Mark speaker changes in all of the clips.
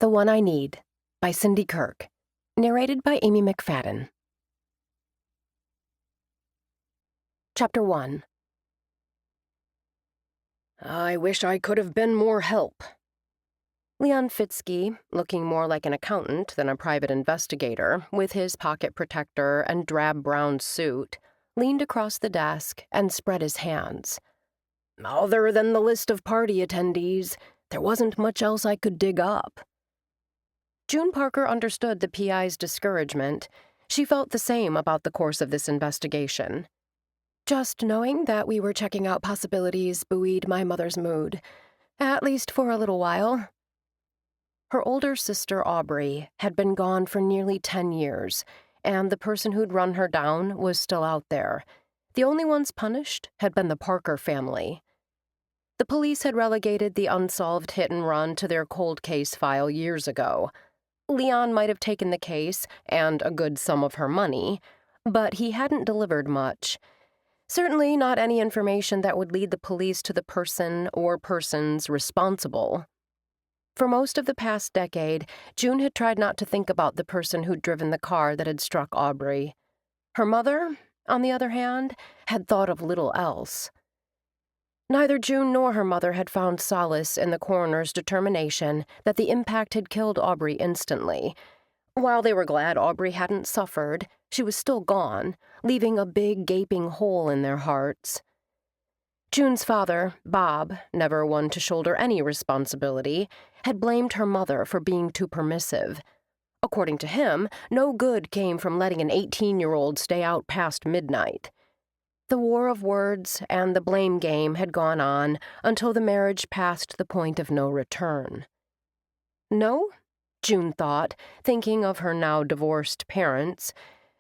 Speaker 1: The One I Need by Cindy Kirk. Narrated by Amy McFadden. Chapter 1. I wish I could have been more help. Leon Fitzke, looking more like an accountant than a private investigator, with his pocket protector and drab brown suit, leaned across the desk and spread his hands. Other than the list of party attendees, there wasn't much else I could dig up. June Parker understood the PI's discouragement. She felt the same about the course of this investigation. Just knowing that we were checking out possibilities buoyed my mother's mood, at least for a little while. Her older sister, Aubrey, had been gone for nearly 10 years, and the person who'd run her down was still out there. The only ones punished had been the Parker family. The police had relegated the unsolved hit and run to their cold case file years ago. Leon might have taken the case and a good sum of her money, but he hadn't delivered much. Certainly not any information that would lead the police to the person or persons responsible. For most of the past decade, June had tried not to think about the person who'd driven the car that had struck Aubrey. Her mother, on the other hand, had thought of little else. Neither June nor her mother had found solace in the coroner's determination that the impact had killed Aubrey instantly. While they were glad Aubrey hadn't suffered, she was still gone, leaving a big gaping hole in their hearts. June's father, Bob, never one to shoulder any responsibility, had blamed her mother for being too permissive. According to him, no good came from letting an 18-year-old stay out past midnight. The war of words and the blame game had gone on until the marriage passed the point of no return. No, June thought, thinking of her now divorced parents.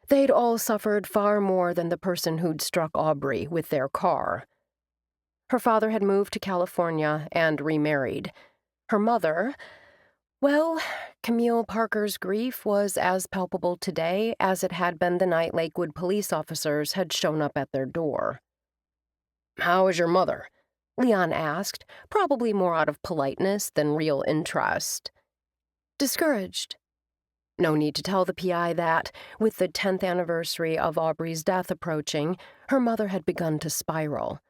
Speaker 1: They'd all suffered far more than the person who'd struck Aubrey with their car. Her father had moved to California and remarried. Her mother, well, Camille Parker's grief was as palpable today as it had been the night Lakewood police officers had shown up at their door. "How is your mother?" Leon asked, probably more out of politeness than real interest. "Discouraged." No need to tell the PI that, with the 10th anniversary of Aubrey's death approaching, her mother had begun to spiral.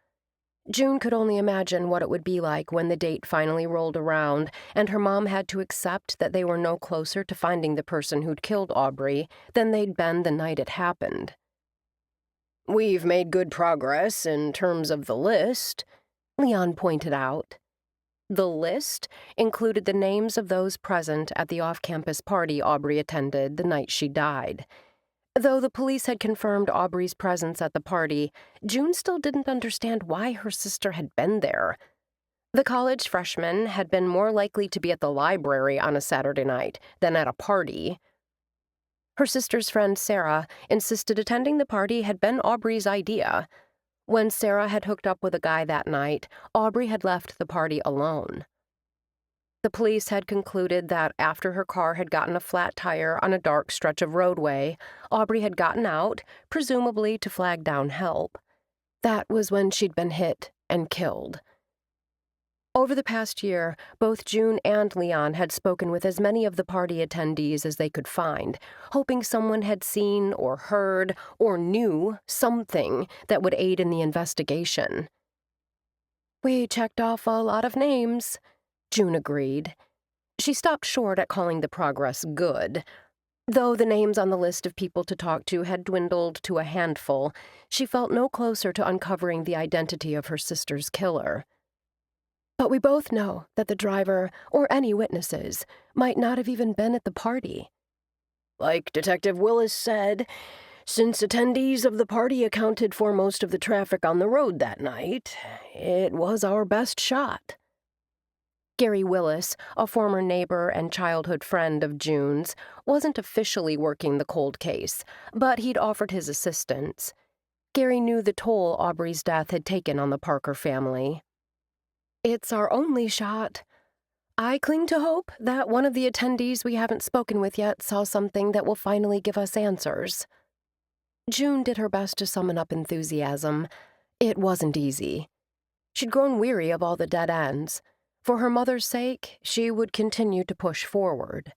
Speaker 1: June could only imagine what it would be like when the date finally rolled around and her mom had to accept that they were no closer to finding the person who'd killed Aubrey than they'd been the night it happened. "We've made good progress in terms of the list," Leon pointed out. The list included the names of those present at the off-campus party Aubrey attended the night she died. Though the police had confirmed Aubrey's presence at the party, June still didn't understand why her sister had been there. The college freshman had been more likely to be at the library on a Saturday night than at a party. Her sister's friend Sarah insisted attending the party had been Aubrey's idea. When Sarah had hooked up with a guy that night, Aubrey had left the party alone. The police had concluded that after her car had gotten a flat tire on a dark stretch of roadway, Aubrey had gotten out, presumably to flag down help. That was when she'd been hit and killed. Over the past year, both June and Leon had spoken with as many of the party attendees as they could find, hoping someone had seen or heard or knew something that would aid in the investigation. "We checked off a lot of names," June agreed. She stopped short at calling the progress good. Though the names on the list of people to talk to had dwindled to a handful, she felt no closer to uncovering the identity of her sister's killer. "But we both know that the driver, or any witnesses, might not have even been at the party." "Like Detective Willis said, since attendees of the party accounted for most of the traffic on the road that night, it was our best shot." Gary Willis, a former neighbor and childhood friend of June's, wasn't officially working the cold case, but he'd offered his assistance. Gary knew the toll Aubrey's death had taken on the Parker family. "It's our only shot. I cling to hope that one of the attendees we haven't spoken with yet saw something that will finally give us answers." June did her best to summon up enthusiasm. It wasn't easy. She'd grown weary of all the dead ends. For her mother's sake, she would continue to push forward.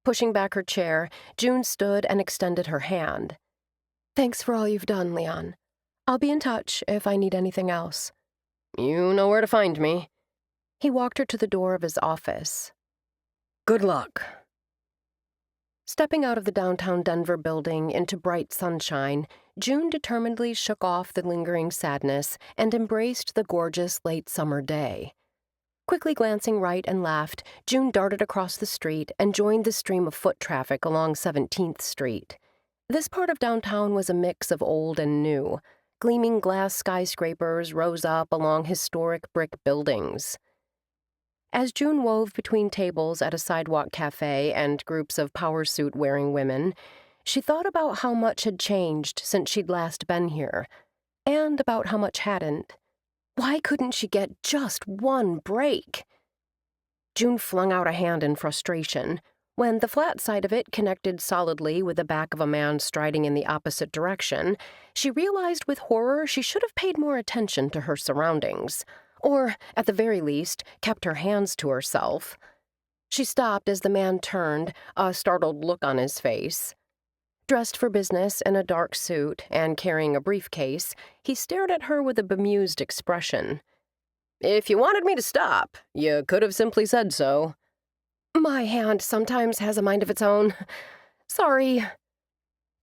Speaker 1: Pushing back her chair, June stood and extended her hand. "Thanks for all you've done, Leon. I'll be in touch if I need anything else."
Speaker 2: "You know where to find me."
Speaker 1: He walked her to the door of his office.
Speaker 2: "Good luck."
Speaker 1: Stepping out of the downtown Denver building into bright sunshine, June determinedly shook off the lingering sadness and embraced the gorgeous late summer day. Quickly glancing right and left, June darted across the street and joined the stream of foot traffic along 17th Street. This part of downtown was a mix of old and new. Gleaming glass skyscrapers rose up along historic brick buildings. As June wove between tables at a sidewalk cafe and groups of power suit-wearing women, she thought about how much had changed since she'd last been here, and about how much hadn't. Why couldn't she get just one break? June flung out a hand in frustration. When the flat side of it connected solidly with the back of a man striding in the opposite direction, she realized with horror she should have paid more attention to her surroundings. Or, at the very least, kept her hands to herself. She stopped as the man turned, a startled look on his face. Dressed for business in a dark suit and carrying a briefcase, he stared at her with a bemused expression.
Speaker 2: "If you wanted me to stop, you could have simply said so."
Speaker 1: "My hand sometimes has a mind of its own. Sorry."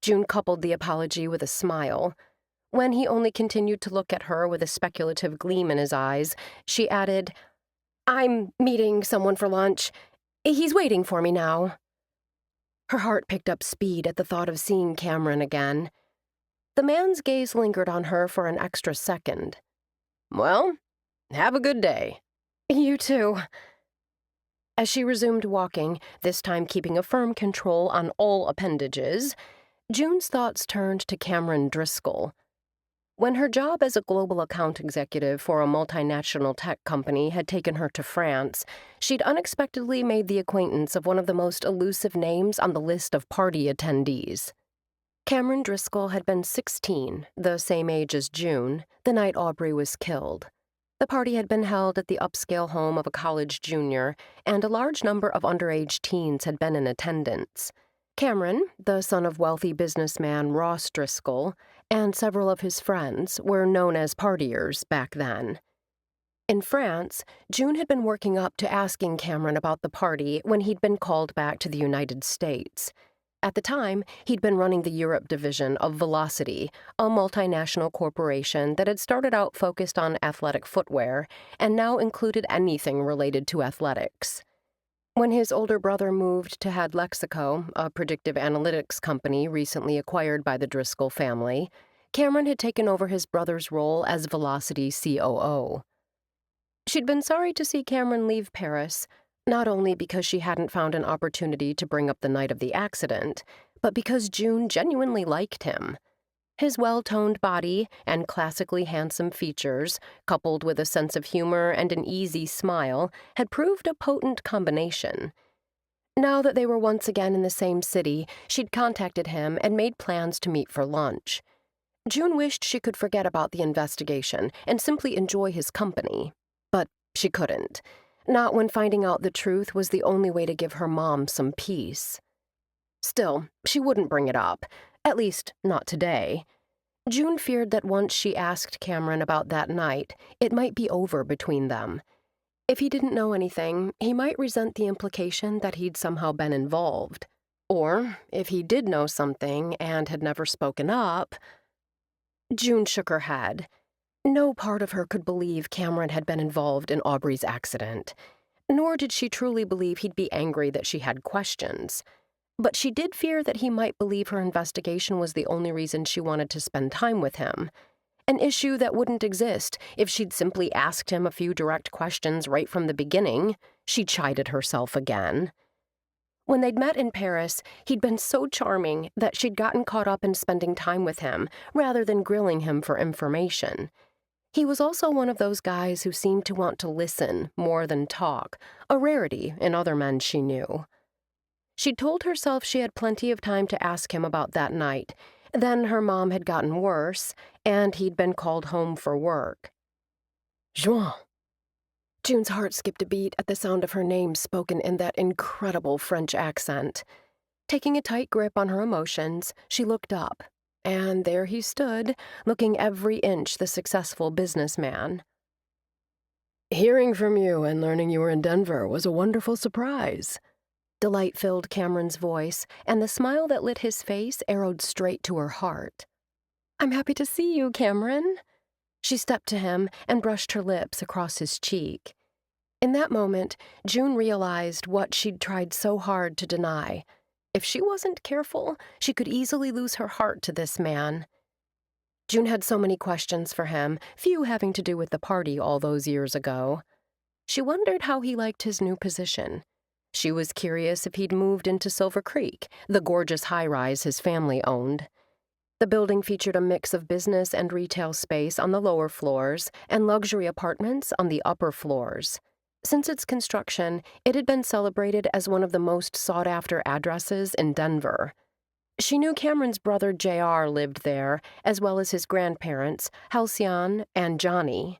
Speaker 1: June coupled the apology with a smile. When he only continued to look at her with a speculative gleam in his eyes, she added, "I'm meeting someone for lunch. He's waiting for me now." Her heart picked up speed at the thought of seeing Cameron again. The man's gaze lingered on her for an extra second.
Speaker 2: "Well, have a good day."
Speaker 1: "You too." As she resumed walking, this time keeping a firm control on all appendages, June's thoughts turned to Cameron Driscoll. When her job as a global account executive for a multinational tech company had taken her to France, she'd unexpectedly made the acquaintance of one of the most elusive names on the list of party attendees. Cameron Driscoll had been 16, the same age as June, the night Aubrey was killed. The party had been held at the upscale home of a college junior, and a large number of underage teens had been in attendance. Cameron, the son of wealthy businessman Ross Driscoll, and several of his friends were known as partiers back then. In France, June had been working up to asking Cameron about the party when he'd been called back to the United States. At the time, he'd been running the Europe division of Velocity, a multinational corporation that had started out focused on athletic footwear and now included anything related to athletics. When his older brother moved to head Lexico, a predictive analytics company recently acquired by the Driscoll family, Cameron had taken over his brother's role as Velocity COO. She'd been sorry to see Cameron leave Paris, not only because she hadn't found an opportunity to bring up the night of the accident, but because June genuinely liked him. His well-toned body and classically handsome features, coupled with a sense of humor and an easy smile, had proved a potent combination. Now that they were once again in the same city, she'd contacted him and made plans to meet for lunch. June wished she could forget about the investigation and simply enjoy his company. But she couldn't. Not when finding out the truth was the only way to give her mom some peace. Still, she wouldn't bring it up. At least, not today. June feared that once she asked Cameron about that night, it might be over between them. If he didn't know anything, he might resent the implication that he'd somehow been involved. Or, if he did know something and had never spoken up... June shook her head. No part of her could believe Cameron had been involved in Aubrey's accident. Nor did she truly believe he'd be angry that she had questions. But she did fear that he might believe her investigation was the only reason she wanted to spend time with him. An issue that wouldn't exist if she'd simply asked him a few direct questions right from the beginning. She chided herself again. When they'd met in Paris, he'd been so charming that she'd gotten caught up in spending time with him rather than grilling him for information. He was also one of those guys who seemed to want to listen more than talk, a rarity in other men she knew. She'd told herself she had plenty of time to ask him about that night. Then her mom had gotten worse, and he'd been called home for work.
Speaker 2: "Juan,
Speaker 1: June's heart skipped a beat at the sound of her name spoken in that incredible French accent. Taking a tight grip on her emotions, she looked up, and there he stood, looking every inch the successful businessman.
Speaker 2: Hearing from you and learning you were in Denver was a wonderful surprise.
Speaker 1: Delight filled Cameron's voice, and the smile that lit his face arrowed straight to her heart. I'm happy to see you, Cameron. She stepped to him and brushed her lips across his cheek. In that moment, June realized what she'd tried so hard to deny. If she wasn't careful, she could easily lose her heart to this man. June had so many questions for him, few having to do with the party all those years ago. She wondered how he liked his new position. She was curious if he'd moved into Silver Creek, the gorgeous high-rise his family owned. The building featured a mix of business and retail space on the lower floors and luxury apartments on the upper floors. Since its construction, it had been celebrated as one of the most sought-after addresses in Denver. She knew Cameron's brother J.R. lived there, as well as his grandparents, Halcyon and Johnny.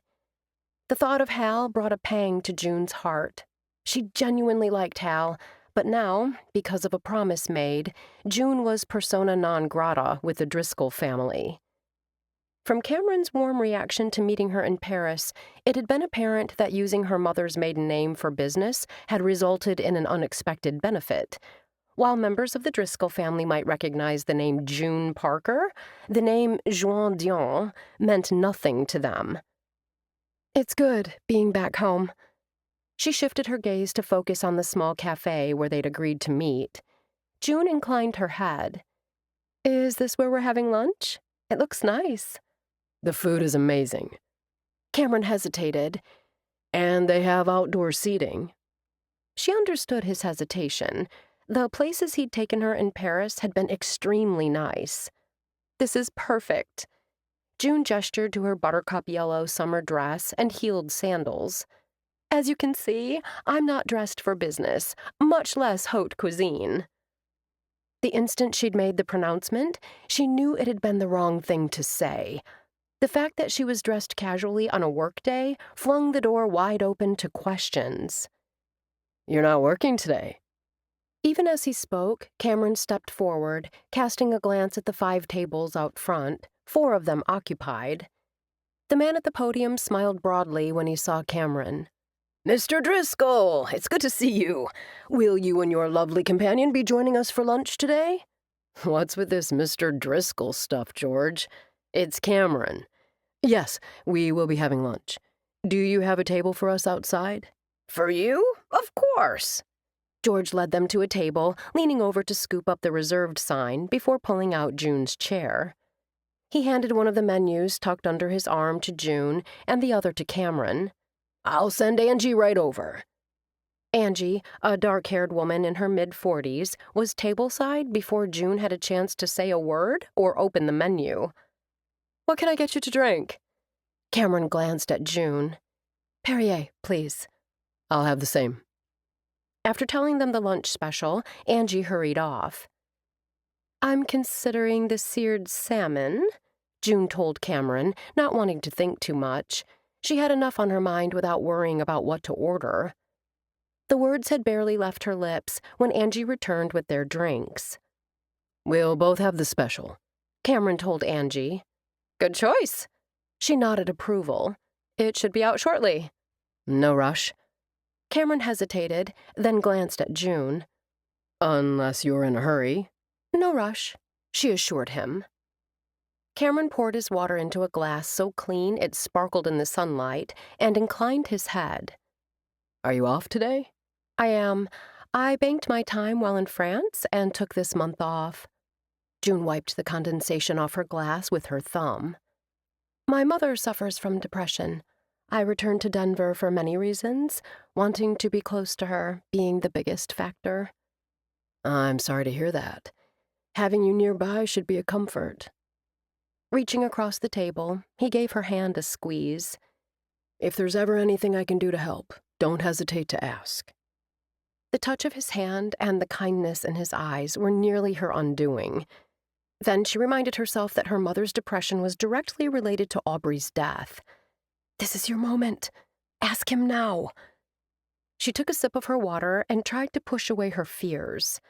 Speaker 1: The thought of Hal brought a pang to June's heart. She genuinely liked Hal, but now, because of a promise made, June was persona non grata with the Driscoll family. From Cameron's warm reaction to meeting her in Paris, it had been apparent that using her mother's maiden name for business had resulted in an unexpected benefit. While members of the Driscoll family might recognize the name June Parker, the name Joan Dion meant nothing to them. It's good being back home. She shifted her gaze to focus on the small cafe where they'd agreed to meet. June inclined her head. Is this where we're having lunch? It looks nice.
Speaker 2: The food is amazing.
Speaker 1: Cameron hesitated.
Speaker 2: And they have outdoor seating.
Speaker 1: She understood his hesitation. The places he'd taken her in Paris had been extremely nice. This is perfect. June gestured to her buttercup yellow summer dress and heeled sandals. As you can see, I'm not dressed for business, much less haute cuisine. The instant she'd made the pronouncement, she knew it had been the wrong thing to say. The fact that she was dressed casually on a workday flung the door wide open to questions.
Speaker 2: You're not working today?
Speaker 1: Even as he spoke, Cameron stepped forward, casting a glance at the 5 tables out front, 4 of them occupied. The man at the podium smiled broadly when he saw Cameron.
Speaker 2: Mr. Driscoll, it's good to see you. Will you and your lovely companion be joining us for lunch today? What's with this Mr. Driscoll stuff, George? It's Cameron. Yes, we will be having lunch. Do you have a table for us outside?
Speaker 3: For you? Of course.
Speaker 1: George led them to a table, leaning over to scoop up the reserved sign before pulling out June's chair. He handed one of the menus tucked under his arm to June and the other to Cameron.
Speaker 2: I'll send Angie right over.
Speaker 1: Angie, a dark-haired woman in her mid-40s, was tableside before June had a chance to say a word or open the menu.
Speaker 2: What can I get you to drink?
Speaker 1: Cameron glanced at June. Perrier, please.
Speaker 2: I'll have the same.
Speaker 1: After telling them the lunch special, Angie hurried off. I'm considering the seared salmon, June told Cameron, not wanting to think too much. She had enough on her mind without worrying about what to order. The words had barely left her lips when Angie returned with their drinks.
Speaker 2: We'll both have the special,
Speaker 1: Cameron told Angie.
Speaker 2: Good choice.
Speaker 1: She nodded approval.
Speaker 2: It should be out shortly. No rush.
Speaker 1: Cameron hesitated, then glanced at June.
Speaker 2: Unless you're in a hurry.
Speaker 1: No rush, she assured him. Cameron poured his water into a glass so clean it sparkled in the sunlight and inclined his head.
Speaker 2: Are you off today?
Speaker 1: I am. I banked my time while in France and took this month off. June wiped the condensation off her glass with her thumb. My mother suffers from depression. I returned to Denver for many reasons, wanting to be close to her being the biggest factor.
Speaker 2: I'm sorry to hear that. Having you nearby should be a comfort.
Speaker 1: Reaching across the table, he gave her hand a squeeze.
Speaker 2: If there's ever anything I can do to help, don't hesitate to ask.
Speaker 1: The touch of his hand and the kindness in his eyes were nearly her undoing. Then she reminded herself that her mother's depression was directly related to Aubrey's death. This is your moment. Ask him now. She took a sip of her water and tried to push away her fears.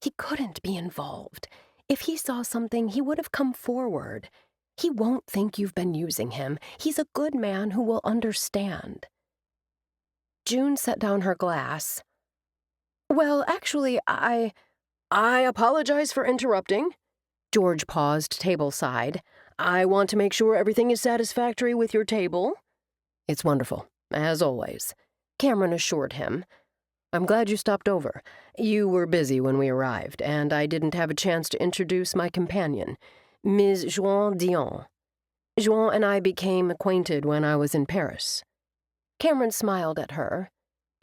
Speaker 1: He couldn't be involved. If he saw something, he would have come forward. He won't think you've been using him. He's a good man who will understand. June set down her glass.
Speaker 2: Well, actually, I apologize for interrupting. George paused tableside. I want to make sure everything is satisfactory with your table. It's wonderful, as always, Cameron assured him. I'm glad you stopped over. You were busy when we arrived, and I didn't have a chance to introduce my companion, Ms. Joan Dion. Joan and I became acquainted when I was in Paris. Cameron smiled at her.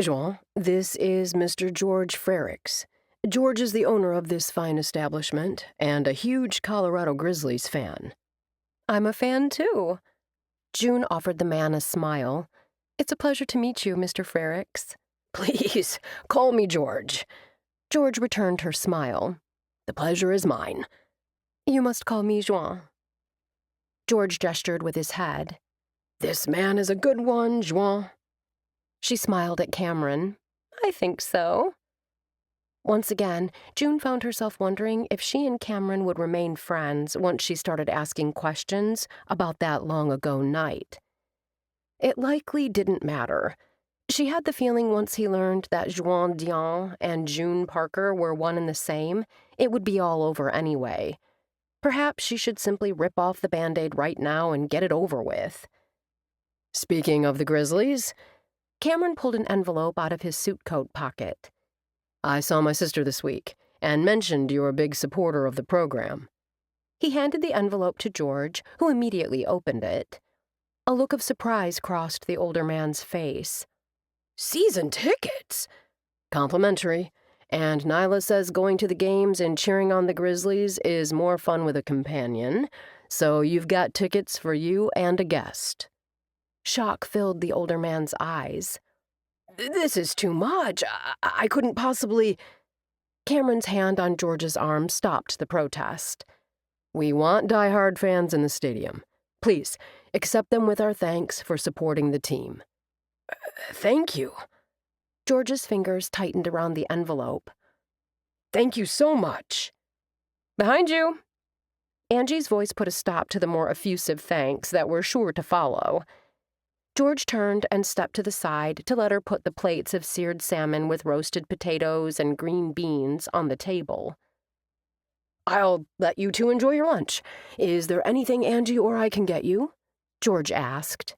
Speaker 2: Joan, this is Mr. George Frericks. George is the owner of this fine establishment and a huge Colorado Grizzlies fan.
Speaker 1: I'm a fan, too. June offered the man a smile. It's a pleasure to meet you, Mr. Frericks.
Speaker 2: Please, call me George.
Speaker 1: George returned her smile.
Speaker 2: The pleasure is mine.
Speaker 1: You must call me Joan. George gestured with his head.
Speaker 2: This man is a good one, Joan.
Speaker 1: She smiled at Cameron. I think so. Once again, June found herself wondering if she and Cameron would remain friends once she started asking questions about that long-ago night. It likely didn't matter. She had the feeling once he learned that Joan Dion and June Parker were one and the same, it would be all over anyway. Perhaps she should simply rip off the Band-Aid right now and get it over with.
Speaker 2: Speaking of the Grizzlies,
Speaker 1: Cameron pulled an envelope out of his suit coat pocket.
Speaker 2: I saw my sister this week and mentioned you're a big supporter of the program.
Speaker 1: He handed the envelope to George, who immediately opened it. A look of surprise crossed the older man's face.
Speaker 2: Season tickets? Complimentary. And Nyla says going to the games and cheering on the Grizzlies is more fun with a companion, so you've got tickets for you and a guest.
Speaker 1: Shock filled the older man's eyes.
Speaker 2: This is too much. I couldn't possibly...
Speaker 1: Cameron's hand on George's arm stopped the protest.
Speaker 2: We want diehard fans in the stadium. Please, accept them with our thanks for supporting the team. Thank you.
Speaker 1: George's fingers tightened around the envelope.
Speaker 2: Thank you so much.
Speaker 1: Behind you. Angie's voice put a stop to the more effusive thanks that were sure to follow. George turned and stepped to the side to let her put the plates of seared salmon with roasted potatoes and green beans on the table.
Speaker 2: I'll let you two enjoy your lunch. Is there anything Angie or I can get you?
Speaker 1: George asked.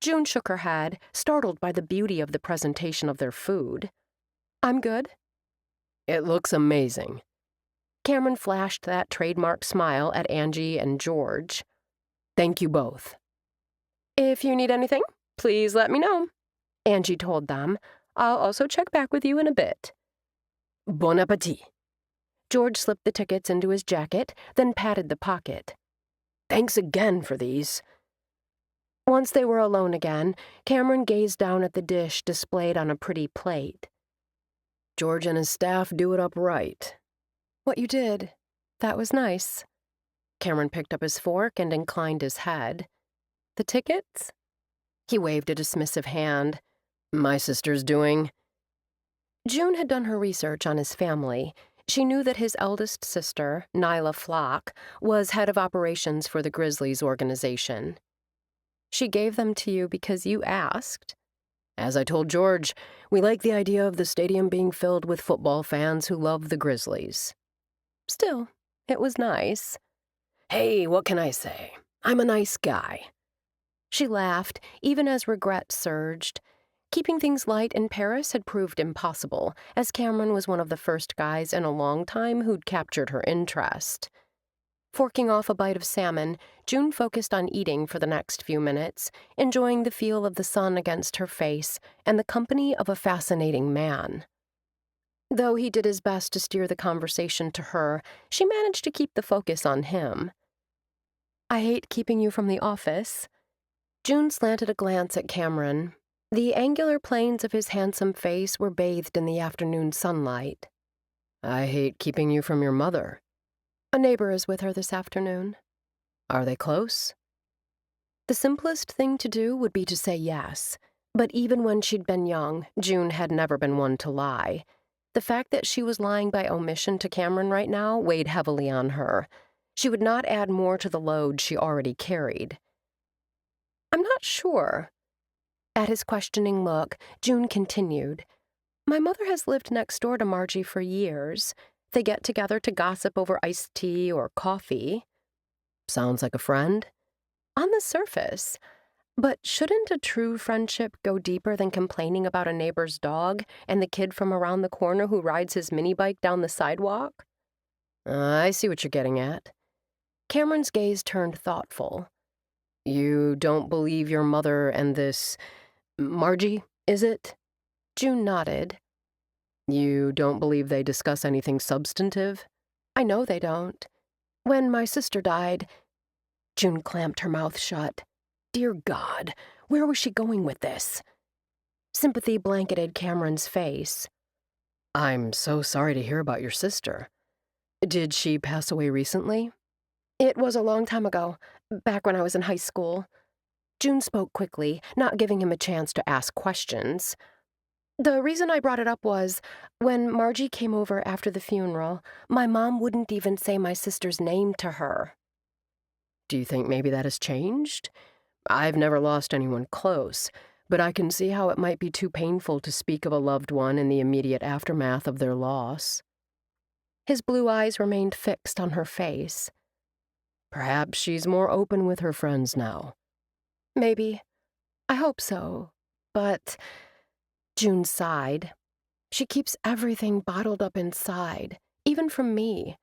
Speaker 1: June shook her head, startled by the beauty of the presentation of their food. I'm good.
Speaker 2: It looks amazing.
Speaker 1: Cameron flashed that trademark smile at Angie and George.
Speaker 2: Thank you both.
Speaker 1: If you need anything, please let me know, Angie told them. I'll also check back with you in a bit.
Speaker 2: Bon appétit.
Speaker 1: George slipped the tickets into his jacket, then patted the pocket.
Speaker 2: Thanks again for these.
Speaker 1: Once they were alone again, Cameron gazed down at the dish displayed on a pretty plate.
Speaker 2: George and his staff do it up right.
Speaker 1: What you did, that was nice. Cameron picked up his fork and inclined his head. The tickets? He waved a dismissive hand.
Speaker 2: My sister's doing.
Speaker 1: June had done her research on his family. She knew that his eldest sister, Nyla Flock, was head of operations for the Grizzlies organization. She gave them to you because you asked.
Speaker 2: As I told George, we like the idea of the stadium being filled with football fans who love the Grizzlies.
Speaker 1: Still, it was nice.
Speaker 2: Hey, what can I say? I'm a nice guy.
Speaker 1: She laughed, even as regret surged. Keeping things light in Paris had proved impossible, as Cameron was one of the first guys in a long time who'd captured her interest. Forking off a bite of salmon, June focused on eating for the next few minutes, enjoying the feel of the sun against her face and the company of a fascinating man. Though he did his best to steer the conversation to her, she managed to keep the focus on him. I hate keeping you from the office. June slanted a glance at Cameron. The angular planes of his handsome face were bathed in the afternoon sunlight.
Speaker 2: I hate keeping you from your mother.
Speaker 1: A neighbor is with her this afternoon.
Speaker 2: Are they close?
Speaker 1: The simplest thing to do would be to say yes, But even when she'd been young, June had never been one to lie. The fact that she was lying by omission to Cameron right now weighed heavily on her. She would not add more to the load she already carried. "I'm not sure." At his questioning look, June continued. "My mother has lived next door to Margie for years. They get together to gossip over iced tea or coffee."
Speaker 2: Sounds like a friend?
Speaker 1: "On the surface. But shouldn't a true friendship go deeper than complaining about a neighbor's dog and the kid from around the corner who rides his mini bike down the sidewalk?"
Speaker 2: I see what you're getting at.
Speaker 1: Cameron's gaze turned thoughtful.
Speaker 2: You don't believe your mother and this Margie, is it?
Speaker 1: June nodded.
Speaker 2: You don't believe they discuss anything substantive?
Speaker 1: "I know they don't. When my sister died..." June clamped her mouth shut. Dear God, where was she going with this? Sympathy blanketed Cameron's face.
Speaker 2: I'm so sorry to hear about your sister. Did she pass away recently?
Speaker 1: "It was a long time ago, back when I was in high school." June spoke quickly, not giving him a chance to ask questions. "The reason I brought it up was, when Margie came over after the funeral, my mom wouldn't even say my sister's name to her."
Speaker 2: Do you think maybe that has changed? I've never lost anyone close, but I can see how it might be too painful to speak of a loved one in the immediate aftermath of their loss.
Speaker 1: His blue eyes remained fixed on her face.
Speaker 2: Perhaps she's more open with her friends now.
Speaker 1: Maybe. I hope so. But... June sighed. She keeps everything bottled up inside, even from me.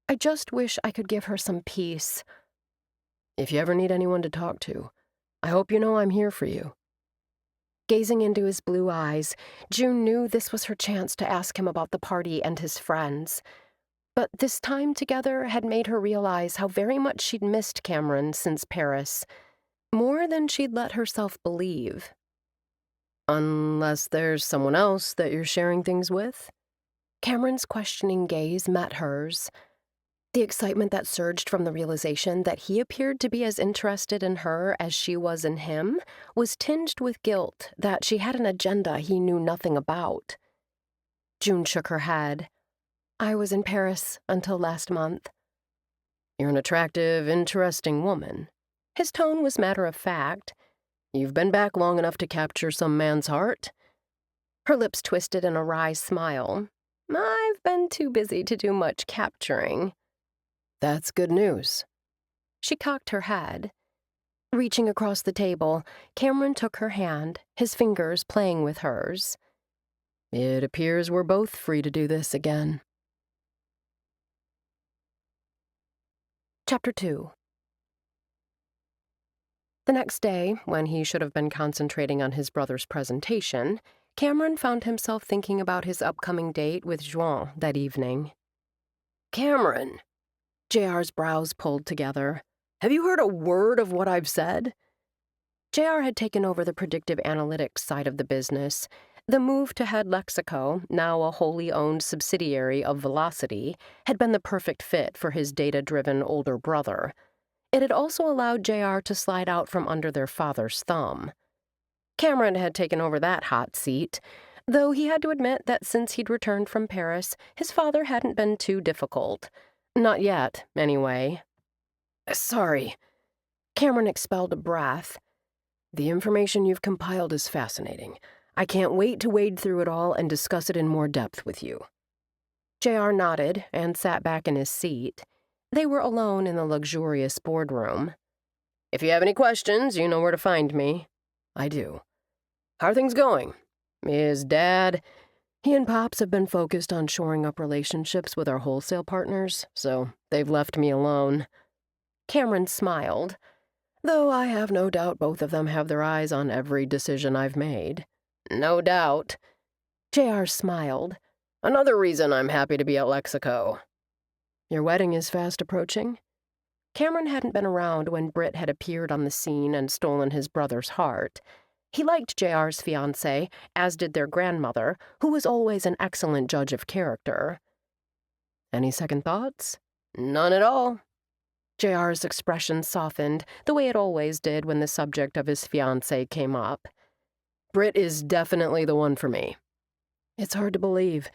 Speaker 1: I just wish I could give her some peace.
Speaker 2: If you ever need anyone to talk to, I hope you know I'm here for you.
Speaker 1: Gazing into his blue eyes, June knew this was her chance to ask him about the party and his friends. But this time together had made her realize how very much she'd missed Cameron since Paris, more than she'd let herself believe.
Speaker 2: Unless there's someone else that you're sharing things with?
Speaker 1: Cameron's questioning gaze met hers. The excitement that surged from the realization that he appeared to be as interested in her as she was in him was tinged with guilt that she had an agenda he knew nothing about. June shook her head. "I was in Paris until last month."
Speaker 2: You're an attractive, interesting woman.
Speaker 1: His tone was matter-of-fact.
Speaker 2: You've been back long enough to capture some man's heart?
Speaker 1: Her lips twisted in a wry smile. "I've been too busy to do much capturing."
Speaker 2: That's good news.
Speaker 1: She cocked her head. Reaching across the table, Cameron took her hand, his fingers playing with hers.
Speaker 2: It appears we're both free to do this again.
Speaker 1: Chapter 2. The next day, when he should have been concentrating on his brother's presentation, Cameron found himself thinking about his upcoming date with Juan that evening.
Speaker 2: Cameron!
Speaker 1: JR's brows pulled together.
Speaker 2: Have you heard a word of what I've said?
Speaker 1: JR had taken over the predictive analytics side of the business. The move to head Lexico, now a wholly owned subsidiary of Velocity, had been the perfect fit for his data-driven older brother. It had also allowed JR to slide out from under their father's thumb. Cameron had taken over that hot seat, though he had to admit that since he'd returned from Paris, his father hadn't been too difficult. Not yet, anyway.
Speaker 2: Sorry.
Speaker 1: Cameron expelled a breath.
Speaker 2: The information you've compiled is fascinating. I can't wait to wade through it all and discuss it in more depth with you.
Speaker 1: JR nodded and sat back in his seat. They were alone in the luxurious boardroom.
Speaker 2: If you have any questions, you know where to find me. I do. How are things going? Is Dad... He and Pops have been focused on shoring up relationships with our wholesale partners, so they've left me alone.
Speaker 1: Cameron smiled.
Speaker 2: Though I have no doubt both of them have their eyes on every decision I've made.
Speaker 1: No doubt.
Speaker 2: JR smiled. Another reason I'm happy to be at Lexico. Your wedding is fast approaching?
Speaker 1: Cameron hadn't been around when Britt had appeared on the scene and stolen his brother's heart. He liked JR's fiancée, as did their grandmother, who was always an excellent judge of character.
Speaker 2: Any second thoughts?
Speaker 1: None at all. JR's expression softened, the way it always did when the subject of his fiancée came up.
Speaker 2: Britt is definitely the one for me. It's hard to believe.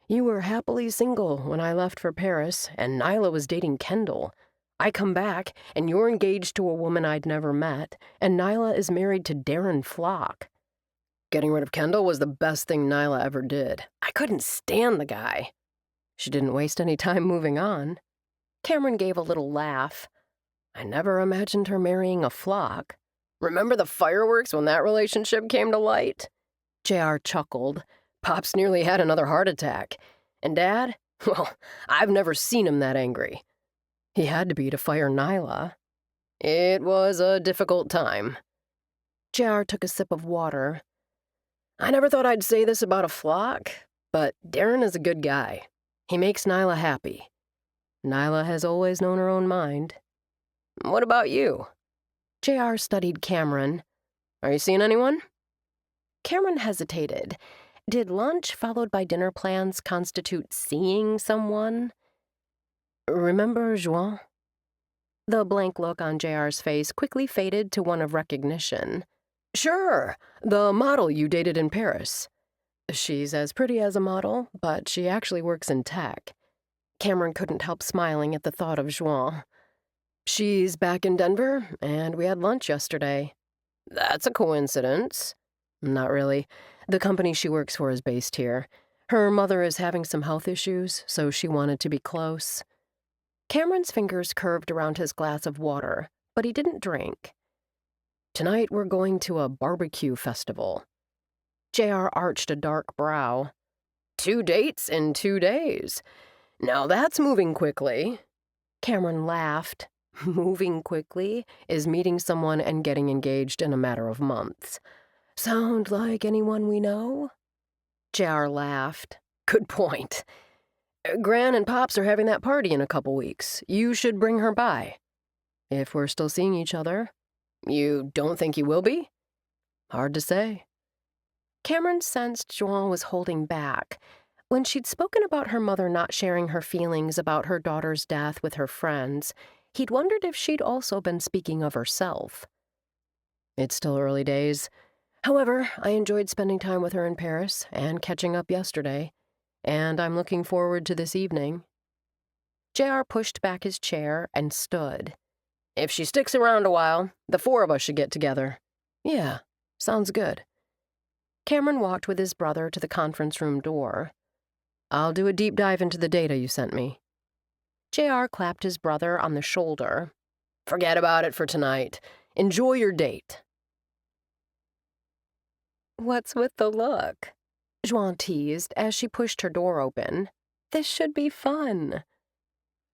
Speaker 2: You were happily single when I left for Paris, and Nyla was dating Kendall. I come back, and you're engaged to a woman I'd never met, and Nyla is married to Darren Flock. Getting rid of Kendall was the best thing Nyla ever did. I couldn't stand the guy. She didn't waste any time moving on. Cameron gave a little laugh. I never imagined her marrying a Flock. Remember the fireworks when that relationship came to light? JR chuckled. Pops nearly had another heart attack. And Dad? Well, I've never seen him that angry. He had to be to fire Nyla. It was a difficult time. JR took a sip of water. I never thought I'd say this about a Flock, but Darren is a good guy. He makes Nyla happy. Nyla has always known her own mind. What about you? JR studied Cameron. Are you seeing anyone? Cameron hesitated. Did lunch followed by dinner plans constitute seeing someone? Remember Juan? The blank look on JR's face quickly faded to one of recognition. Sure, the model you dated in Paris. She's as pretty as a model, but she actually works in tech. Cameron couldn't help smiling at the thought of Juan. She's back in Denver, and we had lunch yesterday. That's a coincidence. Not really. The company she works for is based here. Her mother is having some health issues, so she wanted to be close. Cameron's fingers curved around his glass of water, but he didn't drink. Tonight we're going to a barbecue festival. JR arched a dark brow. 2 dates in 2 days. Now that's moving quickly. Cameron laughed. Moving quickly is meeting someone and getting engaged in a matter of months. Sound like anyone we know? JR laughed. Good point. Gran and Pops are having that party in a couple weeks. You should bring her by. If we're still seeing each other. You don't think you will be? Hard to say. Cameron sensed Joan was holding back. When she'd spoken about her mother not sharing her feelings about her daughter's death with her friends, he'd wondered if she'd also been speaking of herself. It's still early days. However, I enjoyed spending time with her in Paris and catching up yesterday, and I'm looking forward to this evening. JR pushed back his chair and stood. If she sticks around a while, the 4 of us should get together. Yeah, sounds good. Cameron walked with his brother to the conference room door. I'll do a deep dive into the data you sent me. JR clapped his brother on the shoulder. Forget about it for tonight. Enjoy your date. What's with the look? Juan teased as she pushed her door open. This should be fun.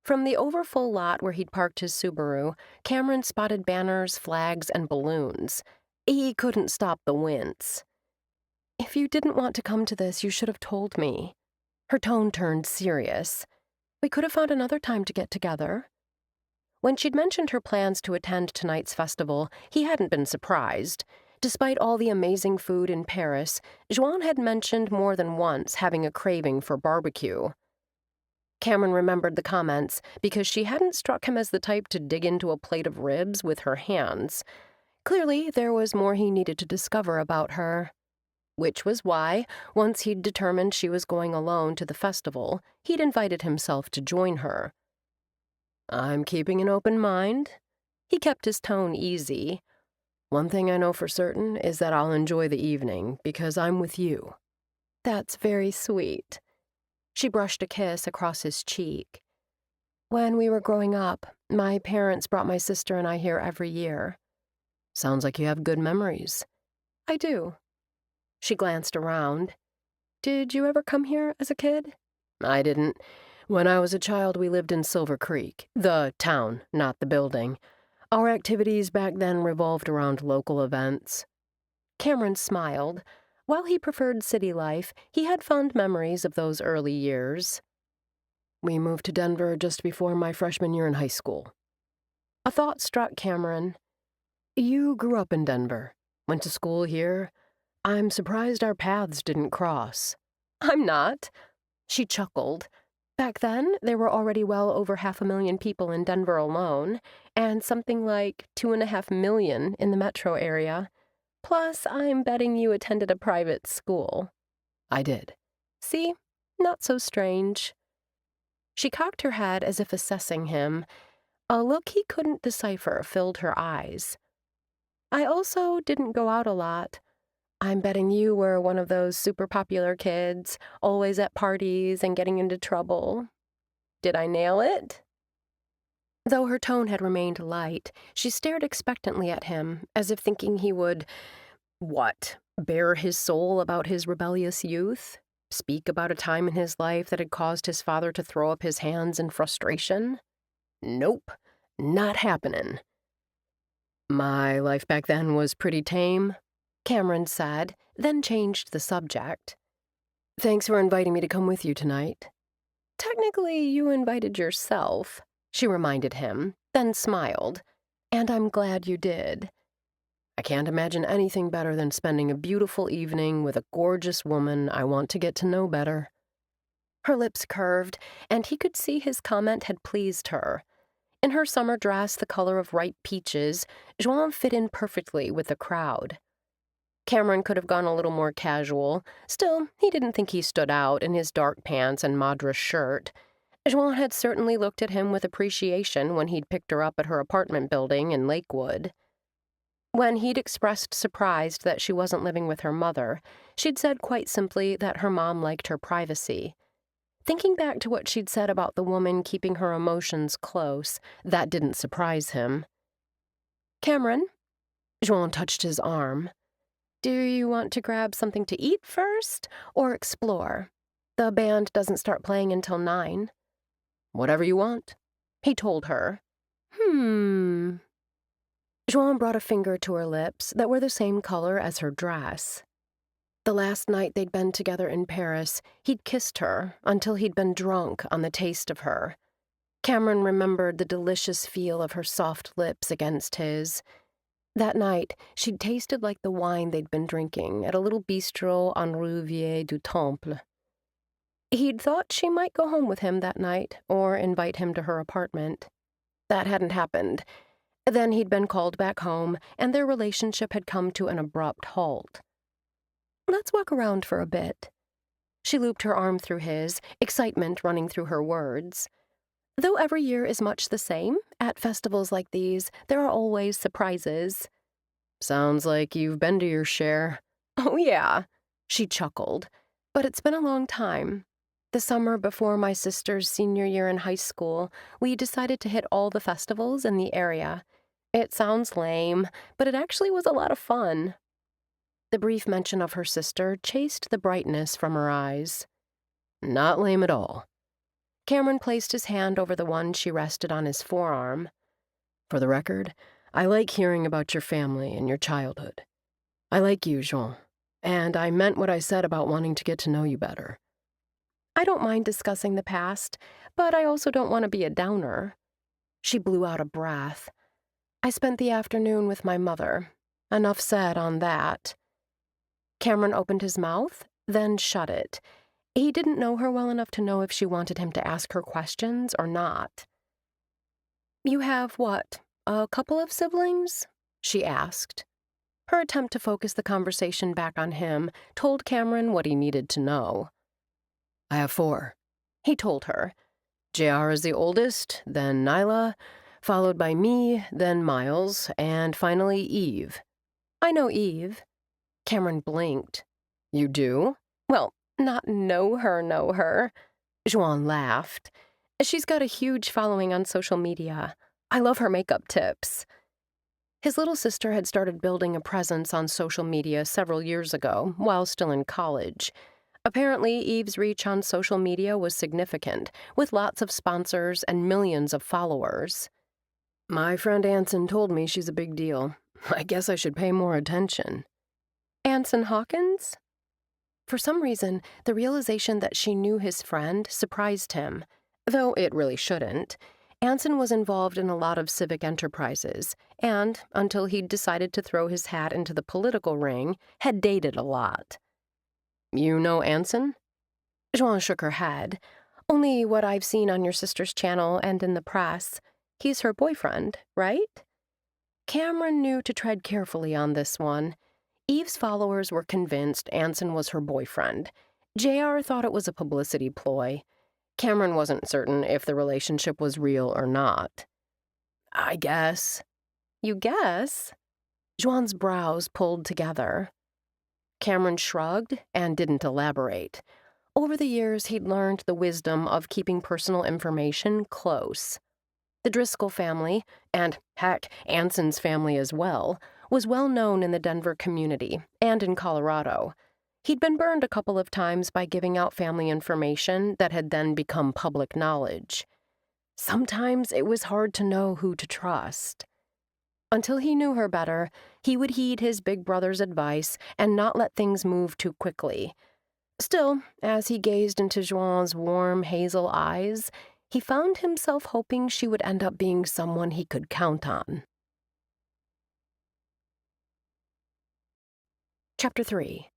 Speaker 2: From the overfull lot where he'd parked his Subaru, Cameron spotted banners, flags, and balloons. He couldn't stop the wince. If you didn't want to come to this, you should have told me. Her tone turned serious. We could have found another time to get together. When she'd mentioned her plans to attend tonight's festival, he hadn't been surprised. Despite all the amazing food in Paris, Juan had mentioned more than once having a craving for barbecue. Cameron remembered the comments because she hadn't struck him as the type to dig into a plate of ribs with her hands. Clearly, there was more he needed to discover about her. Which was why, once he'd determined she was going alone to the festival, he'd invited himself to join her. I'm keeping an open mind. He kept his tone easy. One thing I know for certain is that I'll enjoy the evening because I'm with you. That's very sweet. She brushed a kiss across his cheek. When we were growing up, my parents brought my sister and I here every year. Sounds like you have good memories. I do. She glanced around. Did you ever come here as a kid? I didn't. When I was a child, we lived in Silver Creek, the town, not the building. Our activities back then revolved around local events. Cameron smiled. While he preferred city life, he had fond memories of those early years. We moved to Denver just before my freshman year in high school. A thought struck Cameron. You grew up in Denver, went to school here. I'm surprised our paths didn't cross. I'm not. She chuckled. Back then, there were already well over 500,000 people in Denver alone, and something like 2.5 million in the metro area.
Speaker 1: Plus, I'm betting you attended a private school.
Speaker 2: I did.
Speaker 1: See? Not so strange. She cocked her head as if assessing him. A look he couldn't decipher filled her eyes. I also didn't go out a lot. I'm betting you were one of those super popular kids, always at parties and getting into trouble. Did I nail it? Though her tone had remained light, she stared expectantly at him, as if thinking he would, bare his soul about his rebellious youth? Speak about a time in his life that had caused his father to throw up his hands in frustration? Nope, not happening. My life back then was pretty tame, Cameron said, then changed the subject.
Speaker 2: Thanks for inviting me to come with you tonight.
Speaker 1: Technically, you invited yourself, she reminded him, then smiled. And I'm glad you did.
Speaker 2: I can't imagine anything better than spending a beautiful evening with a gorgeous woman I want to get to know better.
Speaker 1: Her lips curved, and he could see his comment had pleased her. In her summer dress the color of ripe peaches, Joan fit in perfectly with the crowd. Cameron could have gone a little more casual. Still, he didn't think he stood out in his dark pants and madras shirt. Joan had certainly looked at him with appreciation when he'd picked her up at her apartment building in Lakewood. When he'd expressed surprise that she wasn't living with her mother, she'd said quite simply that her mom liked her privacy. Thinking back to what she'd said about the woman keeping her emotions close, that didn't surprise him. Cameron?
Speaker 2: Joan touched his arm.
Speaker 1: Do you want to grab something to eat first, or explore? The band doesn't start playing until 9.
Speaker 2: Whatever you want,
Speaker 1: he told her. Joan brought a finger to her lips that were the same color as her dress. The last night they'd been together in Paris, he'd kissed her until he'd been drunk on the taste of her. Cameron remembered the delicious feel of her soft lips against his. That night, she'd tasted like the wine they'd been drinking at a little bistro en Rue Vieille du Temple. He'd thought she might go home with him that night or invite him to her apartment. That hadn't happened. Then he'd been called back home, and their relationship had come to an abrupt halt. Let's walk around for a bit. She looped her arm through his, excitement running through her words. Though every year is much the same, at festivals like these, there are always surprises.
Speaker 2: Sounds like you've been to your share.
Speaker 1: Oh, yeah, she chuckled. But it's been a long time. The summer before my sister's senior year in high school, we decided to hit all the festivals in the area. It sounds lame, but it actually was a lot of fun. The brief mention of her sister chased the brightness from her eyes.
Speaker 2: Not lame at all.
Speaker 1: Cameron placed his hand over the one she rested on his forearm.
Speaker 2: For the record, I like hearing about your family and your childhood. I like you, Jean, and I meant what I said about wanting to get to know you better.
Speaker 1: I don't mind discussing the past, but I also don't want to be a downer. She blew out a breath. I spent the afternoon with my mother. Enough said on that. Cameron opened his mouth, then shut it. He didn't know her well enough to know if she wanted him to ask her questions or not. You have what, a couple of siblings? She asked. Her attempt to focus the conversation back on him told Cameron what he needed to know.
Speaker 2: I have 4,
Speaker 1: he told her.
Speaker 2: JR is the oldest, then Nyla, followed by me, then Miles, and finally Eve.
Speaker 1: I know Eve. Cameron blinked.
Speaker 2: You do?
Speaker 1: Well, not know her. Joan laughed. She's got a huge following on social media. I love her makeup tips. His little sister had started building a presence on social media several years ago, while still in college. Apparently, Eve's reach on social media was significant, with lots of sponsors and millions of followers.
Speaker 2: My friend Anson told me she's a big deal. I guess I should pay more attention.
Speaker 1: Anson Hawkins? For some reason, the realization that she knew his friend surprised him, though it really shouldn't. Anson was involved in a lot of civic enterprises, and, until he'd decided to throw his hat into the political ring, had dated a lot.
Speaker 2: You know Anson?
Speaker 1: Joan shook her head. Only what I've seen on your sister's channel and in the press. He's her boyfriend, right? Cameron knew to tread carefully on this one. Eve's followers were convinced Anson was her boyfriend. JR thought it was a publicity ploy. Cameron wasn't certain if the relationship was real or not.
Speaker 2: I guess.
Speaker 1: You guess? Juan's brows pulled together. Cameron shrugged and didn't elaborate. Over the years, he'd learned the wisdom of keeping personal information close. The Driscoll family, and heck, Anson's family as well, was well known in the Denver community and in Colorado. He'd been burned a couple of times by giving out family information that had then become public knowledge. Sometimes it was hard to know who to trust. Until he knew her better, he would heed his big brother's advice and not let things move too quickly. Still, as he gazed into Juan's warm hazel eyes, he found himself hoping she would end up being someone he could count on. Chapter 3.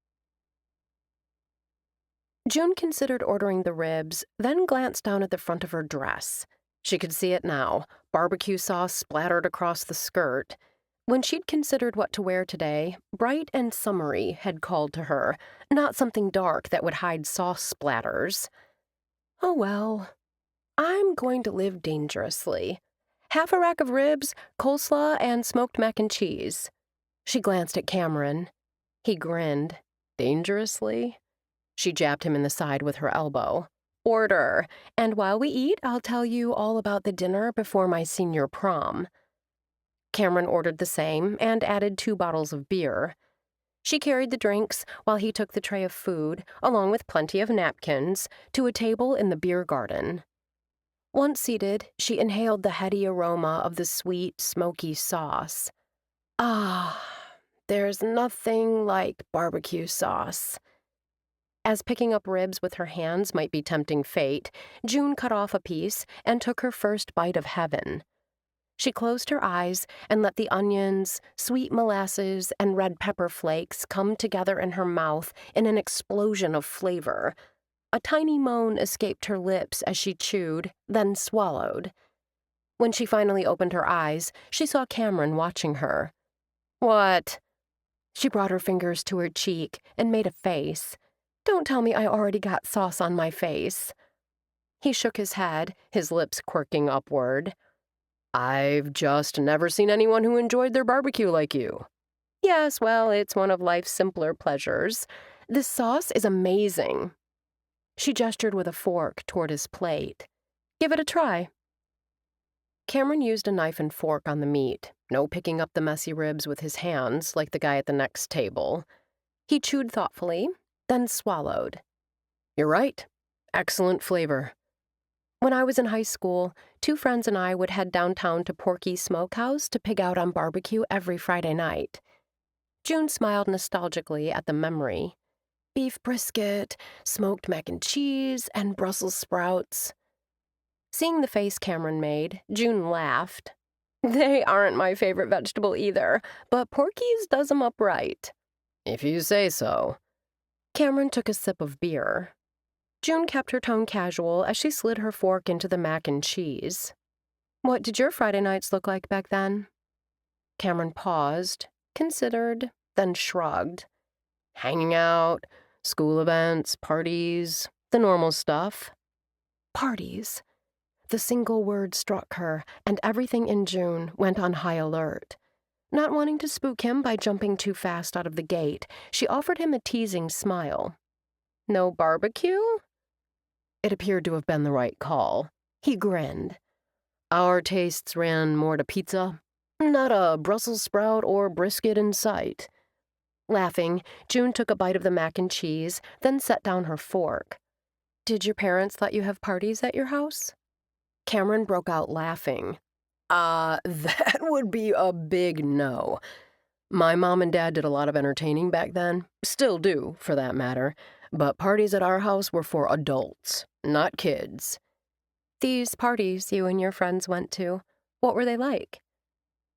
Speaker 1: June considered ordering the ribs, then glanced down at the front of her dress. She could see it now, barbecue sauce splattered across the skirt. When she'd considered what to wear today, bright and summery had called to her, not something dark that would hide sauce splatters. Oh well, I'm going to live dangerously. Half a rack of ribs, coleslaw, and smoked mac and cheese. She glanced at Cameron. He grinned. Dangerously? She jabbed him in the side with her elbow. Order, and while we eat, I'll tell you all about the dinner before my senior prom. Cameron ordered the same and added 2 bottles of beer. She carried the drinks while he took the tray of food, along with plenty of napkins, to a table in the beer garden. Once seated, she inhaled the heady aroma of the sweet, smoky sauce. Ah, there's nothing like barbecue sauce. As picking up ribs with her hands might be tempting fate, June cut off a piece and took her first bite of heaven. She closed her eyes and let the onions, sweet molasses, and red pepper flakes come together in her mouth in an explosion of flavor. A tiny moan escaped her lips as she chewed, then swallowed. When she finally opened her eyes, she saw Cameron watching her. What? She brought her fingers to her cheek and made a face. Don't tell me I already got sauce on my face. He shook his head, his lips quirking upward. I've just never seen anyone who enjoyed their barbecue like you. Yes, well, it's one of life's simpler pleasures. This sauce is amazing. She gestured with a fork toward his plate. Give it a try. Cameron used a knife and fork on the meat, no picking up the messy ribs with his hands like the guy at the next table. He chewed thoughtfully, then swallowed. You're right. Excellent flavor. When I was in high school, 2 friends and I would head downtown to Porky's Smokehouse to pig out on barbecue every Friday night. June smiled nostalgically at the memory. Beef brisket, smoked mac and cheese, and Brussels sprouts. Seeing the face Cameron made, June laughed. They aren't my favorite vegetable either, but Porky's does 'em up right. If you say so. Cameron took a sip of beer. June kept her tone casual as she slid her fork into the mac and cheese. What did your Friday nights look like back then? Cameron paused, considered, then shrugged. Hanging out, school events, parties, the normal stuff. Parties. The single word struck her, and everything in June went on high alert. Not wanting to spook him by jumping too fast out of the gate, she offered him a teasing smile. No barbecue? It appeared to have been the right call. He grinned. Our tastes ran more to pizza. Not a Brussels sprout or brisket in sight. Laughing, June took a bite of the mac and cheese, then set down her fork. Did your parents let you have parties at your house? Cameron broke out laughing. That would be a big no. My mom and dad did a lot of entertaining back then. Still do, for that matter. But parties at our house were for adults, not kids. These parties you and your friends went to, what were they like?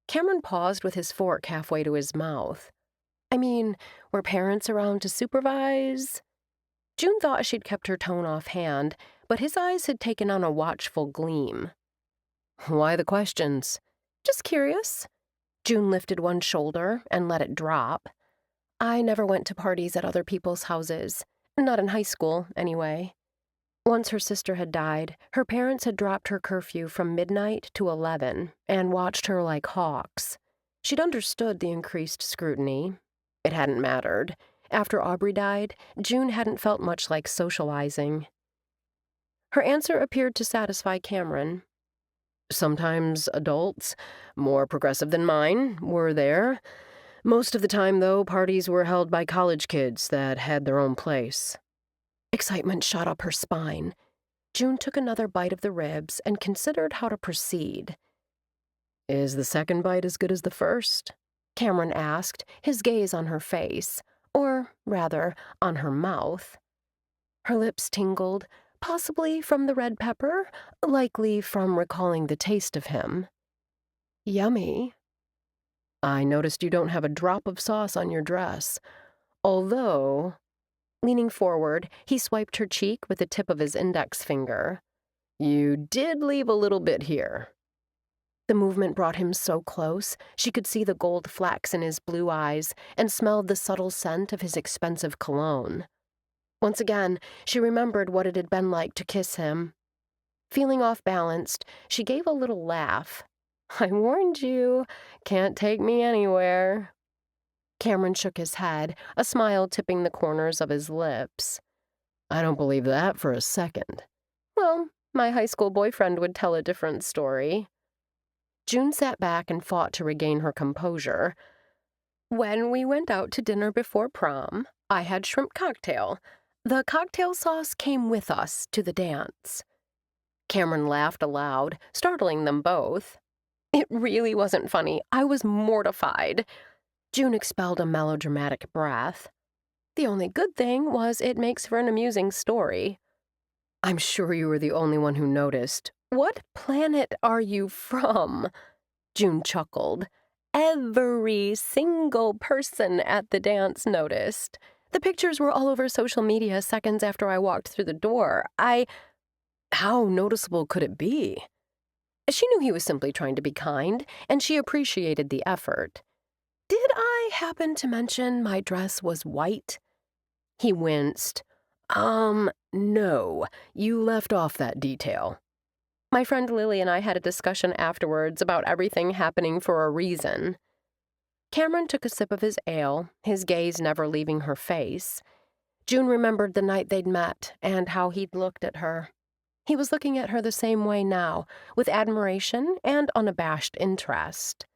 Speaker 1: Cameron paused with his fork halfway to his mouth. I mean, were parents around to supervise? June thought she'd kept her tone offhand, but his eyes had taken on a watchful gleam. Why the questions? Just curious. June lifted one shoulder and let it drop. I never went to parties at other people's houses. Not in high school, anyway. Once her sister had died, her parents had dropped her curfew from midnight to 11 and watched her like hawks. She'd understood the increased scrutiny. It hadn't mattered. After Aubrey died, June hadn't felt much like socializing. Her answer appeared to satisfy Cameron. Sometimes adults, more progressive than mine, were there. Most of the time, though, parties were held by college kids that had their own place. Excitement shot up her spine. June took another bite of the ribs and considered how to proceed. "Is the second bite as good as the first?" Cameron asked, his gaze on her face, or, rather, on her mouth. Her lips tingled, possibly from the red pepper, likely from recalling the taste of him. "Yummy." "I noticed you don't have a drop of sauce on your dress, although..." Leaning forward, he swiped her cheek with the tip of his index finger. "You did leave a little bit here." The movement brought him so close, she could see the gold flecks in his blue eyes and smelled the subtle scent of his expensive cologne. Once again, she remembered what it had been like to kiss him. Feeling off-balanced, she gave a little laugh. "I warned you. Can't take me anywhere." Cameron shook his head, a smile tipping the corners of his lips. "I don't believe that for a second." "Well, my high school boyfriend would tell a different story." June sat back and fought to regain her composure. "When we went out to dinner before prom, I had shrimp cocktail. The cocktail sauce came with us to the dance." Cameron laughed aloud, startling them both. "It really wasn't funny. I was mortified." June expelled a melodramatic breath. "The only good thing was it makes for an amusing story." "I'm sure you were the only one who noticed." "What planet are you from?" June chuckled. "Every single person at the dance noticed. The pictures were all over social media seconds after I walked through the door. How noticeable could it be?" She knew he was simply trying to be kind, and she appreciated the effort. "Did I happen to mention my dress was white?" He winced. No, you left off that detail." My friend Lily and I had a discussion afterwards about everything happening for a reason." Cameron took a sip of his ale, his gaze never leaving her face. June remembered the night they'd met and how he'd looked at her. He was looking at her the same way now, with admiration and unabashed interest.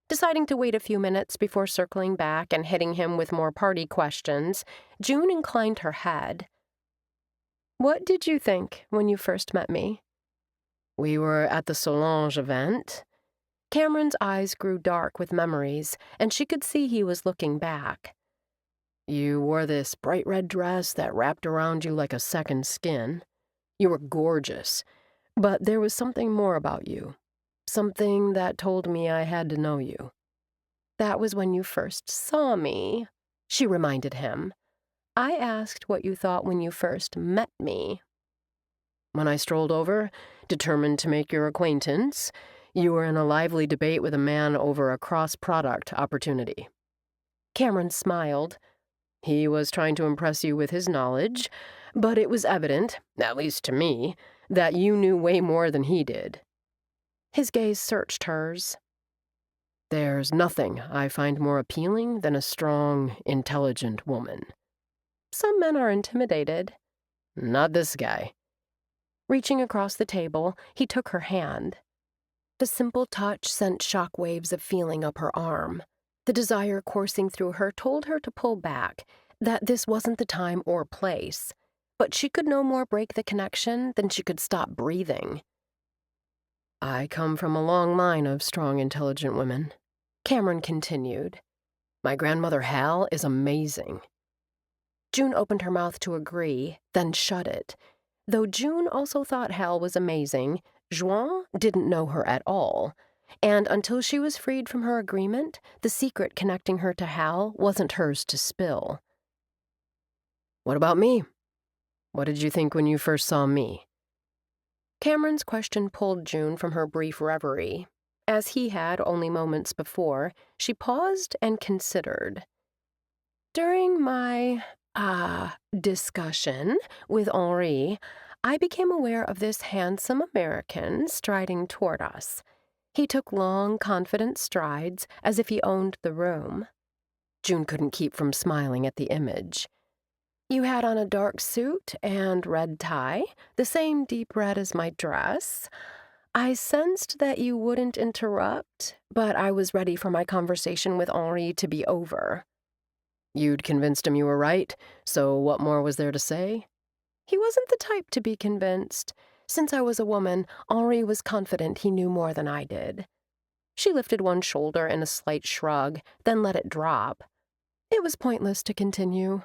Speaker 1: Deciding to wait a few minutes before circling back and hitting him with more party questions, June inclined her head. "What did you think when you first met me?" "We were at the Solange event." Cameron's eyes grew dark with memories, and she could see he was looking back. "You wore this bright red dress that wrapped around you like a second skin. You were gorgeous, but there was something more about you. Something that told me I had to know you." "That was when you first saw me," she reminded him. "I asked what you thought when you first met me." "When I strolled over, determined to make your acquaintance, you were in a lively debate with a man over a cross-product opportunity." Cameron smiled. "He was trying to impress you with his knowledge, but it was evident, at least to me, that you knew way more than he did." His gaze searched hers. "There's nothing I find more appealing than a strong, intelligent woman." "Some men are intimidated." "Not this guy." Reaching across the table, he took her hand. The simple touch sent shock waves of feeling up her arm. The desire coursing through her told her to pull back, that this wasn't the time or place, but she could no more break the connection than she could stop breathing. "I come from a long line of strong, intelligent women," Cameron continued. "My grandmother Hal is amazing." June opened her mouth to agree, then shut it. Though June also thought Hal was amazing, Juan didn't know her at all, and until she was freed from her agreement, the secret connecting her to Hal wasn't hers to spill. "What about me? What did you think when you first saw me?" Cameron's question pulled June from her brief reverie. As he had only moments before, she paused and considered. During my, discussion with Henri, I became aware of this handsome American striding toward us. He took long, confident strides as if he owned the room. June couldn't keep from smiling at the image. You had on a dark suit and red tie, the same deep red as my dress. I sensed that you wouldn't interrupt, but I was ready for my conversation with Henri to be over. You'd convinced him you were right, so what more was there to say? He wasn't the type to be convinced. Since I was a woman, Henri was confident he knew more than I did. She lifted one shoulder in a slight shrug, then let it drop. It was pointless to continue.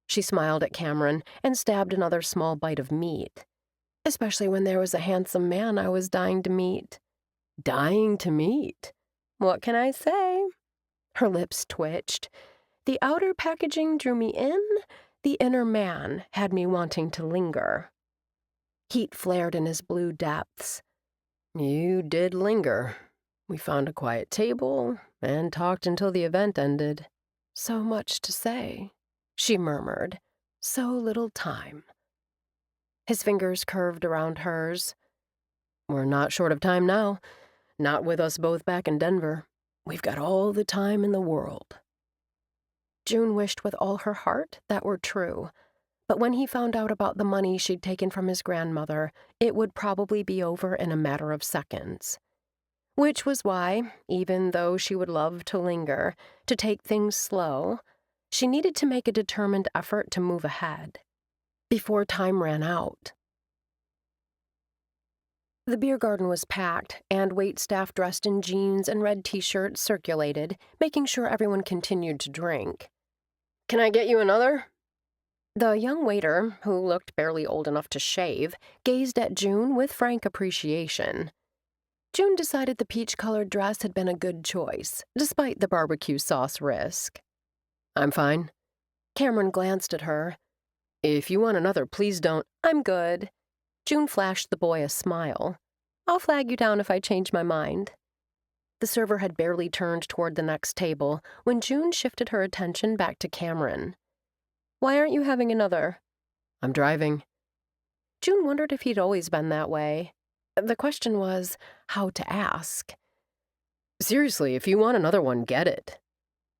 Speaker 1: She smiled at Cameron and stabbed another small bite of meat. Especially when there was a handsome man I was dying to meet. Dying to meet? What can I say? Her lips twitched. The outer packaging drew me in. The inner man had me wanting to linger. Heat flared in his blue depths. You did linger. We found a quiet table and talked until the event ended. So much to say, she murmured. So little time. His fingers curved around hers. We're not short of time now. Not with us both back in Denver. We've got all the time in the world. June wished with all her heart that were true. But when he found out about the money she'd taken from his grandmother, it would probably be over in a matter of seconds. Which was why, even though she would love to linger, to take things slow, she needed to make a determined effort to move ahead. Before time ran out. The beer garden was packed, and waitstaff dressed in jeans and red t-shirts circulated, making sure everyone continued to drink. Can I get you another? The young waiter, who looked barely old enough to shave, gazed at June with frank appreciation. June decided the peach-colored dress had been a good choice, despite the barbecue sauce risk. I'm fine. Cameron glanced at her. If you want another, please don't. I'm good. June flashed the boy a smile. I'll flag you down if I change my mind. The server had barely turned toward the next table when June shifted her attention back to Cameron. Why aren't you having another? I'm driving. June wondered if he'd always been that way. The question was how to ask. Seriously, if you want another one, get it.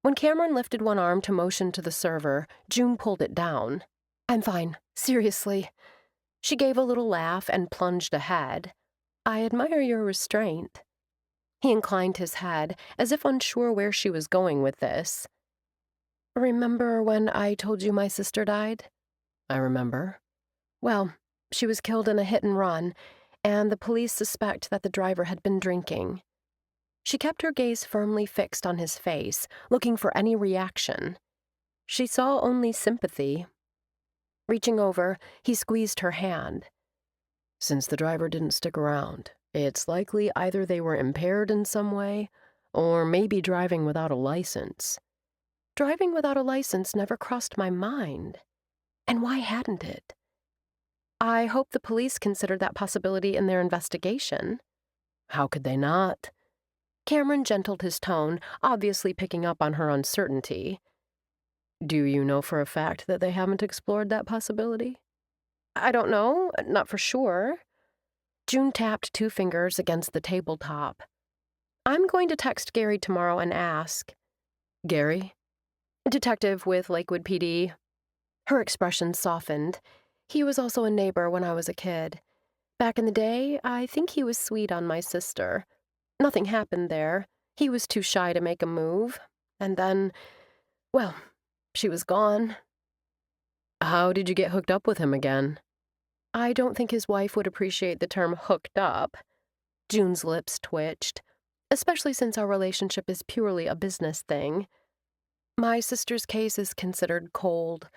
Speaker 1: When Cameron lifted one arm to motion to the server, June pulled it down. I'm fine, seriously. She gave a little laugh and plunged ahead. I admire your restraint. He inclined his head, as if unsure where she was going with this. Remember when I told you my sister died? I remember. Well, she was killed in a hit and run, and the police suspect that the driver had been drinking. She kept her gaze firmly fixed on his face, looking for any reaction. She saw only sympathy. Reaching over, he squeezed her hand. Since the driver didn't stick around, it's likely either they were impaired in some way, or maybe driving without a license. Driving without a license never crossed my mind. And why hadn't it? I hope the police considered that possibility in their investigation. How could they not? Cameron gentled his tone, obviously picking up on her uncertainty. Do you know for a fact that they haven't explored that possibility? I don't know, not for sure. June tapped 2 fingers against the tabletop. I'm going to text Gary tomorrow and ask. Gary? Detective with Lakewood PD. Her expression softened. He was also a neighbor when I was a kid. Back in the day, I think he was sweet on my sister. Nothing happened there. He was too shy to make a move. And then, well, she was gone. How did you get hooked up with him again? I don't think his wife would appreciate the term hooked up. June's lips twitched, especially since our relationship is purely a business thing. My sister's case is considered cold.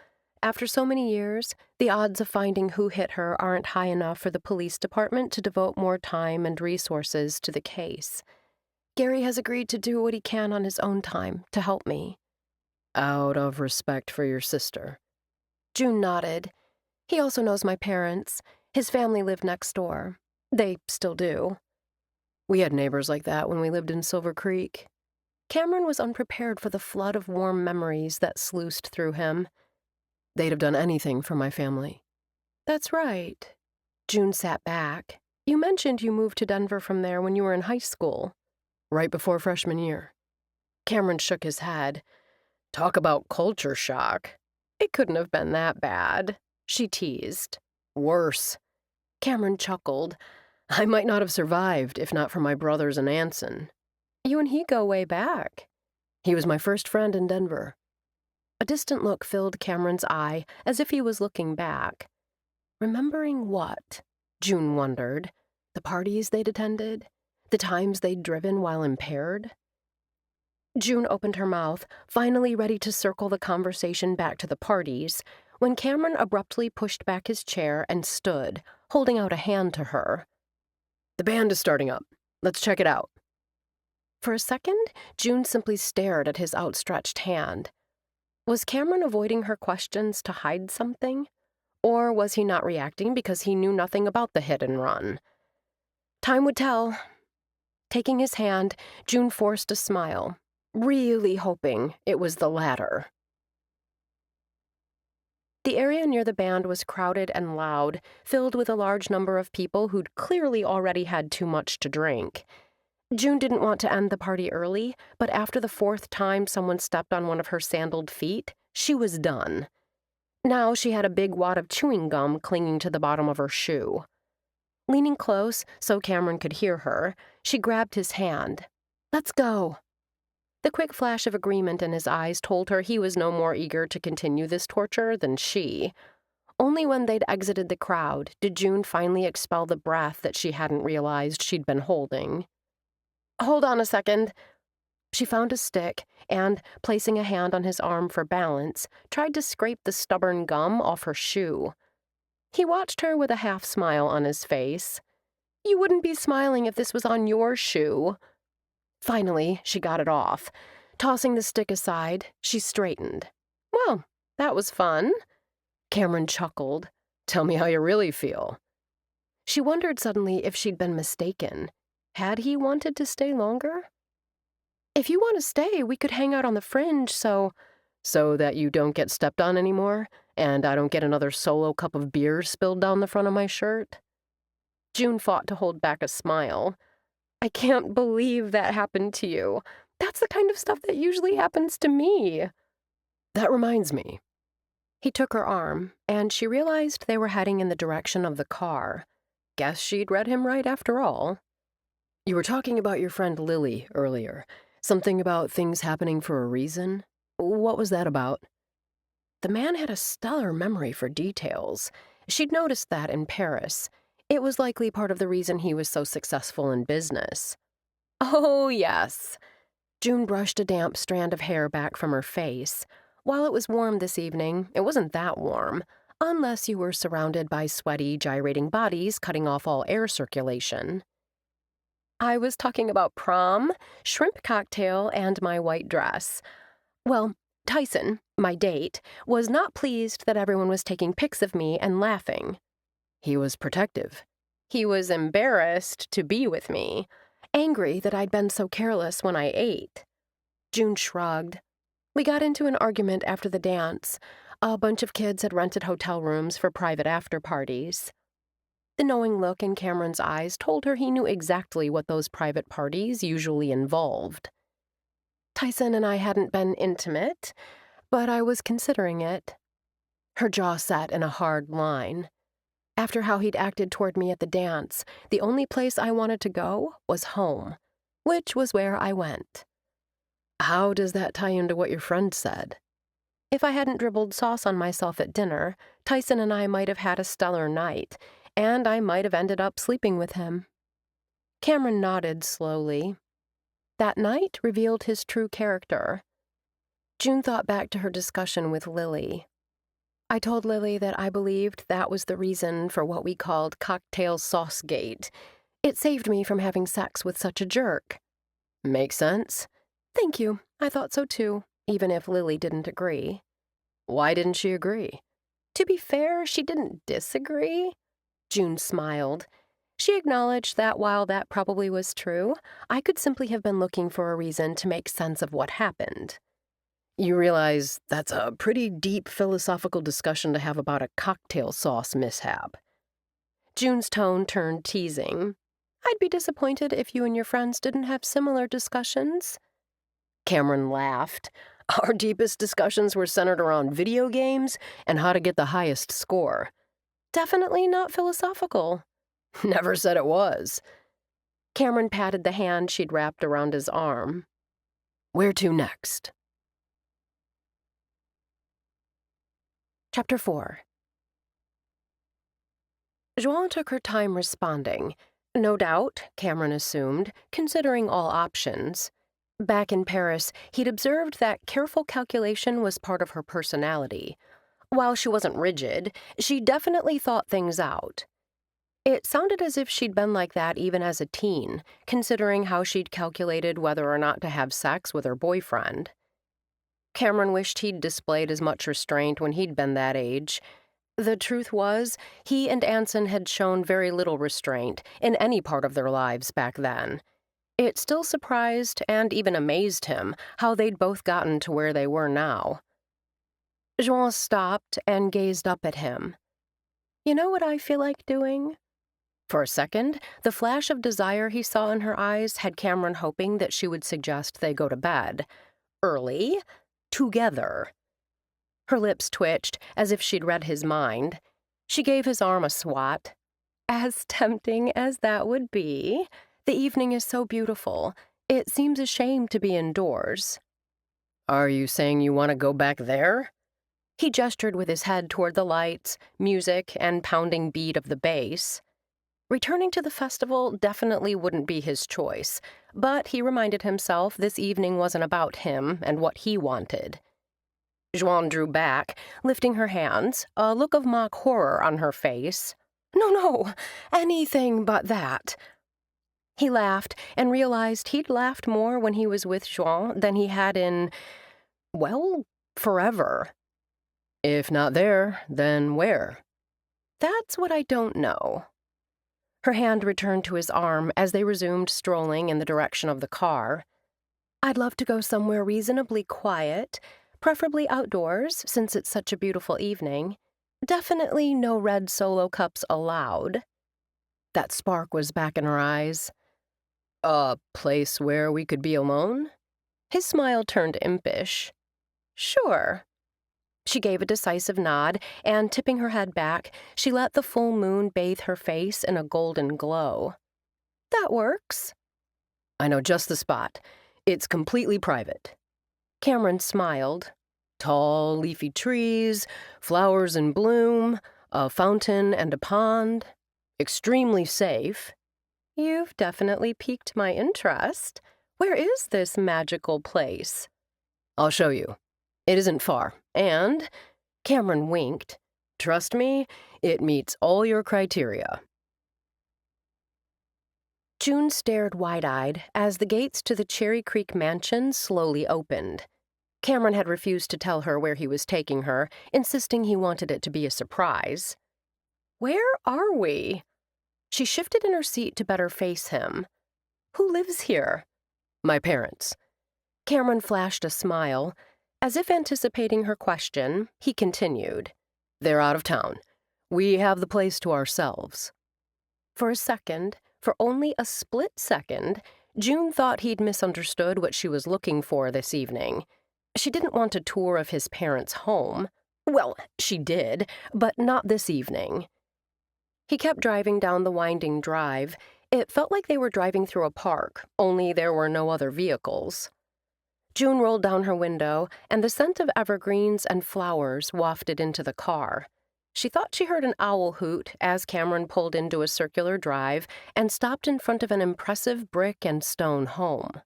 Speaker 1: After so many years, the odds of finding who hit her aren't high enough for the police department to devote more time and resources to the case. Gary has agreed to do what he can on his own time to help me. Out of respect for your sister. June nodded. He also knows my parents. His family lived next door. They still do. We had neighbors like that when we lived in Silver Creek. Cameron was unprepared for the flood of warm memories that sluiced through him.
Speaker 2: They'd have done anything for my family.
Speaker 1: That's right. June sat back. You mentioned you moved to Denver from there when you were in high school.
Speaker 2: Right before freshman year.
Speaker 1: Cameron shook his head.
Speaker 2: Talk about culture shock.
Speaker 1: It couldn't have been that bad, she teased.
Speaker 2: Worse.
Speaker 1: Cameron chuckled.
Speaker 2: I might not have survived if not for my brothers in Anson.
Speaker 1: You and he go way back.
Speaker 2: He was my first friend in Denver.
Speaker 1: A distant look filled Cameron's eye, as if he was looking back. Remembering what? June wondered. The parties they'd attended? The times they'd driven while impaired? June opened her mouth, finally ready to circle the conversation back to the parties, when Cameron abruptly pushed back his chair and stood, holding out a hand to her.
Speaker 2: The band is starting up. Let's check it out.
Speaker 1: For a second, June simply stared at his outstretched hand. Was Cameron avoiding her questions to hide something? Or was he not reacting because he knew nothing about the hit and run? Time would tell. Taking his hand, June forced a smile, really hoping it was the latter. The area near the band was crowded and loud, filled with a large number of people who'd clearly already had too much to drink. June didn't want to end the party early, but after the fourth time someone stepped on one of her sandaled feet, she was done. Now she had a big wad of chewing gum clinging to the bottom of her shoe. Leaning close so Cameron could hear her, she grabbed his hand. Let's go. The quick flash of agreement in his eyes told her he was no more eager to continue this torture than she. Only when they'd exited the crowd did June finally expel the breath that she hadn't realized she'd been holding. Hold on a second. She found a stick and, placing a hand on his arm for balance, tried to scrape the stubborn gum off her shoe. He watched her with a half smile on his face. You wouldn't be smiling if this was on your shoe. Finally, she got it off. Tossing the stick aside, she straightened. Well, that was fun. Cameron chuckled.
Speaker 2: Tell me how you really feel.
Speaker 1: She wondered suddenly if she'd been mistaken. Had he wanted to stay longer? If you want to stay, we could hang out on the fringe, so
Speaker 2: that you don't get stepped on anymore, and I don't get another solo cup of beer spilled down the front of my shirt?
Speaker 1: June fought to hold back a smile. I can't believe that happened to you. That's the kind of stuff that usually happens to me.
Speaker 2: That reminds me.
Speaker 1: He took her arm, and she realized they were heading in the direction of the car. Guess she'd read him right after all.
Speaker 2: You were talking about your friend Lily earlier. Something about things happening for a reason? What was that about?
Speaker 1: The man had a stellar memory for details. She'd noticed that in Paris. It was likely part of the reason he was so successful in business. Oh, yes. June brushed a damp strand of hair back from her face. While it was warm this evening, it wasn't that warm, unless you were surrounded by sweaty, gyrating bodies cutting off all air circulation. I was talking about prom, shrimp cocktail, and my white dress. Well, Tyson, my date, was not pleased that everyone was taking pics of me and laughing.
Speaker 2: He was protective.
Speaker 1: He was embarrassed to be with me, angry that I'd been so careless when I ate. June shrugged. We got into an argument after the dance. A bunch of kids had rented hotel rooms for private after-parties. The knowing look in Cameron's eyes told her he knew exactly what those private parties usually involved. Tyson and I hadn't been intimate, but I was considering it. Her jaw set in a hard line. After how he'd acted toward me at the dance, the only place I wanted to go was home, which was where I went.
Speaker 2: How does that tie into what your friend said?
Speaker 1: If I hadn't dribbled sauce on myself at dinner, Tyson and I might have had a stellar night, and I might have ended up sleeping with him. Cameron nodded slowly. That night revealed his true character. June thought back to her discussion with Lily. I told Lily that I believed that was the reason for what we called cocktail sauce-gate. It saved me from having sex with such a jerk.
Speaker 2: Makes sense.
Speaker 1: Thank you. I thought so too, even if Lily didn't agree.
Speaker 2: Why didn't she agree?
Speaker 1: To be fair, she didn't disagree. June smiled. She acknowledged that while that probably was true, I could simply have been looking for a reason to make sense of what happened.
Speaker 2: You realize that's a pretty deep philosophical discussion to have about a cocktail sauce mishap.
Speaker 1: June's tone turned teasing. I'd be disappointed if you and your friends didn't have similar discussions.
Speaker 2: Cameron laughed. Our deepest discussions were centered around video games and how to get the highest score.
Speaker 1: Definitely not philosophical.
Speaker 2: Never said it was.
Speaker 1: Cameron patted the hand she'd wrapped around his arm.
Speaker 2: Where to next?
Speaker 1: Chapter 4. Joanne took her time responding. No doubt, Cameron assumed, considering all options. Back in Paris, he'd observed that careful calculation was part of her personality. While she wasn't rigid, she definitely thought things out. It sounded as if she'd been like that even as a teen, considering how she'd calculated whether or not to have sex with her boyfriend. Cameron wished he'd displayed as much restraint when he'd been that age. The truth was, he and Anson had shown very little restraint in any part of their lives back then. It still surprised and even amazed him how they'd both gotten to where they were now. Joanne stopped and gazed up at him. You know what I feel like doing? For a second, the flash of desire he saw in her eyes had Cameron hoping that she would suggest they go to bed. Early? Together. Her lips twitched as if she'd read his mind. She gave his arm a swat. As tempting as that would be, the evening is so beautiful. It seems a shame to be indoors.
Speaker 2: Are you saying you want to go back there?
Speaker 1: He gestured with his head toward the lights, music, and pounding beat of the bass. Returning to the festival definitely wouldn't be his choice, but he reminded himself this evening wasn't about him and what he wanted. Joanne drew back, lifting her hands, a look of mock horror on her face. No, anything but that. He laughed and realized he'd laughed more when he was with Joanne than he had in, well, forever.
Speaker 2: If not there, then where?
Speaker 1: That's what I don't know. Her hand returned to his arm as they resumed strolling in the direction of the car. I'd love to go somewhere reasonably quiet, preferably outdoors since it's such a beautiful evening. Definitely no red Solo cups allowed.
Speaker 2: That spark was back in her eyes. A place where we could be alone?
Speaker 1: His smile turned impish. Sure. She gave a decisive nod, and tipping her head back, she let the full moon bathe her face in a golden glow. That works.
Speaker 2: I know just the spot. It's completely private.
Speaker 1: Cameron smiled.
Speaker 2: Tall, leafy trees, flowers in bloom, a fountain and a pond. Extremely safe.
Speaker 1: You've definitely piqued my interest. Where is this magical place?
Speaker 2: I'll show you. It isn't far, and,
Speaker 1: Cameron winked,
Speaker 2: trust me, it meets all your criteria.
Speaker 1: June stared wide-eyed as the gates to the Cherry Creek mansion slowly opened. Cameron had refused to tell her where he was taking her, insisting he wanted it to be a surprise. Where are we? She shifted in her seat to better face him. Who lives here?
Speaker 2: My parents.
Speaker 1: Cameron flashed a smile. As if anticipating her question, he continued.
Speaker 2: They're out of town. We have the place to ourselves.
Speaker 1: For a second, for only a split second, June thought he'd misunderstood what she was looking for this evening. She didn't want a tour of his parents' home. Well, she did, but not this evening. He kept driving down the winding drive. It felt like they were driving through a park, only there were no other vehicles. June rolled down her window, and the scent of evergreens and flowers wafted into the car. She thought she heard an owl hoot as Cameron pulled into a circular drive and stopped in front of an impressive brick and stone home.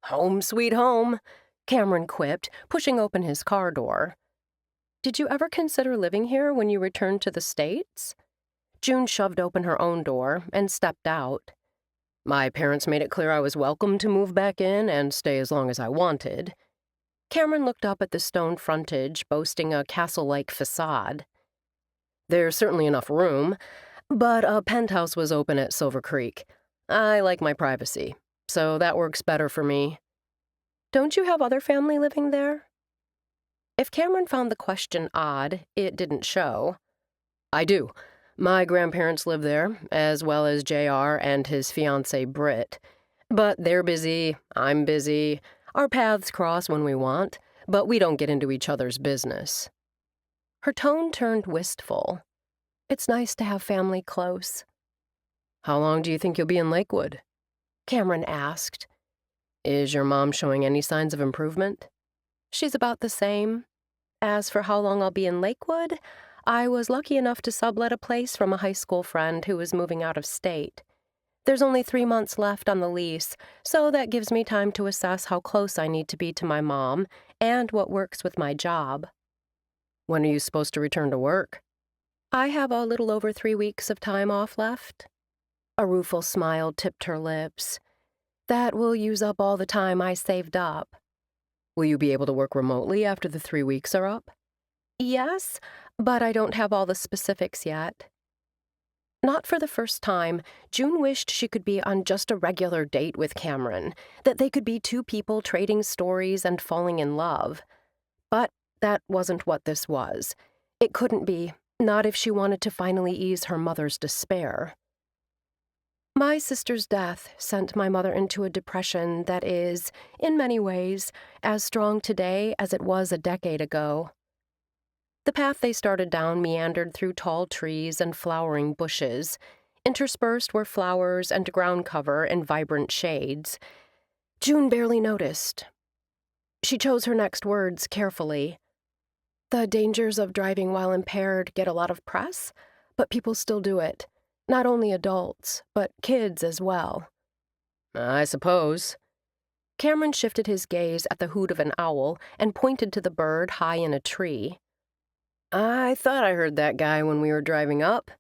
Speaker 1: Home sweet home, Cameron quipped, pushing open his car door. Did you ever consider living here when you returned to the States? June shoved open her own door and stepped out.
Speaker 2: My parents made it clear I was welcome to move back in and stay as long as I wanted.
Speaker 1: Cameron looked up at the stone frontage, boasting a castle-like facade.
Speaker 2: There's certainly enough room. but a penthouse was open at Silver Creek. I like my privacy, so that works better for me.
Speaker 1: Don't you have other family living there? If Cameron found the question odd, it didn't show.
Speaker 2: I do. My grandparents live there, as well as JR and his fiancée Britt. But they're busy, I'm busy. Our paths cross when we want, but we don't get into each other's business.
Speaker 1: Her tone turned wistful. It's nice to have family close.
Speaker 2: How long do you think you'll be in Lakewood?
Speaker 1: Cameron asked.
Speaker 2: Is your mom showing any signs of improvement?
Speaker 1: She's about the same. As for how long I'll be in Lakewood, I was lucky enough to sublet a place from a high school friend who was moving out of state. There's only 3 months left on the lease, so that gives me time to assess how close I need to be to my mom and what works with my job.
Speaker 2: When are you supposed to return to work?
Speaker 1: I have a little over 3 weeks of time off left. A rueful smile tipped her lips. That will use up all the time I saved up.
Speaker 2: Will you be able to work remotely after the 3 weeks are up?
Speaker 1: Yes, but I don't have all the specifics yet. Not for the first time, June wished she could be on just a regular date with Cameron, that they could be two people trading stories and falling in love. But that wasn't what this was. It couldn't be, not if she wanted to finally ease her mother's despair. My sister's death sent my mother into a depression that is, in many ways, as strong today as it was a decade ago. The path they started down meandered through tall trees and flowering bushes. Interspersed were flowers and ground cover in vibrant shades. June barely noticed. She chose her next words carefully. The dangers of driving while impaired get a lot of press, but people still do it. Not only adults, but kids as well.
Speaker 2: I suppose.
Speaker 1: Cameron shifted his gaze at the hoot of an owl and pointed to the bird high in a tree.
Speaker 2: I thought I heard that guy when we were driving up.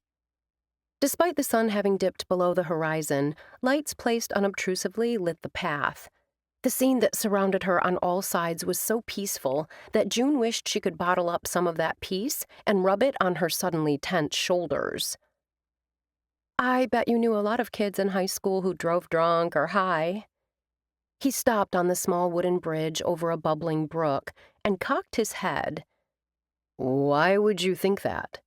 Speaker 1: Despite the sun having dipped below the horizon, lights placed unobtrusively lit the path. The scene that surrounded her on all sides was so peaceful that June wished she could bottle up some of that peace and rub it on her suddenly tense shoulders. I bet you knew a lot of kids in high school who drove drunk or high. He stopped on the small wooden bridge over a bubbling brook and cocked his head.
Speaker 2: Why would you think that?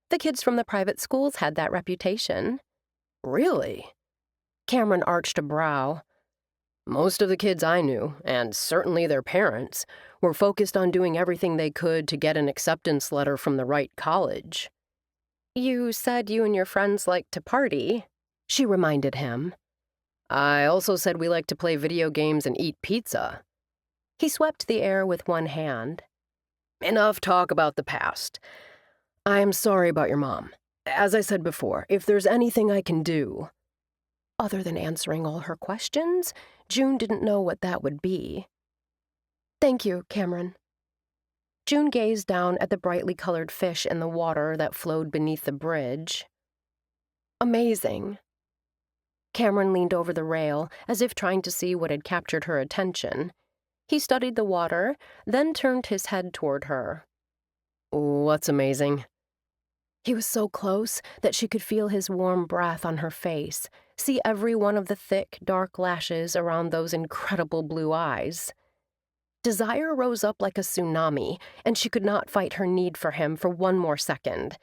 Speaker 1: The kids from the private schools had that reputation.
Speaker 2: Really?
Speaker 1: Cameron arched a brow.
Speaker 2: Most of the kids I knew, and certainly their parents, were focused on doing everything they could to get an acceptance letter from the right college.
Speaker 1: You said you and your friends liked to party, she reminded him.
Speaker 2: I also said we like to play video games and eat pizza.
Speaker 1: He swept the air with one hand.
Speaker 2: Enough talk about the past. I am sorry about your mom. As I said before, if there's anything I can do...
Speaker 1: Other than answering all her questions, June didn't know what that would be. Thank you, Cameron. June gazed down at the brightly colored fish in the water that flowed beneath the bridge. Amazing. Cameron leaned over the rail, as if trying to see what had captured her attention. He studied the water, then turned his head toward her.
Speaker 2: What's amazing?
Speaker 1: He was so close that she could feel his warm breath on her face, see every one of the thick, dark lashes around those incredible blue eyes. Desire rose up like a tsunami, and she could not fight her need for him for one more second.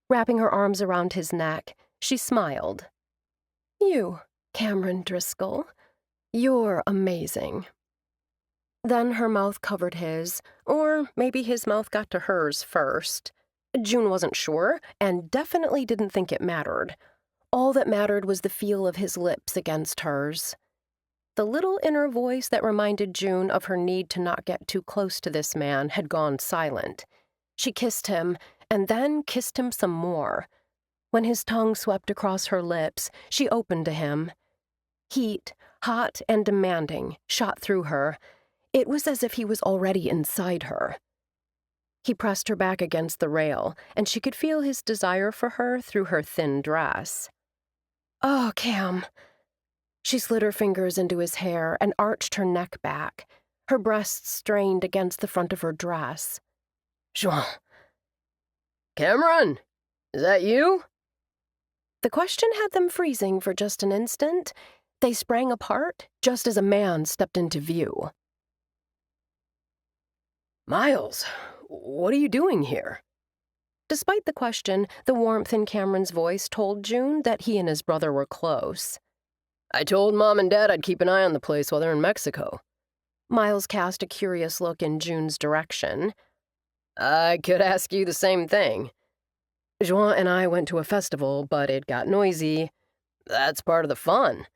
Speaker 1: Wrapping her arms around his neck, she smiled. You, Cameron Driscoll, you're amazing. Then her mouth covered his, or maybe his mouth got to hers first. June wasn't sure, and definitely didn't think it mattered. All that mattered was the feel of his lips against hers. The little inner voice that reminded June of her need to not get too close to this man had gone silent. She kissed him, and then kissed him some more. When his tongue swept across her lips, she opened to him. Heat, hot and demanding, shot through her. It was as if he was already inside her. He pressed her back against the rail, and she could feel his desire for her through her thin dress. Oh, Cam. She slid her fingers into his hair and arched her neck back. Her breasts strained against the front of her dress.
Speaker 2: Juan. Cameron, is that you?
Speaker 1: The question had them freezing for just an instant. They sprang apart just as a man stepped into view.
Speaker 2: Miles, what are you doing here?
Speaker 1: Despite the question, the warmth in Cameron's voice told June that he and his brother were close.
Speaker 2: I told Mom and Dad I'd keep an eye on the place while they're in Mexico.
Speaker 1: Miles cast a curious look in June's direction.
Speaker 2: I could ask you the same thing. Joan and I went to a festival, but it got noisy. That's part of the fun.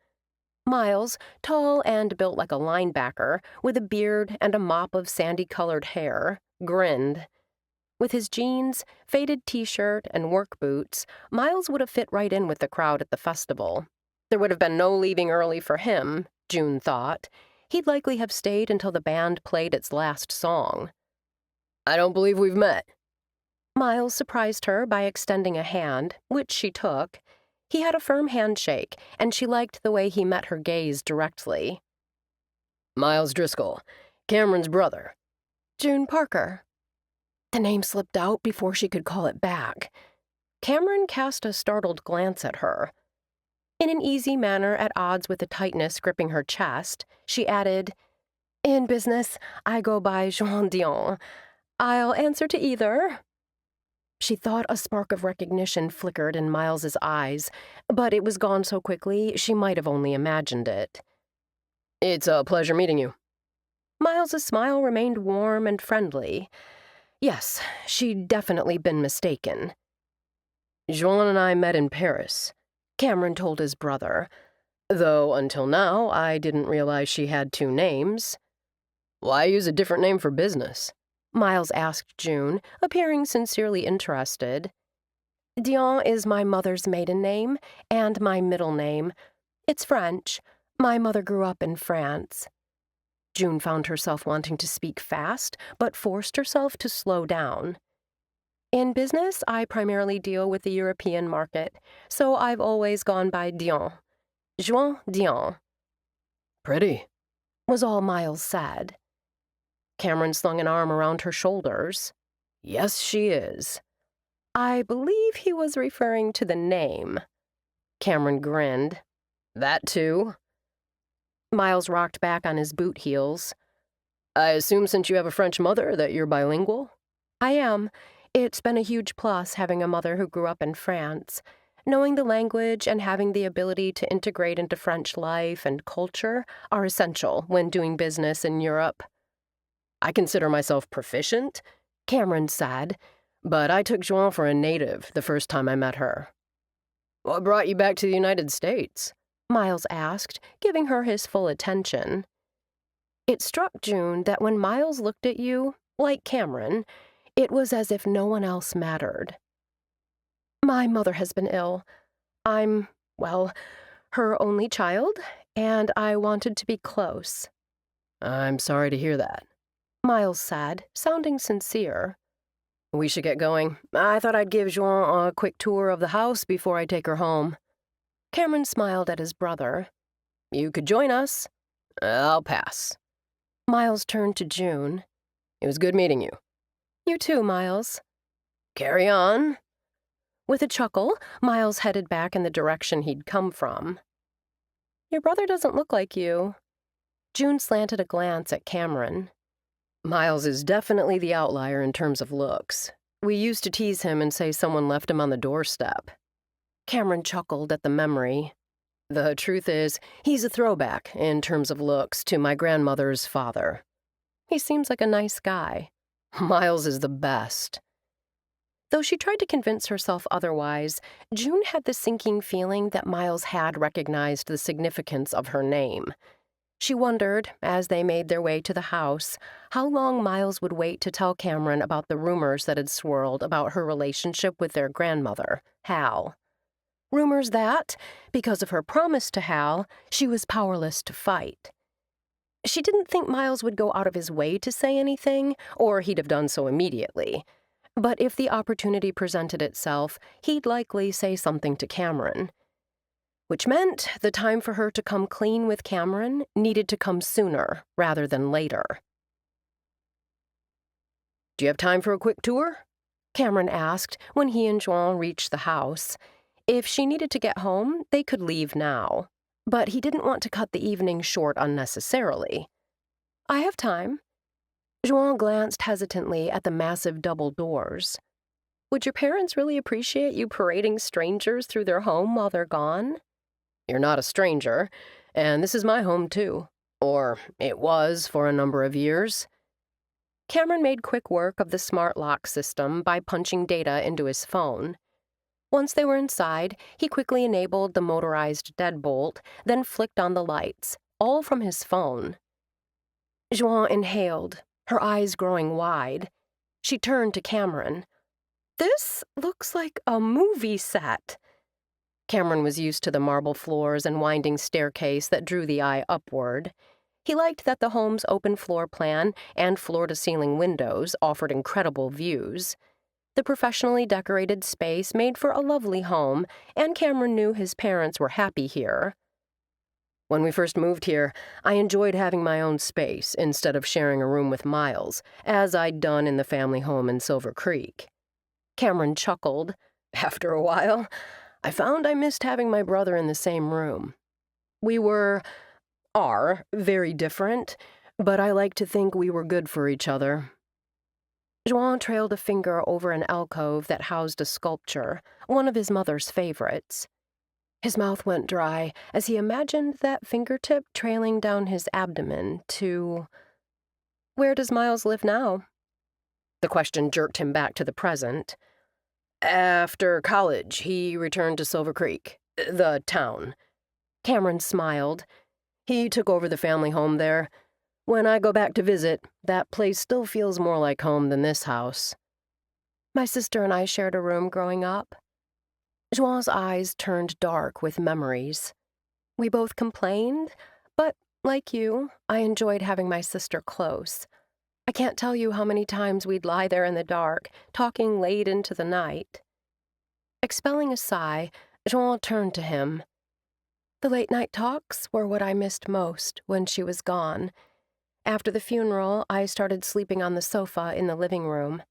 Speaker 1: Miles, tall and built like a linebacker, with a beard and a mop of sandy-colored hair, grinned. With his jeans, faded t-shirt, and work boots, Miles would have fit right in with the crowd at the festival. There would have been no leaving early for him, June thought. He'd likely have stayed until the band played its last song.
Speaker 2: I don't believe we've met.
Speaker 1: Miles surprised her by extending a hand, which she took. He had a firm handshake, and she liked the way he met her gaze directly.
Speaker 2: Miles Driscoll, Cameron's brother.
Speaker 1: June Parker. The name slipped out before she could call it back. Cameron cast a startled glance at her. In an easy manner at odds with the tightness gripping her chest, she added, "In business, I go by Jean Dion. I'll answer to either." She thought a spark of recognition flickered in Miles's eyes, but it was gone so quickly she might have only imagined it.
Speaker 2: It's a pleasure meeting you.
Speaker 1: Miles's smile remained warm and friendly. Yes, she'd definitely been mistaken.
Speaker 2: Joan and I met in Paris, Cameron told his brother, though until now I didn't realize she had two names. Why use a different name for business?
Speaker 1: Miles asked June, appearing sincerely interested. Dion is my mother's maiden name and my middle name. It's French. My mother grew up in France. June found herself wanting to speak fast, but forced herself to slow down. In business, I primarily deal with the European market, so I've always gone by Dion. Jean Dion.
Speaker 2: Pretty,
Speaker 1: was all Miles said. Cameron slung an arm around her shoulders.
Speaker 2: Yes, she is.
Speaker 1: I believe he was referring to the name. Cameron grinned.
Speaker 2: That too?
Speaker 1: Miles rocked back on his boot heels.
Speaker 2: I assume since you have a French mother that you're bilingual?
Speaker 1: I am. It's been a huge plus having a mother who grew up in France. Knowing the language and having the ability to integrate into French life and culture are essential when doing business in Europe.
Speaker 2: I consider myself proficient,
Speaker 1: Cameron said,
Speaker 2: but I took Joan for a native the first time I met her. What brought you back to the United States?
Speaker 1: Miles asked, giving her his full attention. It struck June that when Miles looked at you, like Cameron, it was as if no one else mattered. My mother has been ill. I'm, well, her only child, and I wanted to be close.
Speaker 2: I'm sorry to hear that,
Speaker 1: Miles said, sounding sincere.
Speaker 2: We should get going. I thought I'd give Joan a quick tour of the house before I take her home.
Speaker 1: Cameron smiled at his brother.
Speaker 2: You could join us. I'll pass.
Speaker 1: Miles turned to June.
Speaker 2: It was good meeting you.
Speaker 1: You too, Miles.
Speaker 2: Carry on.
Speaker 1: With a chuckle, Miles headed back in the direction he'd come from. Your brother doesn't look like you. June slanted a glance at Cameron.
Speaker 2: Miles is definitely the outlier in terms of looks. We used to tease him and say someone left him on the doorstep.
Speaker 1: Cameron chuckled at the memory.
Speaker 2: The truth is, he's a throwback in terms of looks to my grandmother's father.
Speaker 1: He seems like a nice guy.
Speaker 2: Miles is the best.
Speaker 1: Though she tried to convince herself otherwise, June had the sinking feeling that Miles had recognized the significance of her name. She wondered, as they made their way to the house, how long Miles would wait to tell Cameron about the rumors that had swirled about her relationship with their grandmother, Hal. Rumors that, because of her promise to Hal, she was powerless to fight. She didn't think Miles would go out of his way to say anything, or he'd have done so immediately. But if the opportunity presented itself, he'd likely say something to Cameron. Which meant the time for her to come clean with Cameron needed to come sooner rather than later.
Speaker 2: Do you have time for a quick tour?
Speaker 1: Cameron asked when he and Joan reached the house. If she needed to get home, they could leave now. But he didn't want to cut the evening short unnecessarily. I have time. Joan glanced hesitantly at the massive double doors. Would your parents really appreciate you parading strangers through their home while they're gone?
Speaker 2: You're not a stranger, and this is my home too. Or it was for a number of years.
Speaker 1: Cameron made quick work of the smart lock system by punching data into his phone. Once they were inside, he quickly enabled the motorized deadbolt, then flicked on the lights, all from his phone. Joan inhaled, her eyes growing wide. She turned to Cameron. This looks like a movie set. Cameron was used to the marble floors and winding staircase that drew the eye upward. He liked that the home's open floor plan and floor-to-ceiling windows offered incredible views. The professionally decorated space made for a lovely home, and Cameron knew his parents were happy here.
Speaker 2: When we first moved here, I enjoyed having my own space instead of sharing a room with Miles, as I'd done in the family home in Silver Creek.
Speaker 1: Cameron chuckled.
Speaker 2: After a while, I found I missed having my brother in the same room. We are very different, but I like to think we were good for each other.
Speaker 1: Joan trailed a finger over an alcove that housed a sculpture, one of his mother's favorites. His mouth went dry as he imagined that fingertip trailing down his abdomen to... Where does Miles live now?
Speaker 2: The question jerked him back to the present. After college, he returned to Silver Creek, the town.
Speaker 1: Cameron smiled.
Speaker 2: He took over the family home there. When I go back to visit, that place still feels more like home than this house.
Speaker 1: My sister and I shared a room growing up. Joan's eyes turned dark with memories. We both complained, but, like you, I enjoyed having my sister close. I can't tell you how many times we'd lie there in the dark, talking late into the night. Expelling a sigh, Joan turned to him. The late-night talks were what I missed most when she was gone. After the funeral, I started sleeping on the sofa in the living room.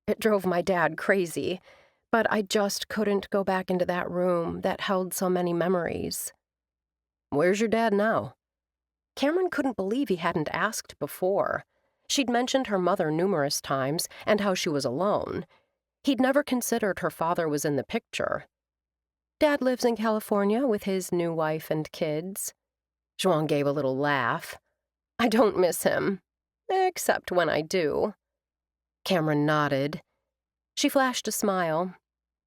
Speaker 1: It drove my dad crazy, but I just couldn't go back into that room that held so many memories.
Speaker 2: Where's your dad now?
Speaker 1: Cameron couldn't believe he hadn't asked before. She'd mentioned her mother numerous times and how she was alone. He'd never considered her father was in the picture. Dad lives in California with his new wife and kids. Joan gave a little laugh. I don't miss him, except when I do. Cameron nodded. She flashed a smile.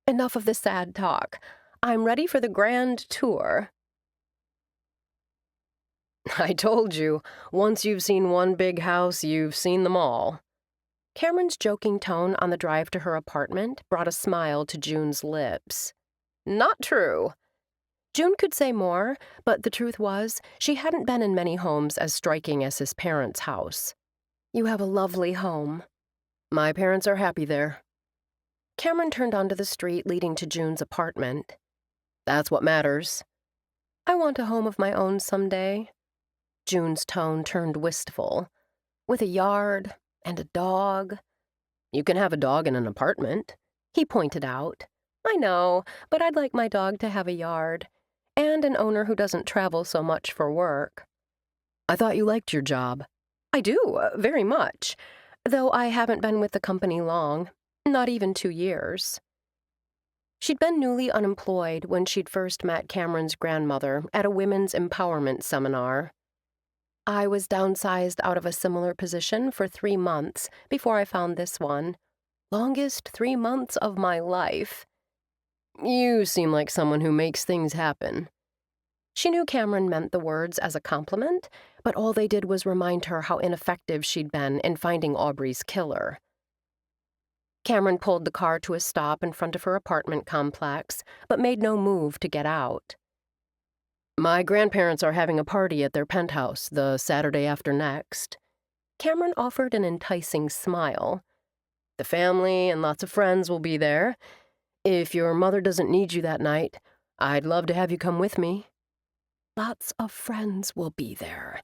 Speaker 1: Enough of the sad talk. I'm ready for the grand tour.
Speaker 2: I told you, once you've seen one big house, you've seen them all.
Speaker 1: Cameron's joking tone on the drive to her apartment brought a smile to June's lips. Not true. June could say more, but the truth was, she hadn't been in many homes as striking as his parents' house. You have a lovely home.
Speaker 2: My parents are happy there.
Speaker 1: Cameron turned onto the street leading to June's apartment.
Speaker 2: That's what matters.
Speaker 1: I want a home of my own someday. June's tone turned wistful. With a yard and a dog.
Speaker 2: You can have a dog in an apartment,
Speaker 1: he pointed out. I know, but I'd like my dog to have a yard. And an owner who doesn't travel so much for work.
Speaker 2: I thought you liked your job.
Speaker 1: I do, very much. Though I haven't been with the company long. Not even 2 years. She'd been newly unemployed when she'd first met Cameron's grandmother at a women's empowerment seminar. I was downsized out of a similar position for 3 months before I found this one. Longest 3 months of my life.
Speaker 2: You seem like someone who makes things happen.
Speaker 1: She knew Cameron meant the words as a compliment, but all they did was remind her how ineffective she'd been in finding Aubrey's killer. Cameron pulled the car to a stop in front of her apartment complex, but made no move to get out.
Speaker 2: My grandparents are having a party at their penthouse the Saturday after next.
Speaker 1: Cameron offered an enticing smile.
Speaker 2: The family and lots of friends will be there. If your mother doesn't need you that night, I'd love to have you come with me.
Speaker 1: Lots of friends will be there,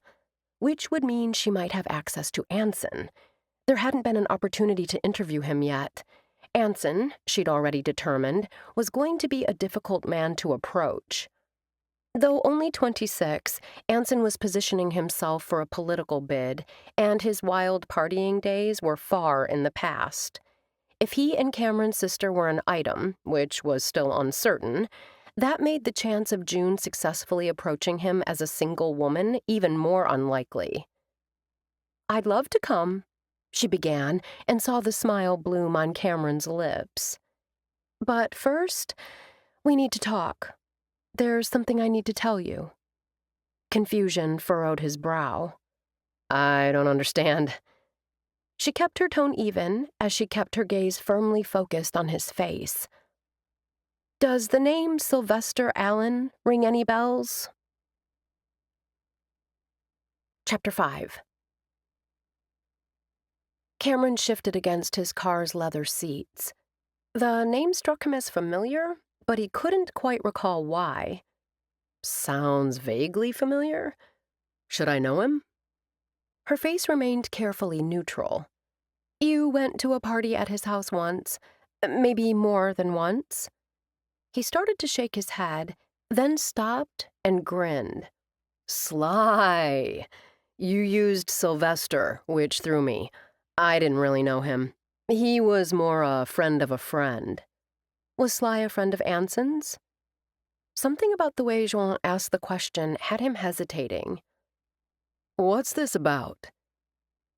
Speaker 1: which would mean she might have access to Anson. There hadn't been an opportunity to interview him yet, Anson, she'd already determined, was going to be a difficult man to approach. Though only 26, Anson was positioning himself for a political bid, and his wild partying days were far in the past. If he and Cameron's sister were an item, which was still uncertain, that made the chance of June successfully approaching him as a single woman even more unlikely. "I'd love to come," she began, and saw the smile bloom on Cameron's lips. "But first, we need to talk. There's something I need to tell you." Confusion furrowed his brow.
Speaker 2: "I don't understand."
Speaker 1: She kept her tone even as she kept her gaze firmly focused on his face. "Does the name Sylvester Allen ring any bells?" Chapter 5. Cameron shifted against his car's leather seats. The name struck him as familiar, but he couldn't quite recall why.
Speaker 2: "Sounds vaguely familiar. Should I know him?"
Speaker 1: Her face remained carefully neutral. "You went to a party at his house once, maybe more than once?" He started to shake his head, then stopped and grinned.
Speaker 2: "Sly! You used Sylvester, which threw me. I didn't really know him. He was more a friend of a friend."
Speaker 1: Was Sly a friend of Anson's? Something about the way Jean asked the question had him hesitating.
Speaker 2: "What's this about?"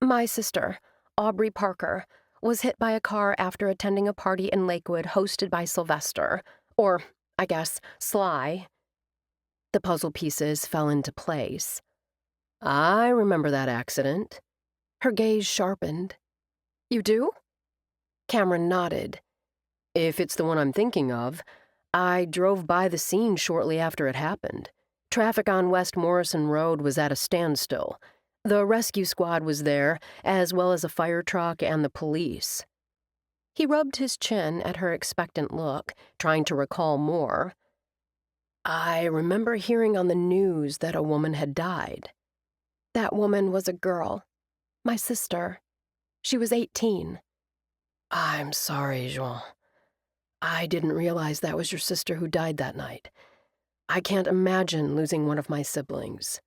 Speaker 1: "My sister, Aubrey Parker, was hit by a car after attending a party in Lakewood hosted by Sylvester, or, I guess, Sly." The puzzle pieces fell into place.
Speaker 2: "I remember that accident."
Speaker 1: Her gaze sharpened. "You do?" Cameron nodded.
Speaker 2: "If it's the one I'm thinking of, I drove by the scene shortly after it happened. Traffic on West Morrison Road was at a standstill. The rescue squad was there, as well as a fire truck and the police."
Speaker 1: He rubbed his chin at her expectant look, trying to recall more.
Speaker 2: "I remember hearing on the news that a woman had died."
Speaker 1: "That woman was a girl. My sister. She was 18.
Speaker 2: "I'm sorry, Jean. I didn't realize that was your sister who died that night. I can't imagine losing one of my siblings."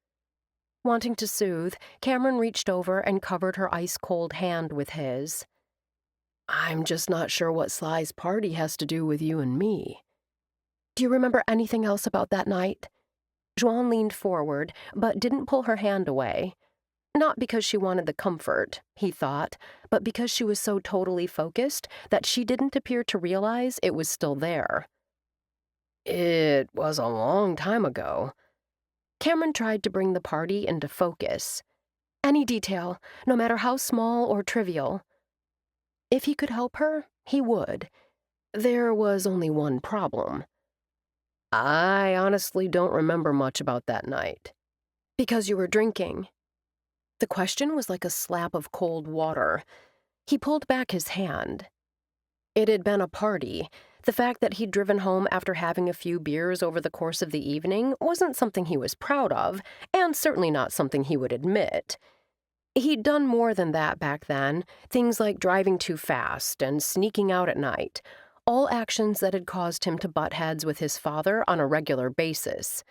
Speaker 1: Wanting to soothe, Cameron reached over and covered her ice-cold hand with his.
Speaker 2: "I'm just not sure what Sly's party has to do with you and me."
Speaker 1: "Do you remember anything else about that night?" Joan leaned forward, but didn't pull her hand away. Not because she wanted the comfort, he thought, but because she was so totally focused that she didn't appear to realize it was still there.
Speaker 2: "It was a long time ago."
Speaker 1: Cameron tried to bring the party into focus. Any detail, no matter how small or trivial. If he could help her, he would. There was only one problem.
Speaker 2: "I honestly don't remember much about that night."
Speaker 1: "Because you were drinking." The question was like a slap of cold water. He pulled back his hand. It had been a party. The fact that he'd driven home after having a few beers over the course of the evening wasn't something he was proud of, and certainly not something he would admit. He'd done more than that back then, things like driving too fast and sneaking out at night, all actions that had caused him to butt heads with his father on a regular basis.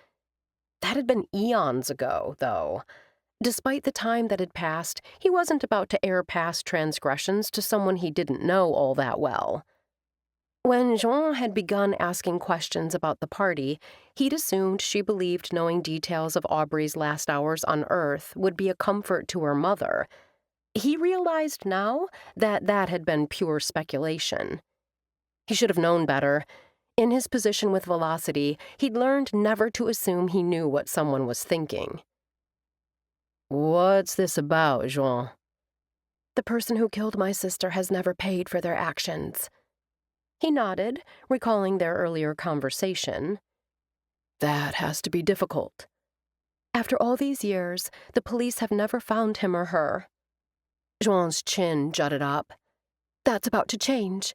Speaker 1: That had been eons ago, though. Despite the time that had passed, he wasn't about to air past transgressions to someone he didn't know all that well. When Jean had begun asking questions about the party, he'd assumed she believed knowing details of Aubrey's last hours on Earth would be a comfort to her mother. He realized now that that had been pure speculation. He should have known better. In his position with Velocity, he'd learned never to assume he knew what someone was thinking.
Speaker 2: "What's this about, Jean?"
Speaker 1: "The person who killed my sister has never paid for their actions." He nodded, recalling their earlier conversation.
Speaker 2: "That has to be difficult."
Speaker 1: "After all these years, the police have never found him or her." Jean's chin jutted up. "That's about to change.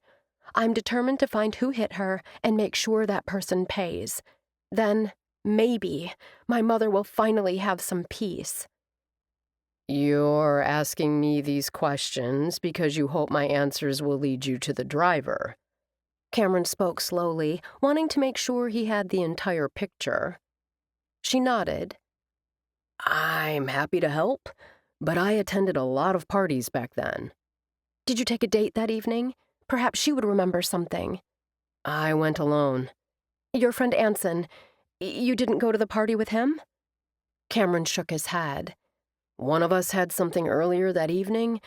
Speaker 1: I'm determined to find who hit her and make sure that person pays. Then, maybe, my mother will finally have some peace."
Speaker 2: You're asking me these questions because you hope my answers will lead you to the driver.
Speaker 1: Cameron spoke slowly, wanting to make sure he had the entire picture. She nodded.
Speaker 2: I'm happy to help, but I attended a lot of parties back then.
Speaker 1: Did you take a date that evening? Perhaps she would remember something.
Speaker 2: I went alone.
Speaker 1: Your friend Anson, you didn't go to the party with him?
Speaker 2: Cameron shook his head. One of us had something earlier that evening.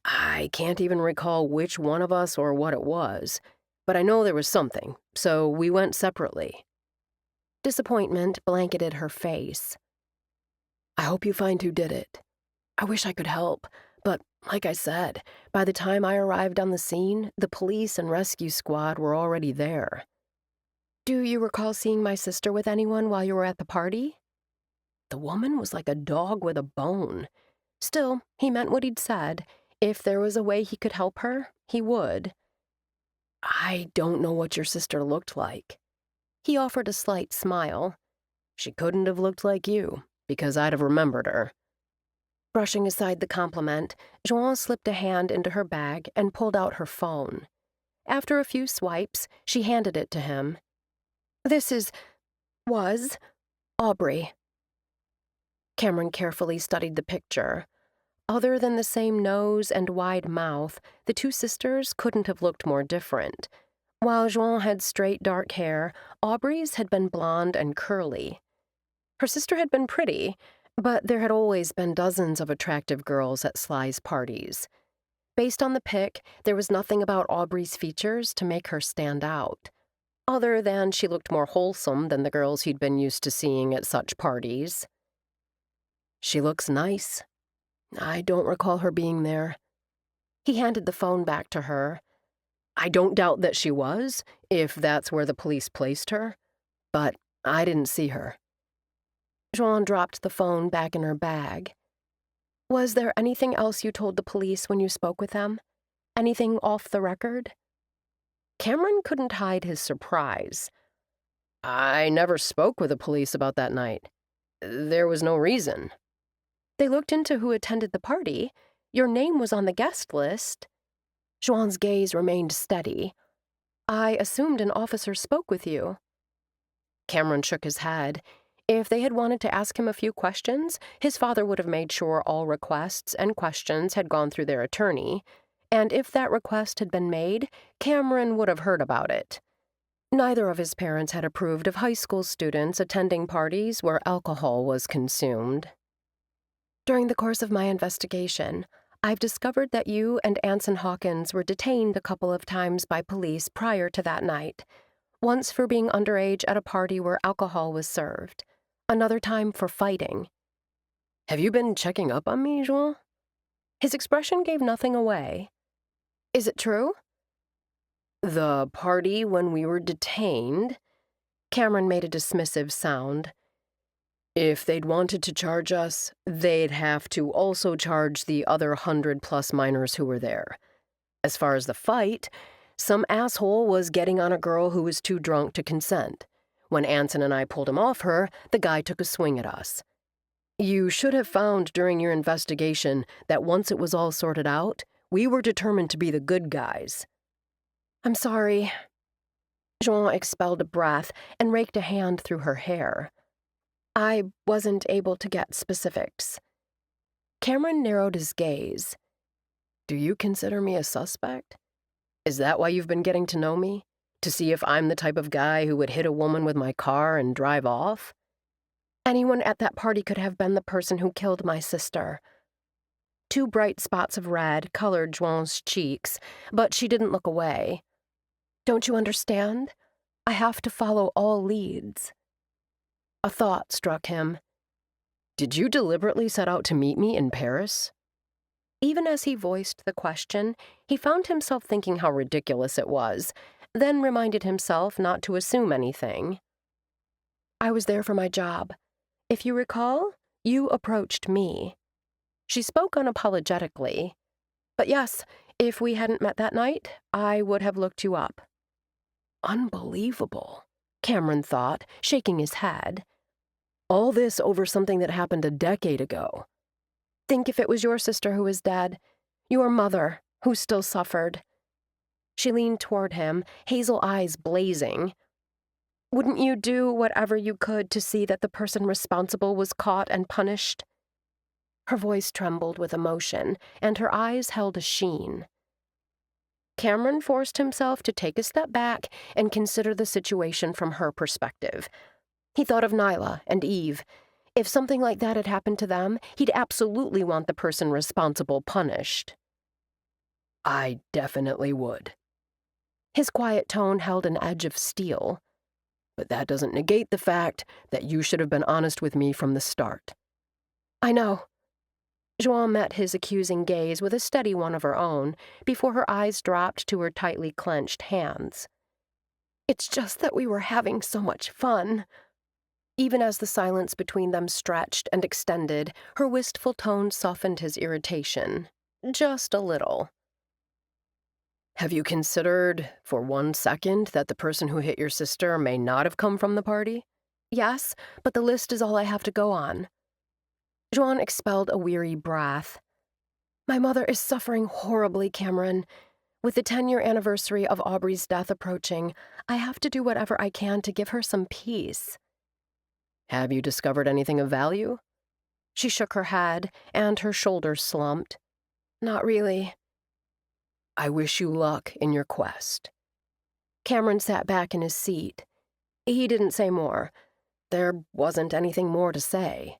Speaker 2: I can't even recall which one of us or what it was, but I know there was something, so we went separately.
Speaker 1: Disappointment blanketed her face.
Speaker 2: I hope you find who did it. I wish I could help, but like I said, by the time I arrived on the scene, the police and rescue squad were already there.
Speaker 1: Do you recall seeing my sister with anyone while you were at the party?
Speaker 2: The woman was like a dog with a bone.
Speaker 1: Still, he meant what he'd said. If there was a way he could help her, he would.
Speaker 2: I don't know what your sister looked like.
Speaker 1: He offered a slight smile.
Speaker 2: She couldn't have looked like you, because I'd have remembered her.
Speaker 1: Brushing aside the compliment, Joanne slipped a hand into her bag and pulled out her phone. After a few swipes, she handed it to him. This was Aubrey. Cameron carefully studied the picture. Other than the same nose and wide mouth, the two sisters couldn't have looked more different. While Joanne had straight dark hair, Aubrey's had been blonde and curly. Her sister had been pretty, but there had always been dozens of attractive girls at Sly's parties. Based on the pic, there was nothing about Aubrey's features to make her stand out, other than she looked more wholesome than the girls he'd been used to seeing at such parties.
Speaker 2: She looks nice. I don't recall her being there.
Speaker 1: He handed the phone back to her.
Speaker 2: I don't doubt that she was, if that's where the police placed her, but I didn't see her.
Speaker 1: Joanne dropped the phone back in her bag. Was there anything else you told the police when you spoke with them? Anything off the record?
Speaker 2: Cameron couldn't hide his surprise. I never spoke with the police about that night. There was no reason.
Speaker 1: They looked into who attended the party. Your name was on the guest list. Joanne's gaze remained steady. I assumed an officer spoke with you. Cameron shook his head. If they had wanted to ask him a few questions, his father would have made sure all requests and questions had gone through their attorney, and if that request had been made, Cameron would have heard about it. Neither of his parents had approved of high school students attending parties where alcohol was consumed. During the course of my investigation, I've discovered that you and Anson Hawkins were detained a couple of times by police prior to that night. Once for being underage at a party where alcohol was served. Another time for fighting.
Speaker 2: Have you been checking up on me, Joanne?
Speaker 1: His expression gave nothing away. Is it true?
Speaker 2: The party when we were detained.
Speaker 1: Cameron made a dismissive sound.
Speaker 2: If they'd wanted to charge us, they'd have to also charge the other 100+ minors who were there. As far as the fight, some asshole was getting on a girl who was too drunk to consent. When Anson and I pulled him off her, the guy took a swing at us. You should have found during your investigation that once it was all sorted out, we were determined to be the good guys.
Speaker 1: I'm sorry. Joanne expelled a breath and raked a hand through her hair. I wasn't able to get specifics.
Speaker 2: Cameron narrowed his gaze. Do you consider me a suspect? Is that why you've been getting to know me? To see if I'm the type of guy who would hit a woman with my car and drive off?
Speaker 1: Anyone at that party could have been the person who killed my sister. 2 bright spots of red colored Joanne's cheeks, but she didn't look away. Don't you understand? I have to follow all leads.
Speaker 2: A thought struck him. Did you deliberately set out to meet me in Paris?
Speaker 1: Even as he voiced the question, he found himself thinking how ridiculous it was, then reminded himself not to assume anything. I was there for my job. If you recall, you approached me. She spoke unapologetically. But yes, if we hadn't met that night, I would have looked you up.
Speaker 2: Unbelievable, Cameron thought, shaking his head. All this over something that happened a decade ago.
Speaker 1: Think if it was your sister who was dead, your mother who still suffered. She leaned toward him, hazel eyes blazing. Wouldn't you do whatever you could to see that the person responsible was caught and punished? Her voice trembled with emotion, and her eyes held a sheen. Cameron forced himself to take a step back and consider the situation from her perspective. He thought of Nyla and Eve. If something like that had happened to them, he'd absolutely want the person responsible punished.
Speaker 2: I definitely would.
Speaker 1: His quiet tone held an edge of steel.
Speaker 2: But that doesn't negate the fact that you should have been honest with me from the start.
Speaker 1: I know. Joan met his accusing gaze with a steady one of her own before her eyes dropped to her tightly clenched hands. It's just that we were having so much fun. Even as the silence between them stretched and extended, her wistful tone softened his irritation. Just a little.
Speaker 2: Have you considered, for 1 second, that the person who hit your sister may not have come from the party?
Speaker 1: Yes, but the list is all I have to go on. Joan expelled a weary breath. My mother is suffering horribly, Cameron. With the 10-year anniversary of Aubrey's death approaching, I have to do whatever I can to give her some peace.
Speaker 2: Have you discovered anything of value?
Speaker 1: She shook her head, and her shoulders slumped. Not really.
Speaker 2: I wish you luck in your quest.
Speaker 1: Cameron sat back in his seat. He didn't say more. There wasn't anything more to say.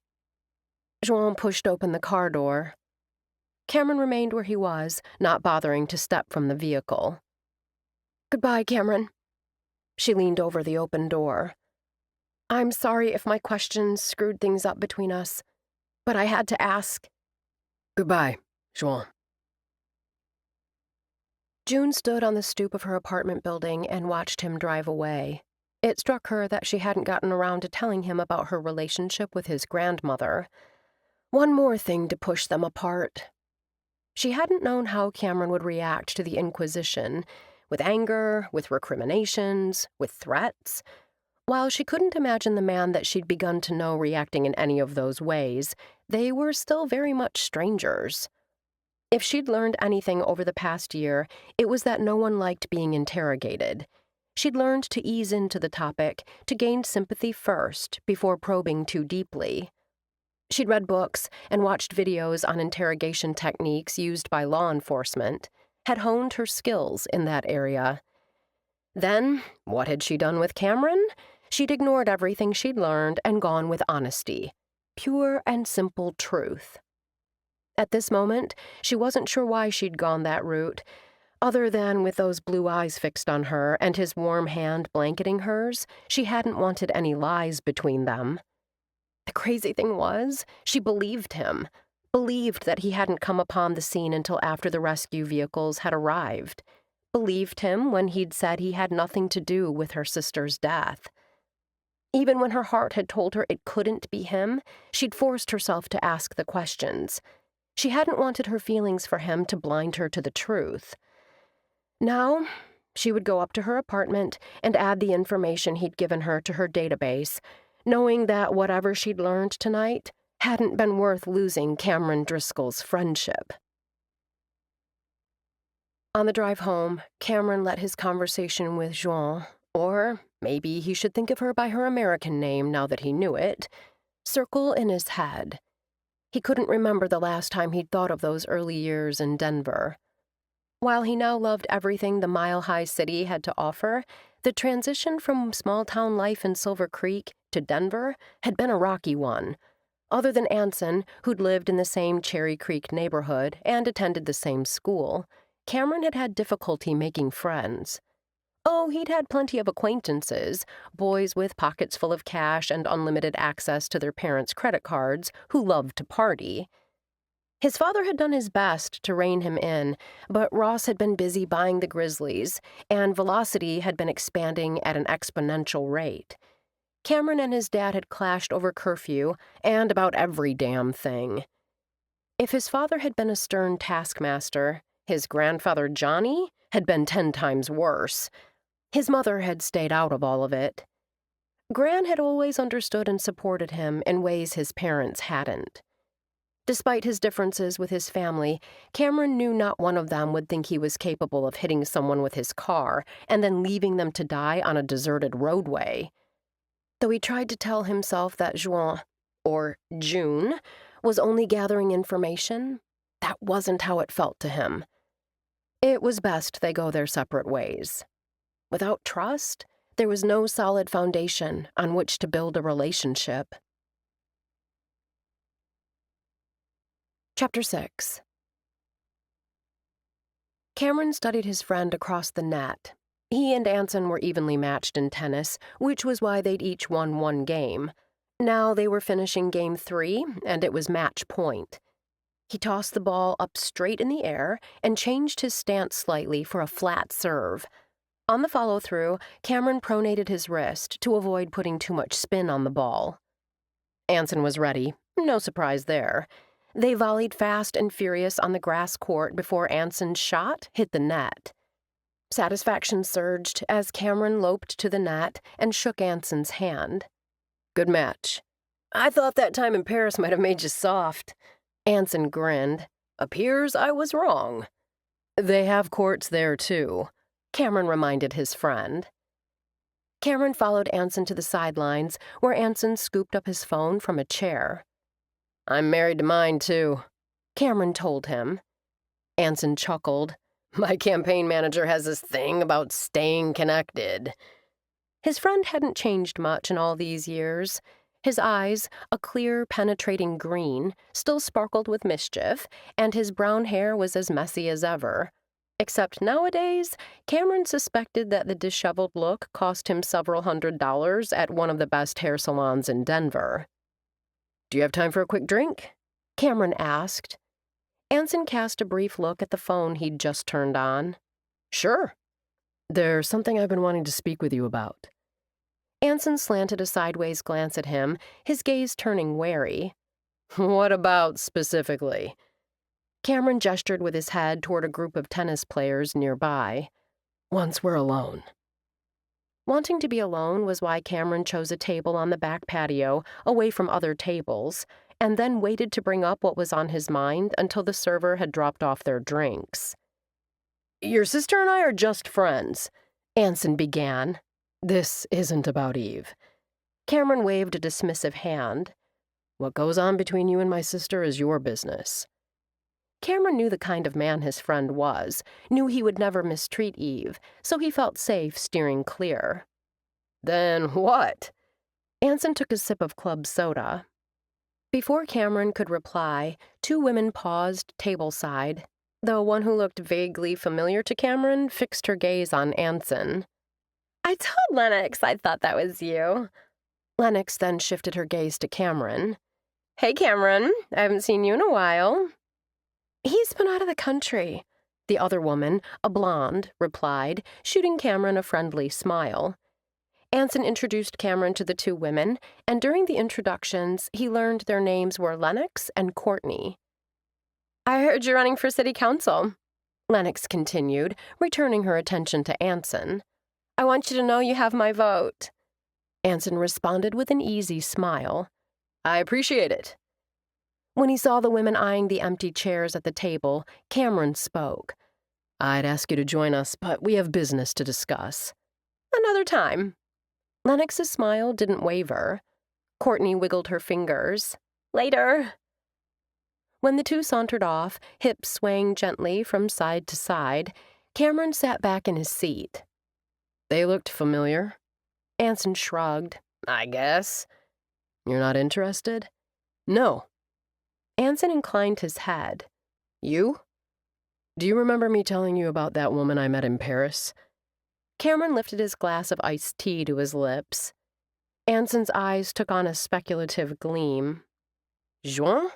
Speaker 1: Joan pushed open the car door. Cameron remained where he was, not bothering to step from the vehicle. Goodbye, Cameron. She leaned over the open door. I'm sorry if my questions screwed things up between us, but I had to ask.
Speaker 2: Goodbye, Joan.
Speaker 1: June stood on the stoop of her apartment building and watched him drive away. It struck her that she hadn't gotten around to telling him about her relationship with his grandmother. One more thing to push them apart. She hadn't known how Cameron would react to the Inquisition, with anger, with recriminations, with threats. While she couldn't imagine the man that she'd begun to know reacting in any of those ways, they were still very much strangers. If she'd learned anything over the past year, it was that no one liked being interrogated. She'd learned to ease into the topic, to gain sympathy first, before probing too deeply. She'd read books and watched videos on interrogation techniques used by law enforcement, had honed her skills in that area. Then, what had she done with Cameron? She'd ignored everything she'd learned and gone with honesty, pure and simple truth. At this moment, she wasn't sure why she'd gone that route, other than with those blue eyes fixed on her and his warm hand blanketing hers, she hadn't wanted any lies between them. The crazy thing was, she believed him, believed that he hadn't come upon the scene until after the rescue vehicles had arrived, believed him when he'd said he had nothing to do with her sister's death. Even when her heart had told her it couldn't be him, she'd forced herself to ask the questions. She hadn't wanted her feelings for him to blind her to the truth. Now, she would go up to her apartment and add the information he'd given her to her database, knowing that whatever she'd learned tonight hadn't been worth losing Cameron Driscoll's friendship. On the drive home, Cameron let his conversation with Joan, or maybe he should think of her by her American name now that he knew it, circle in his head. He couldn't remember the last time he'd thought of those early years in Denver. While he now loved everything the mile-high city had to offer, the transition from small-town life in Silver Creek to Denver had been a rocky one. Other than Anson, who'd lived in the same Cherry Creek neighborhood and attended the same school, Cameron had had difficulty making friends. Oh, he'd had plenty of acquaintances, boys with pockets full of cash and unlimited access to their parents' credit cards who loved to party. His father had done his best to rein him in, but Ross had been busy buying the Grizzlies, and Velocity had been expanding at an exponential rate. Cameron and his dad had clashed over curfew and about every damn thing. If his father had been a stern taskmaster, his grandfather Johnny had been 10 times worse. His mother had stayed out of all of it. Gran had always understood and supported him in ways his parents hadn't. Despite his differences with his family, Cameron knew not one of them would think he was capable of hitting someone with his car and then leaving them to die on a deserted roadway. Though he tried to tell himself that June, was only gathering information, that wasn't how it felt to him. It was best they go their separate ways. Without trust, there was no solid foundation on which to build a relationship. Chapter 6. Cameron studied his friend across the net. He and Anson were evenly matched in tennis, which was why they'd each won one game. Now they were finishing game 3, and it was match point. He tossed the ball up straight in the air and changed his stance slightly for a flat serve. On the follow-through, Cameron pronated his wrist to avoid putting too much spin on the ball. Anson was ready. No surprise there. They volleyed fast and furious on the grass court before Anson's shot hit the net. Satisfaction surged as Cameron loped to the net and shook Anson's hand.
Speaker 2: Good match.
Speaker 3: I thought that time in Paris might have made you soft.
Speaker 1: Anson grinned.
Speaker 3: Appears I was wrong.
Speaker 2: They have courts there, too,
Speaker 1: Cameron reminded his friend. Cameron followed Anson to the sidelines, where Anson scooped up his phone from a chair.
Speaker 2: I'm married to mine, too,
Speaker 1: Cameron told him.
Speaker 3: Anson chuckled. My campaign manager has this thing about staying connected.
Speaker 1: His friend hadn't changed much in all these years. His eyes, a clear, penetrating green, still sparkled with mischief, and his brown hair was as messy as ever. Except nowadays, Cameron suspected that the disheveled look cost him several $100s at one of the best hair salons in Denver.
Speaker 2: Do you have time for a quick drink?
Speaker 1: Cameron asked. Anson cast a brief look at the phone he'd just turned on.
Speaker 2: Sure. There's something I've been wanting to speak with you about.
Speaker 1: Anson slanted a sideways glance at him, his gaze turning wary.
Speaker 2: What about specifically?
Speaker 1: Cameron gestured with his head toward a group of tennis players nearby.
Speaker 2: Once we're alone.
Speaker 1: Wanting to be alone was why Cameron chose a table on the back patio, away from other tables, and then waited to bring up what was on his mind until the server had dropped off their drinks.
Speaker 2: Your sister and I are just friends,
Speaker 1: Anson began.
Speaker 2: This isn't about Eve.
Speaker 1: Cameron waved a dismissive hand.
Speaker 2: What goes on between you and my sister is your business.
Speaker 1: Cameron knew the kind of man his friend was, knew he would never mistreat Eve, so he felt safe steering clear.
Speaker 2: Then what?
Speaker 1: Anson took a sip of club soda. Before Cameron could reply, 2 women paused tableside, though one who looked vaguely familiar to Cameron fixed her gaze on Anson.
Speaker 4: I told Lennox I thought that was you.
Speaker 1: Lennox then shifted her gaze to Cameron.
Speaker 4: Hey, Cameron, I haven't seen you in a while.
Speaker 1: He's been out of the country, the other woman, a blonde, replied, shooting Cameron a friendly smile. Anson introduced Cameron to the 2 women, and during the introductions, he learned their names were Lennox and Courtney.
Speaker 4: I heard you're running for city council,
Speaker 1: Lennox continued, returning her attention to Anson.
Speaker 4: I want you to know you have my vote.
Speaker 1: Anson responded with an easy smile.
Speaker 2: I appreciate it.
Speaker 1: When he saw the women eyeing the empty chairs at the table, Cameron spoke.
Speaker 2: I'd ask you to join us, but we have business to discuss.
Speaker 4: Another time.
Speaker 1: Lennox's smile didn't waver. Courtney wiggled her fingers.
Speaker 4: Later.
Speaker 1: When the 2 sauntered off, hips swaying gently from side to side, Cameron sat back in his seat.
Speaker 2: They looked familiar.
Speaker 1: Anson shrugged.
Speaker 3: I guess.
Speaker 2: You're not interested?
Speaker 3: No.
Speaker 1: Anson inclined his head.
Speaker 2: You? Do you remember me telling you about that woman I met in Paris?
Speaker 1: Cameron lifted his glass of iced tea to his lips. Anson's eyes took on a speculative gleam.
Speaker 3: Juin?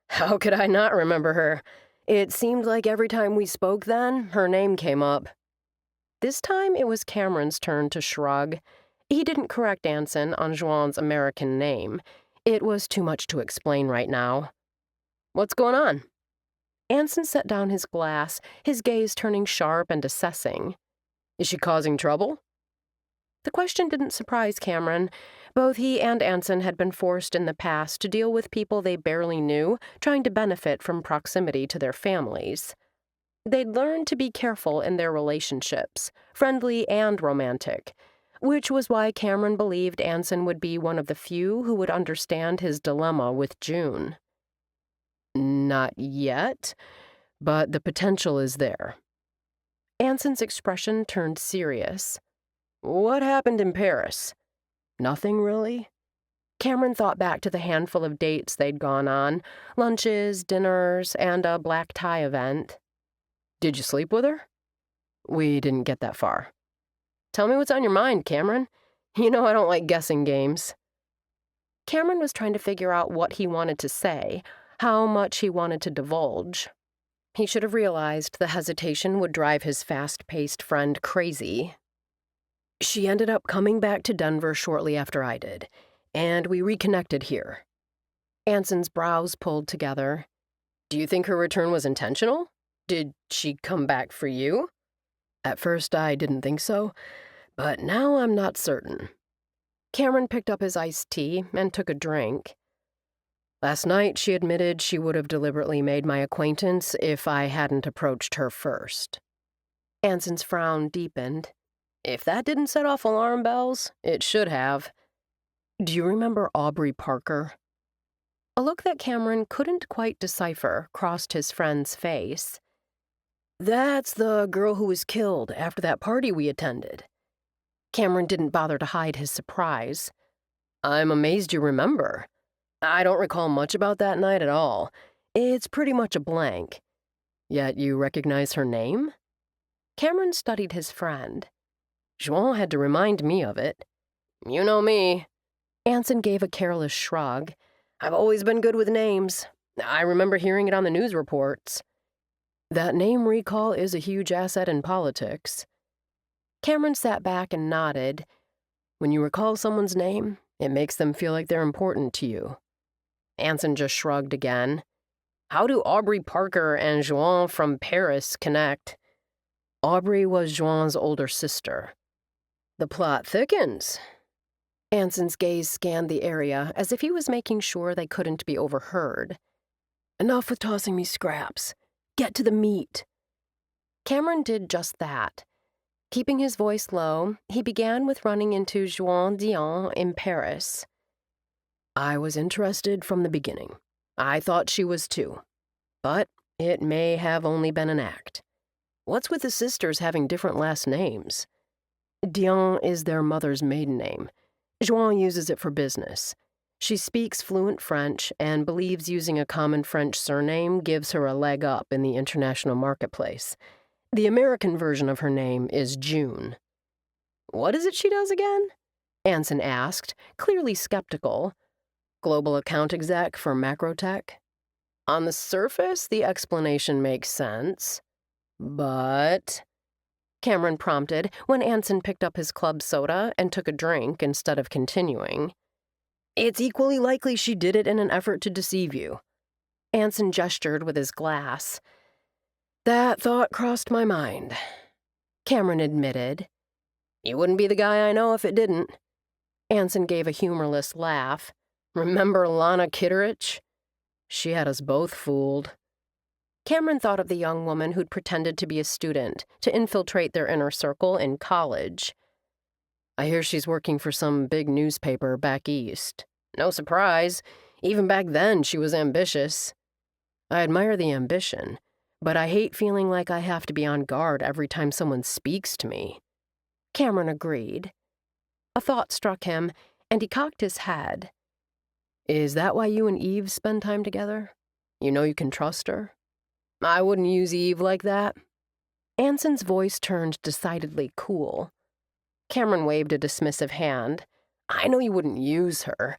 Speaker 3: How could I not remember her? It seemed like every time we spoke then, her name came up.
Speaker 1: This time it was Cameron's turn to shrug. He didn't correct Anson on Juan's American name. It was too much to explain right now.
Speaker 3: What's going on?
Speaker 1: Anson set down his glass, his gaze turning sharp and assessing.
Speaker 2: Is she causing trouble?
Speaker 1: The question didn't surprise Cameron. Both he and Anson had been forced in the past to deal with people they barely knew, trying to benefit from proximity to their families. They'd learned to be careful in their relationships, friendly and romantic, which was why Cameron believed Anson would be one of the few who would understand his dilemma with June. Not yet, but the potential is there. Anson's expression turned serious. What happened in Paris? Nothing, really? Cameron thought back to the handful of dates they'd gone on, lunches, dinners, and a black tie event. Did you sleep with her? We didn't get that far. Tell me what's on your mind, Cameron. You know I don't like guessing games. Cameron was trying to figure out what he wanted to say, how much he wanted to divulge. He should have realized the hesitation would drive his fast-paced friend crazy. She ended up coming back to Denver shortly after I did, and we reconnected here. Anson's brows pulled together. Do you think her return was intentional? Did she come back for you? At first I didn't think so, but now I'm not certain. Cameron picked up his iced tea and took a drink. Last night she admitted she would have deliberately made my acquaintance if I hadn't approached her first. Anson's frown deepened. If that didn't set off alarm bells, it should have. Do you remember Aubrey Parker? A look that Cameron couldn't quite decipher crossed his friend's face. That's the girl who was killed after that party we attended. Cameron didn't bother to hide his surprise. I'm amazed you remember. I don't recall much about that night at all. It's pretty much a blank. Yet you recognize her name? Cameron studied his friend. Juan had to remind me of it. You know me. Anson gave a careless shrug. I've always been good with names. I remember hearing it on the news reports. That name recall is a huge asset in politics. Cameron sat back and nodded. When you recall someone's name, it makes them feel like they're important to you. Anson just shrugged again. How do Aubrey Parker and Juan from Paris connect? Aubrey was Juan's older sister. The plot thickens. Anson's gaze scanned the area as if he was making sure they couldn't be overheard. Enough with tossing me scraps. Get to the meat. Cameron did just that. Keeping his voice low, he began with running into Juan Dion in Paris. I was interested from the beginning. I thought she was too. But it may have only been an act. What's with the sisters having different last names? Dion is their mother's maiden name. Juan uses it for business. She speaks fluent French and believes using a common French surname gives her a leg up in the international marketplace. The American version of her name is June. What is it she does again? Anson asked, clearly skeptical. Global account exec for Macrotech? On the surface, the explanation makes sense. But... Cameron prompted when Anson picked up his club soda and took a drink instead of continuing. It's equally likely she did it in an effort to deceive you. Anson gestured with his glass. That thought crossed my mind. Cameron admitted. You wouldn't be the guy I know if it didn't. Anson gave a humorless laugh. Remember Lana Kitteridge? She had us both fooled. Cameron thought of the young woman who'd pretended to be a student to infiltrate their inner circle in college. I hear she's working for some big newspaper back east. No surprise. Even back then, she was ambitious. I admire the ambition, but I hate feeling like I have to be on guard every time someone speaks to me. Cameron agreed. A thought struck him, and he cocked his head. Is that why you and Eve spend time together? You know you can trust her? I wouldn't use Eve like that. Anson's voice turned decidedly cool. Cameron waved a dismissive hand. I know you wouldn't use her.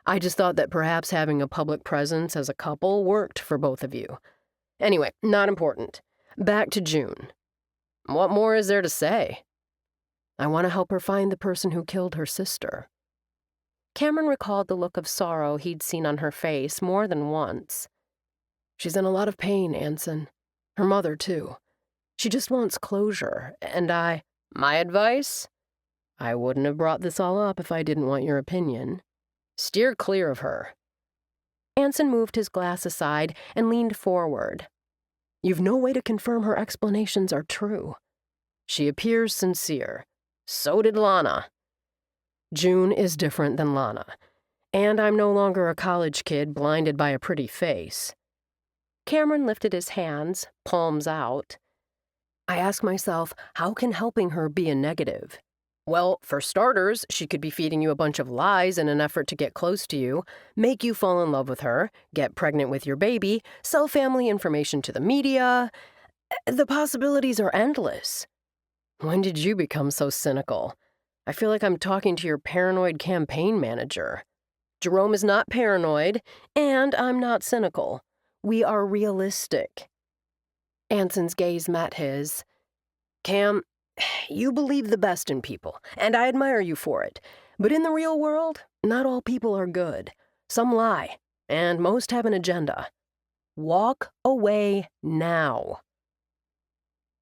Speaker 1: I just thought that perhaps having a public presence as a couple worked for both of you. Anyway, not important. Back to June. What more is there to say? I want to help her find the person who killed her sister. Cameron recalled the look of sorrow he'd seen on her face more than once. She's in a lot of pain, Anson. Her mother, too. She just wants closure, and My advice?
Speaker 3: I wouldn't have brought this all up if I didn't want your opinion. Steer clear of her."
Speaker 1: Anson moved his glass aside and leaned forward.
Speaker 3: "You've no way to confirm her explanations are true. She appears sincere. So did Lana. June is different than Lana, and I'm no longer a college kid blinded by a pretty face."
Speaker 1: Cameron lifted his hands, palms out.
Speaker 3: "I ask myself, how can helping her be a negative? Well, for starters, she could be feeding you a bunch of lies in an effort to get close to you, make you fall in love with her, get pregnant with your baby, sell family information to the media. The possibilities are endless." "When did you become so cynical? I feel like I'm talking to your paranoid campaign manager." "Jerome is not paranoid, and I'm not cynical. We are realistic." Anson's gaze met his. "Cam, you believe the best in people, and I admire you for it. But in the real world, not all people are good. Some lie, and most have an agenda. Walk away now."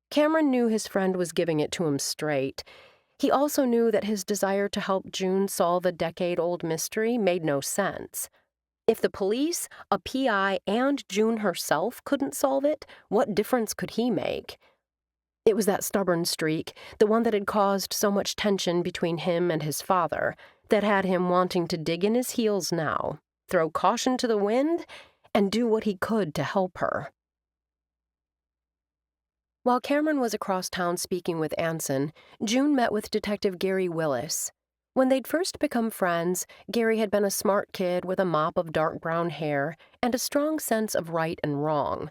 Speaker 1: Cameron knew his friend was giving it to him straight. He also knew that his desire to help June solve a decade-old mystery made no sense. If the police, a PI, and June herself couldn't solve it, what difference could he make? It was that stubborn streak, the one that had caused so much tension between him and his father, that had him wanting to dig in his heels now, throw caution to the wind, and do what he could to help her. While Cameron was across town speaking with Anson, June met with Detective Gary Willis. When they'd first become friends, Gary had been a smart kid with a mop of dark brown hair and a strong sense of right and wrong.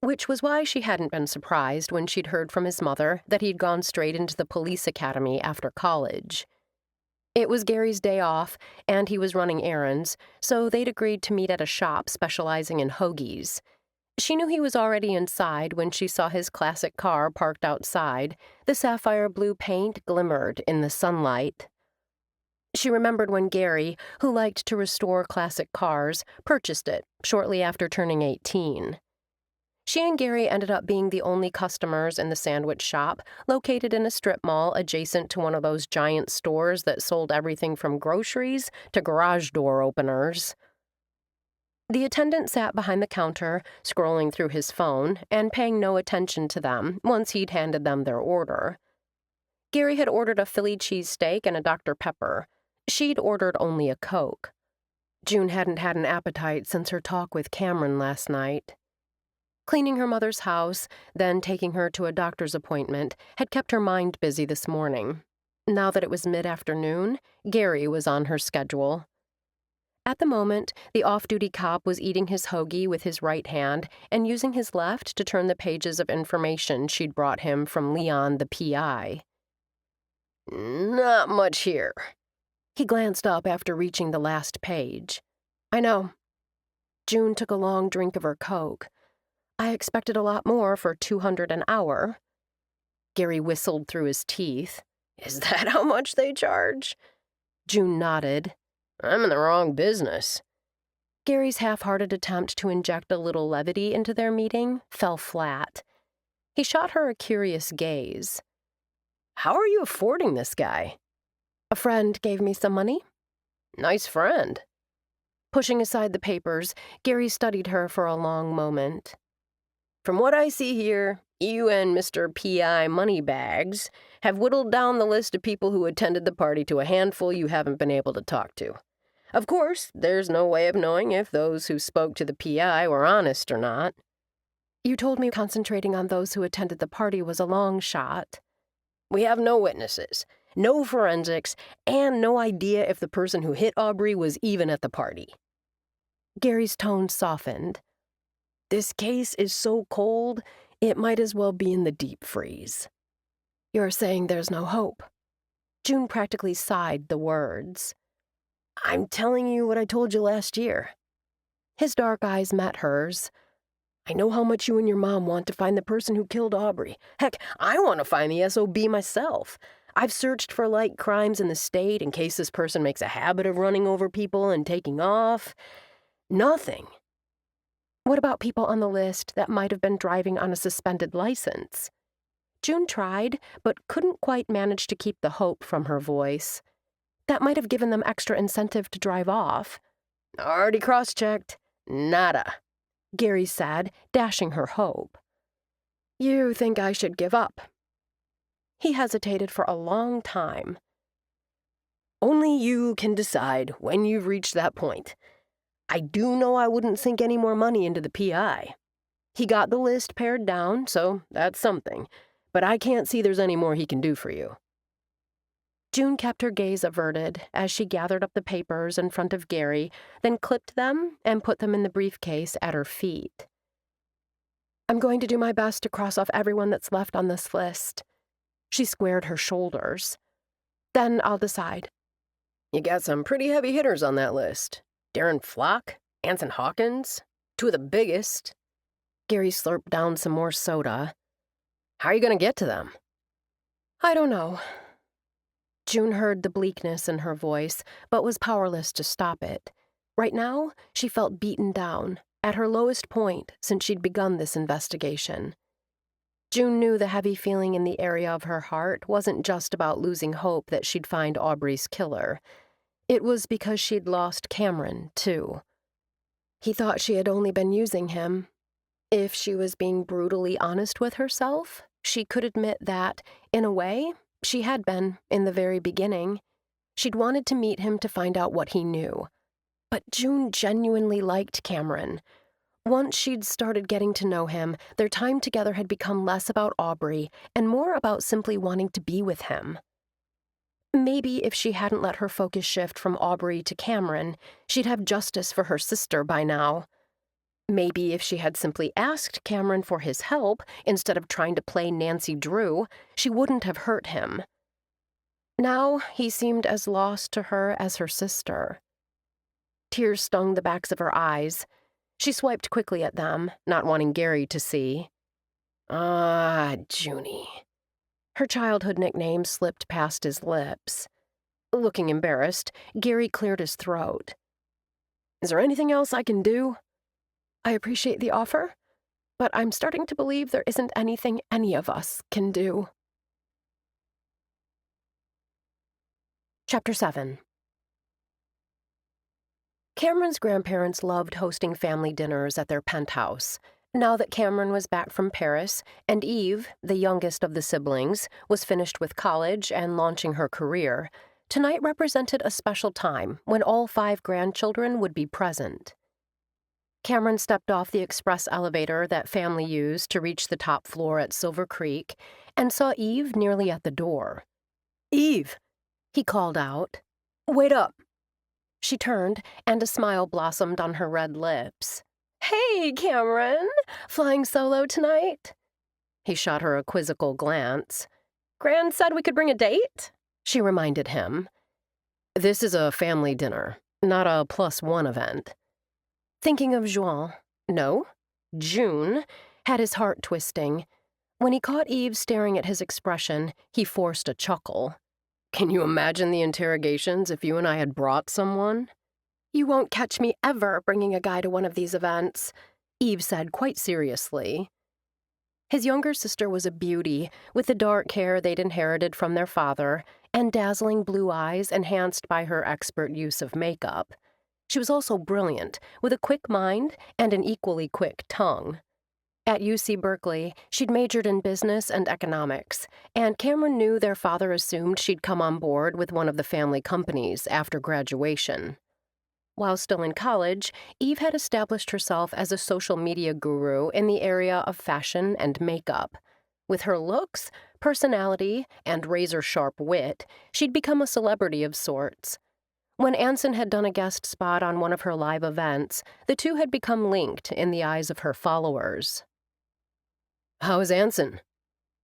Speaker 1: Which was why she hadn't been surprised when she'd heard from his mother that he'd gone straight into the police academy after college. It was Gary's day off, and he was running errands, so they'd agreed to meet at a shop specializing in hoagies. She knew he was already inside when she saw his classic car parked outside. The sapphire blue paint glimmered in the sunlight. She remembered when Gary, who liked to restore classic cars, purchased it shortly after turning 18. She and Gary ended up being the only customers in the sandwich shop, located in a strip mall adjacent to one of those giant stores that sold everything from groceries to garage door openers. The attendant sat behind the counter, scrolling through his phone and paying no attention to them once he'd handed them their order. Gary had ordered a Philly cheesesteak and a Dr. Pepper. She'd ordered only a Coke. June hadn't had an appetite since her talk with Cameron last night. Cleaning her mother's house, then taking her to a doctor's appointment, had kept her mind busy this morning. Now that it was mid-afternoon, Gary was on her schedule. At the moment, the off-duty cop was eating his hoagie with his right hand and using his left to turn the pages of information she'd brought him from Leon the PI.
Speaker 3: "Not much here."
Speaker 1: He glanced up after reaching the last page. "I know." June took a long drink of her Coke. "I expected a lot more for $200 an hour." Gary whistled through his teeth.
Speaker 3: "Is that how much they charge?"
Speaker 1: June nodded.
Speaker 3: "I'm in the wrong business."
Speaker 1: Gary's half-hearted attempt to inject a little levity into their meeting fell flat. He shot her a curious gaze.
Speaker 3: "How are you affording this guy?"
Speaker 1: "A friend gave me some money."
Speaker 3: "Nice friend."
Speaker 1: Pushing aside the papers, Gary studied her for a long moment.
Speaker 3: "From what I see here, you and Mr. P.I. Moneybags have whittled down the list of people who attended the party to a handful you haven't been able to talk to. Of course, there's no way of knowing if those who spoke to the P.I. were honest or not."
Speaker 1: "You told me concentrating on those who attended the party was a long shot."
Speaker 3: "We have no witnesses, no forensics, and no idea if the person who hit Aubrey was even at the party."
Speaker 1: Gary's tone softened.
Speaker 3: "This case is so cold, it might as well be in the deep freeze."
Speaker 1: "You're saying there's no hope?" June practically sighed the words.
Speaker 3: "I'm telling you what I told you last year."
Speaker 1: His dark eyes met hers.
Speaker 3: "I know how much you and your mom want to find the person who killed Aubrey. Heck, I want to find the SOB myself. I've searched for light crimes in the state in case this person makes a habit of running over people and taking off. Nothing."
Speaker 1: "What about people on the list that might have been driving on a suspended license?" June tried, but couldn't quite manage to keep the hope from her voice. That might have given them extra incentive to drive off.
Speaker 2: Already cross-checked. Nada.
Speaker 1: Gary said, dashing her hope.
Speaker 3: You think I should give up?
Speaker 1: He hesitated for a long time.
Speaker 2: Only you can decide when you've reached that point. I do know I wouldn't sink any more money into the PI. He got the list pared down, so that's something. But I can't see there's any more he can do for you.
Speaker 1: June kept her gaze averted as she gathered up the papers in front of Gary, then clipped them and put them in the briefcase at her feet.
Speaker 3: I'm going to do my best to cross off everyone that's left on this list.
Speaker 1: She squared her shoulders. Then I'll decide.
Speaker 2: You got some pretty heavy hitters on that list. Darren Flock, Anson Hawkins, two of the biggest.
Speaker 1: Gary slurped down some more soda.
Speaker 2: How are you going to get to them?
Speaker 3: I don't know.
Speaker 1: June heard the bleakness in her voice, but was powerless to stop it. Right now, she felt beaten down, at her lowest point since she'd begun this investigation. June knew the heavy feeling in the area of her heart wasn't just about losing hope that she'd find Aubrey's killer. It was because she'd lost Cameron, too.
Speaker 3: He thought she had only been using him.
Speaker 1: If she was being brutally honest with herself, she could admit that, in a way, she had been in the very beginning. She'd wanted to meet him to find out what he knew. But June genuinely liked Cameron. Once she'd started getting to know him, their time together had become less about Aubrey and more about simply wanting to be with him. Maybe if she hadn't let her focus shift from Aubrey to Cameron, she'd have justice for her sister by now. Maybe if she had simply asked Cameron for his help instead of trying to play Nancy Drew, she wouldn't have hurt him. Now he seemed as lost to her as her sister. Tears stung the backs of her eyes. She swiped quickly at them, not wanting Gary to see.
Speaker 2: Junie.
Speaker 1: Her childhood nickname slipped past his lips. Looking embarrassed, Gary cleared his throat.
Speaker 2: Is there anything else I can do?
Speaker 3: I appreciate the offer, but I'm starting to believe there isn't anything any of us can do.
Speaker 1: Chapter 7. Cameron's grandparents loved hosting family dinners at their penthouse. Now that Cameron was back from Paris, and Eve, the youngest of the siblings, was finished with college and launching her career, tonight represented a special time when all 5 grandchildren would be present. Cameron stepped off the express elevator that family used to reach the top floor at Silver Creek and saw Eve nearly at the door.
Speaker 2: Eve,
Speaker 1: he called out.
Speaker 2: Wait up.
Speaker 1: She turned, and a smile blossomed on her red lips.
Speaker 4: Hey, Cameron, flying solo tonight?
Speaker 1: He shot her a quizzical glance.
Speaker 4: Gran said we could bring a date?
Speaker 1: She reminded him.
Speaker 2: This is a family dinner, not a +1 event.
Speaker 1: Thinking of June, had his heart twisting. When he caught Eve staring at his expression, he forced a chuckle.
Speaker 2: Can you imagine the interrogations if you and I had brought someone?
Speaker 3: You won't catch me ever bringing a guy to one of these events,
Speaker 1: Eve said quite seriously. His younger sister was a beauty, with the dark hair they'd inherited from their father, and dazzling blue eyes enhanced by her expert use of makeup. She was also brilliant, with a quick mind and an equally quick tongue. At UC Berkeley, she'd majored in business and economics, and Cameron knew their father assumed she'd come on board with one of the family companies after graduation. While still in college, Eve had established herself as a social media guru in the area of fashion and makeup. With her looks, personality, and razor-sharp wit, she'd become a celebrity of sorts. When Anson had done a guest spot on one of her live events, the two had become linked in the eyes of her followers.
Speaker 2: How is Anson?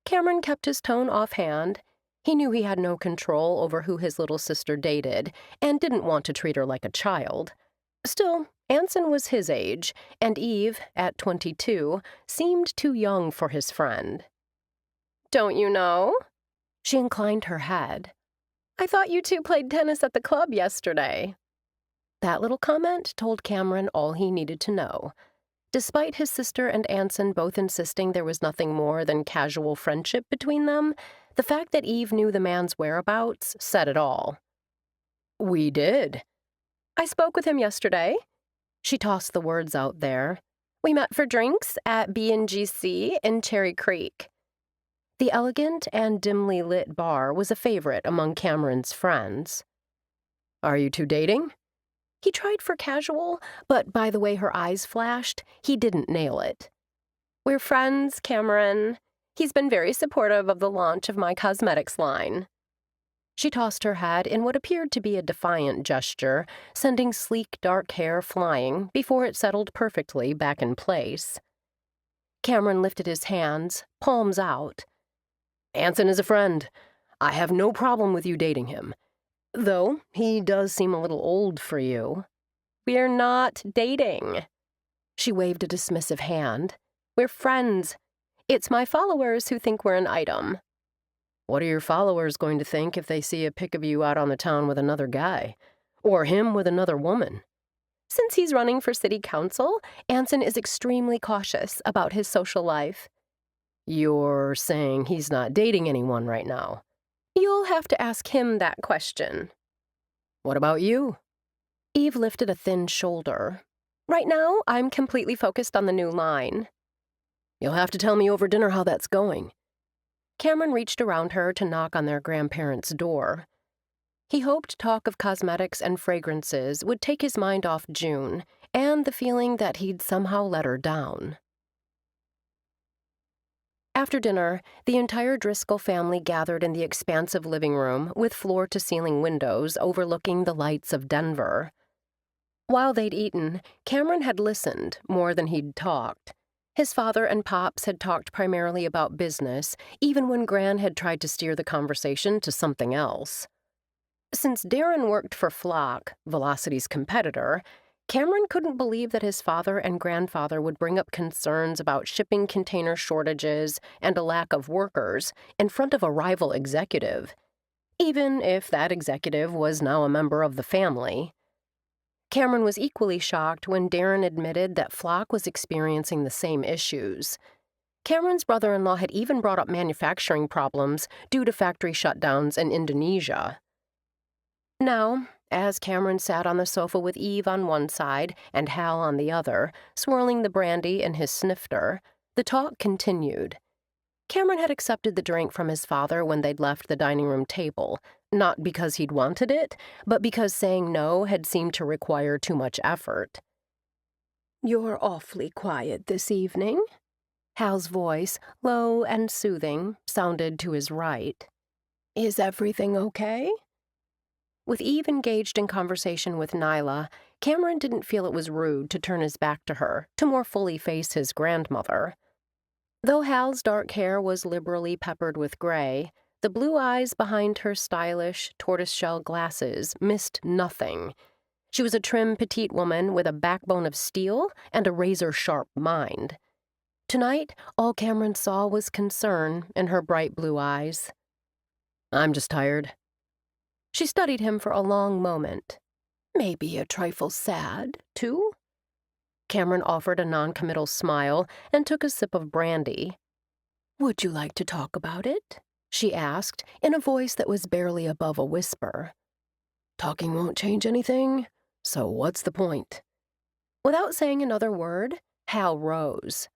Speaker 1: Cameron kept his tone offhand. He knew he had no control over who his little sister dated, and didn't want to treat her like a child. Still, Anson was his age, and Eve, at 22, seemed too young for his friend.
Speaker 4: Don't you know?
Speaker 1: She inclined her head.
Speaker 4: I thought you two played tennis at the club yesterday.
Speaker 1: That little comment told Cameron all he needed to know. Despite his sister and Anson both insisting there was nothing more than casual friendship between them, the fact that Eve knew the man's whereabouts said it all.
Speaker 3: We did.
Speaker 1: I spoke with him yesterday. She tossed the words out there. We met for drinks at B&GC in Cherry Creek. The elegant and dimly lit bar was a favorite among Cameron's friends.
Speaker 3: Are you two dating?
Speaker 1: He tried for casual, but by the way her eyes flashed, he didn't nail it. We're friends, Cameron. He's been very supportive of the launch of my cosmetics line. She tossed her head in what appeared to be a defiant gesture, sending sleek dark hair flying before it settled perfectly back in place. Cameron lifted his hands, palms out.
Speaker 3: Anson is a friend. I have no problem with you dating him. Though he does seem a little old for you.
Speaker 1: We're not dating. She waved a dismissive hand. We're friends. It's my followers who think we're an item.
Speaker 3: What are your followers going to think if they see a pic of you out on the town with another guy? Or him with another woman?
Speaker 1: Since he's running for city council, Anson is extremely cautious about his social life.
Speaker 3: You're saying he's not dating anyone right now?
Speaker 1: You'll have to ask him that question.
Speaker 3: What about you?
Speaker 1: Eve lifted a thin shoulder. Right now, I'm completely focused on the new line.
Speaker 3: You'll have to tell me over dinner how that's going.
Speaker 1: Cameron reached around her to knock on their grandparents' door. He hoped talk of cosmetics and fragrances would take his mind off June and the feeling that he'd somehow let her down. After dinner, the entire Driscoll family gathered in the expansive living room with floor-to-ceiling windows overlooking the lights of Denver. While they'd eaten, Cameron had listened more than he'd talked. His father and Pops had talked primarily about business, even when Gran had tried to steer the conversation to something else. Since Darren worked for Flock, Velocity's competitor, Cameron couldn't believe that his father and grandfather would bring up concerns about shipping container shortages and a lack of workers in front of a rival executive, even if that executive was now a member of the family. Cameron was equally shocked when Darren admitted that Flock was experiencing the same issues. Cameron's brother-in-law had even brought up manufacturing problems due to factory shutdowns in Indonesia. Now, as Cameron sat on the sofa with Eve on one side and Hal on the other, swirling the brandy in his snifter, the talk continued. Cameron had accepted the drink from his father when they'd left the dining room table, not because he'd wanted it, but because saying no had seemed to require too much effort. "You're awfully quiet this evening." Hal's voice, low and soothing, sounded to his right. "Is everything okay?" With Eve engaged in conversation with Nyla, Cameron didn't feel it was rude to turn his back to her to more fully face his grandmother. Though Hal's dark hair was liberally peppered with gray, the blue eyes behind her stylish, tortoiseshell glasses missed nothing. She was a trim, petite woman with a backbone of steel and a razor-sharp mind. Tonight, all Cameron saw was concern in her bright blue eyes.
Speaker 3: I'm just tired.
Speaker 1: She studied him for a long moment. Maybe a trifle sad, too? Cameron offered a noncommittal smile and took a sip of brandy. "Would you like to talk about it?" she asked, in a voice that was barely above a whisper.
Speaker 3: Talking won't change anything, so what's the point?
Speaker 1: Without saying another word, Hal rose.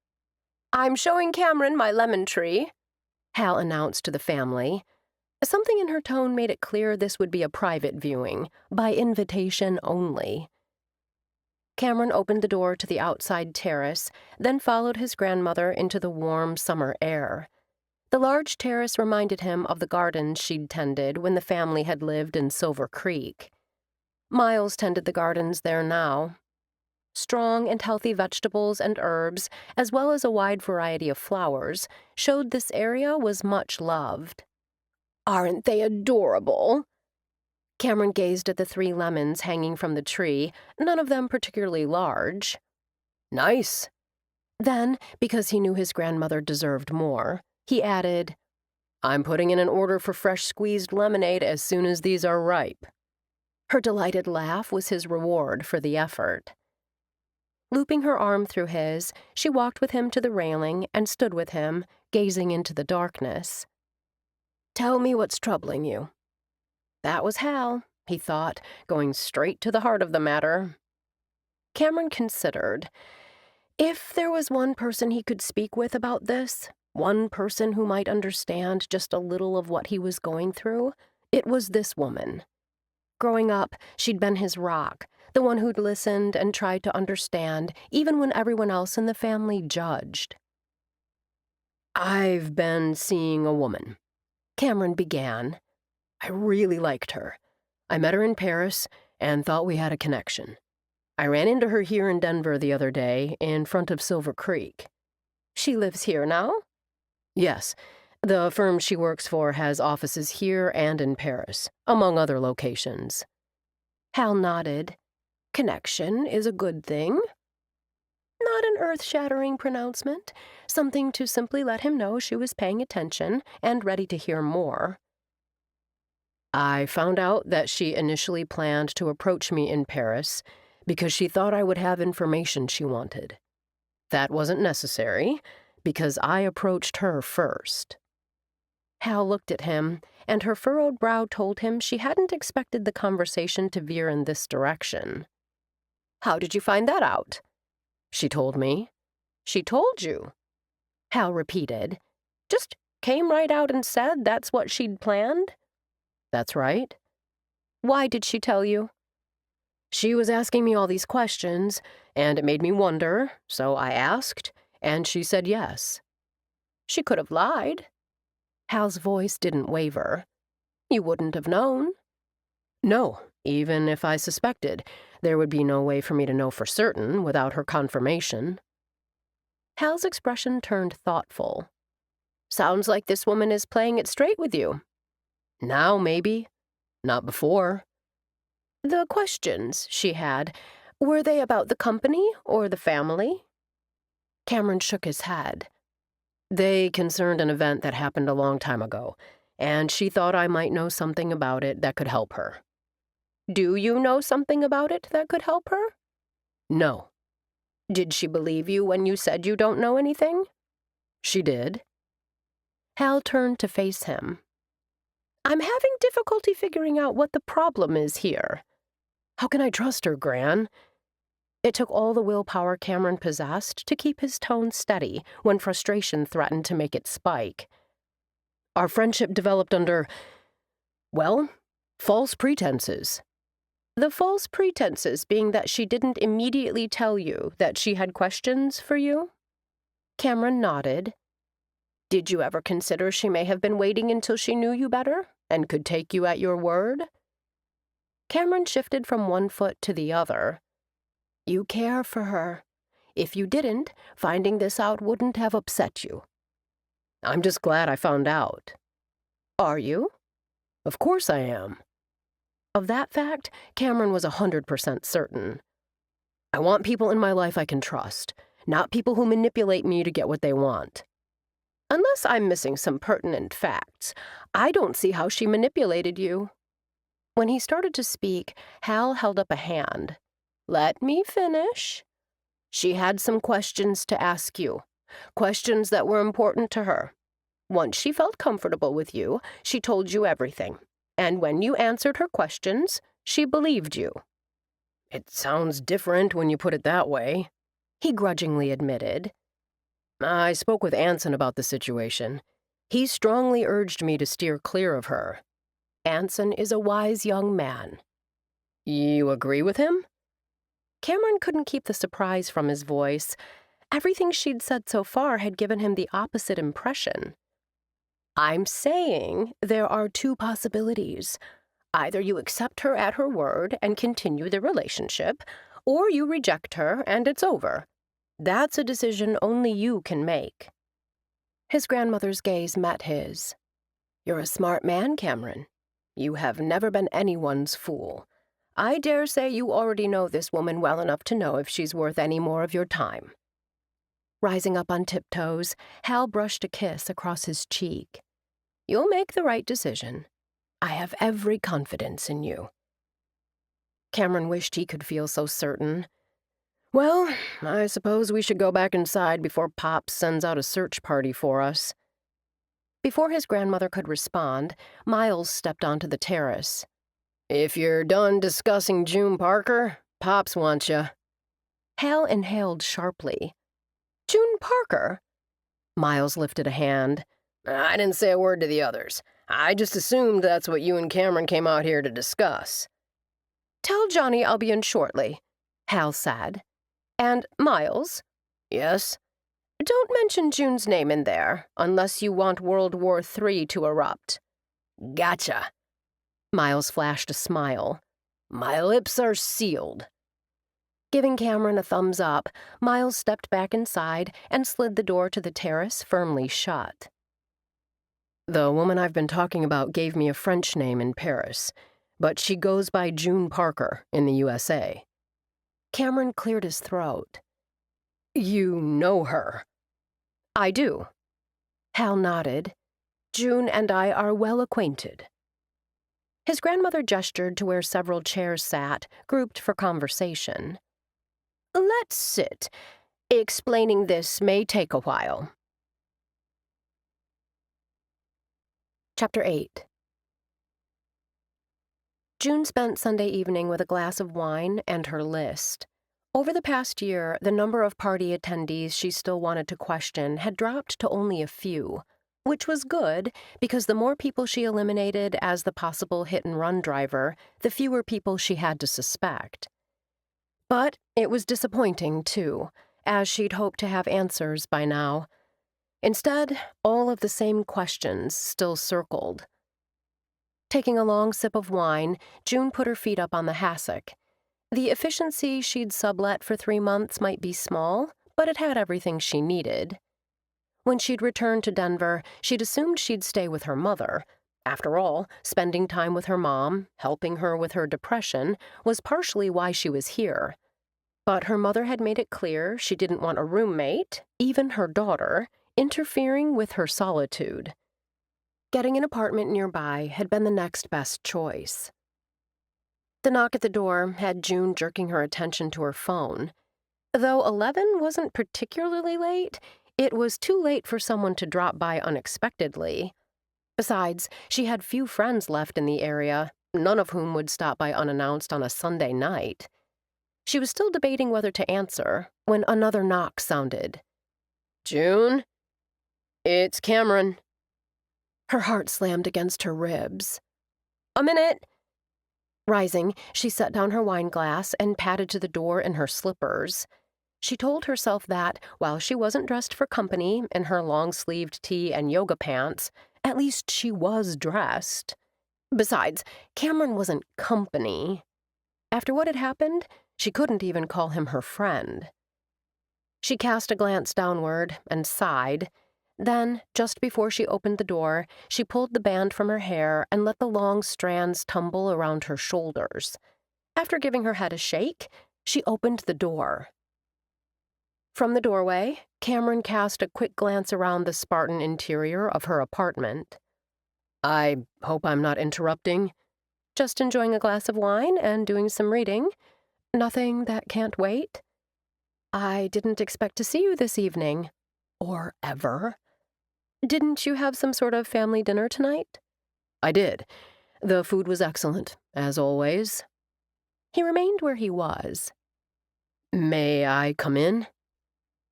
Speaker 1: "I'm showing Cameron my lemon tree," Hal announced to the family. Something in her tone made it clear this would be a private viewing, by invitation only. Cameron opened the door to the outside terrace, then followed his grandmother into the warm summer air. The large terrace reminded him of the gardens she'd tended when the family had lived in Silver Creek. Miles tended the gardens there now. Strong and healthy vegetables and herbs, as well as a wide variety of flowers, showed this area was much loved. "Aren't they adorable?" Cameron gazed at the 3 lemons hanging from the tree, none of them particularly large.
Speaker 3: Nice.
Speaker 1: Then, because he knew his grandmother deserved more, he added,
Speaker 3: I'm putting in an order for fresh squeezed lemonade as soon as these are ripe.
Speaker 1: Her delighted laugh was his reward for the effort. Looping her arm through his, she walked with him to the railing and stood with him, gazing into the darkness.
Speaker 3: Tell me what's troubling you.
Speaker 1: That was Hal, he thought, going straight to the heart of the matter. Cameron considered. If there was one person he could speak with about this, one person who might understand just a little of what he was going through, it was this woman. Growing up, she'd been his rock, the one who'd listened and tried to understand, even when everyone else in the family judged.
Speaker 3: I've been seeing a woman, Cameron began. I really liked her. I met her in Paris and thought we had a connection. I ran into her here in Denver the other day, in front of Silver Creek.
Speaker 1: She lives here now?
Speaker 3: Yes. The firm she works for has offices here and in Paris, among other locations.
Speaker 1: Hal nodded. Connection is a good thing. Not an earth-shattering pronouncement, something to simply let him know she was paying attention and ready to hear more.
Speaker 3: I found out that she initially planned to approach me in Paris because she thought I would have information she wanted. That wasn't necessary, because I approached her first.
Speaker 1: Hal looked at him, and her furrowed brow told him she hadn't expected the conversation to veer in this direction. How did you find that out?
Speaker 3: She told me.
Speaker 1: She told you? Hal repeated. Just came right out and said that's what she'd planned?
Speaker 3: That's right.
Speaker 1: Why did she tell you?
Speaker 3: She was asking me all these questions, and it made me wonder, so I asked, and she said yes.
Speaker 1: She could have lied. Hal's voice didn't waver. You wouldn't have known.
Speaker 3: No, even if I suspected, there would be no way for me to know for certain without her confirmation.
Speaker 1: Hal's expression turned thoughtful. Sounds like this woman is playing it straight with you.
Speaker 3: Now, maybe. Not before.
Speaker 1: The questions she had, were they about the company or the family?
Speaker 3: Cameron shook his head. They concerned an event that happened a long time ago, and she thought I might know something about it that could help her.
Speaker 1: Do you know something about it that could help her?
Speaker 3: No.
Speaker 1: Did she believe you when you said you don't know anything?
Speaker 3: She did.
Speaker 1: Hal turned to face him. I'm having difficulty figuring out what the problem is here.
Speaker 3: How can I trust her, Gran?
Speaker 1: It took all the willpower Cameron possessed to keep his tone steady when frustration threatened to make it spike.
Speaker 3: Our friendship developed under, well, false pretenses.
Speaker 1: The false pretenses being that she didn't immediately tell you that she had questions for you? Cameron nodded. Did you ever consider she may have been waiting until she knew you better and could take you at your word? Cameron shifted from one foot to the other. You care for her. If you didn't, finding this out wouldn't have upset you.
Speaker 3: I'm just glad I found out.
Speaker 1: Are you?
Speaker 3: Of course I am.
Speaker 1: Of that fact, Cameron was 100% certain.
Speaker 3: I want people in my life I can trust, not people who manipulate me to get what they want.
Speaker 1: Unless I'm missing some pertinent facts, I don't see how she manipulated you. When he started to speak, Hal held up a hand. Let me finish. She had some questions to ask you, questions that were important to her. Once she felt comfortable with you, she told you everything. And when you answered her questions, she believed you.
Speaker 3: It sounds different when you put it that way,
Speaker 1: he grudgingly admitted.
Speaker 3: I spoke with Anson about the situation. He strongly urged me to steer clear of her.
Speaker 1: Anson is a wise young man.
Speaker 3: You agree with him?
Speaker 1: Cameron couldn't keep the surprise from his voice. Everything she'd said so far had given him the opposite impression. I'm saying there are two possibilities. Either you accept her at her word and continue the relationship, or you reject her and it's over. That's a decision only you can make. His grandmother's gaze met his. You're a smart man, Cameron. You have never been anyone's fool. I dare say you already know this woman well enough to know if she's worth any more of your time. Rising up on tiptoes, Hal brushed a kiss across his cheek. You'll make the right decision. I have every confidence in you. Cameron wished he could feel so certain.
Speaker 3: Well, I suppose we should go back inside before Pop sends out a search party for us.
Speaker 1: Before his grandmother could respond, Miles stepped onto the terrace.
Speaker 3: If you're done discussing June Parker, Pops wants you.
Speaker 1: Hal inhaled sharply. June Parker?
Speaker 2: Miles lifted a hand.
Speaker 3: I didn't say a word to the others. I just assumed that's what you and Cameron came out here to discuss.
Speaker 1: Tell Johnny I'll be in shortly, Hal said. And Miles?
Speaker 3: Yes?
Speaker 1: Don't mention June's name in there, unless you want World War III to erupt.
Speaker 3: Gotcha.
Speaker 2: Miles flashed a smile.
Speaker 3: My lips are sealed.
Speaker 1: Giving Cameron a thumbs up, Miles stepped back inside and slid the door to the terrace firmly shut.
Speaker 2: The woman I've been talking about gave me a French name in Paris, but she goes by June Parker in the USA.
Speaker 1: Cameron cleared his throat.
Speaker 3: You know her?
Speaker 1: I do. Hal nodded. June and I are well acquainted. His grandmother gestured to where several chairs sat, grouped for conversation. Let's sit. Explaining this may take a while. Chapter 8. June spent Sunday evening with a glass of wine and her list. Over the past year, the number of party attendees she still wanted to question had dropped to only a few, which was good because the more people she eliminated as the possible hit-and-run driver, the fewer people she had to suspect. But it was disappointing, too, as she'd hoped to have answers by now. Instead, all of the same questions still circled. Taking a long sip of wine, June put her feet up on the hassock. The efficiency she'd sublet for 3 months might be small, but it had everything she needed. When she'd returned to Denver, she'd assumed she'd stay with her mother. After all, spending time with her mom, helping her with her depression, was partially why she was here. But her mother had made it clear she didn't want a roommate, even her daughter, interfering with her solitude. Getting an apartment nearby had been the next best choice. The knock at the door had June jerking her attention to her phone. Though 11 wasn't particularly late, it was too late for someone to drop by unexpectedly. Besides, she had few friends left in the area, none of whom would stop by unannounced on a Sunday night. She was still debating whether to answer when another knock sounded.
Speaker 3: June? It's Cameron.
Speaker 1: Her heart slammed against her ribs. A minute. Rising, she set down her wine glass and padded to the door in her slippers. She told herself that, while she wasn't dressed for company in her long-sleeved tee and yoga pants, at least she was dressed. Besides, Cameron wasn't company. After what had happened, she couldn't even call him her friend. She cast a glance downward and sighed. Then, just before she opened the door, she pulled the band from her hair and let the long strands tumble around her shoulders. After giving her head a shake, she opened the door. From the doorway, Cameron cast a quick glance around the Spartan interior of her apartment.
Speaker 2: I hope I'm not interrupting.
Speaker 1: Just enjoying a glass of wine and doing some reading. Nothing that can't wait. I didn't expect to see you this evening. Or ever. Didn't you have some sort of family dinner tonight?
Speaker 2: I did. The food was excellent, as always.
Speaker 1: He remained where he was.
Speaker 2: May I come in?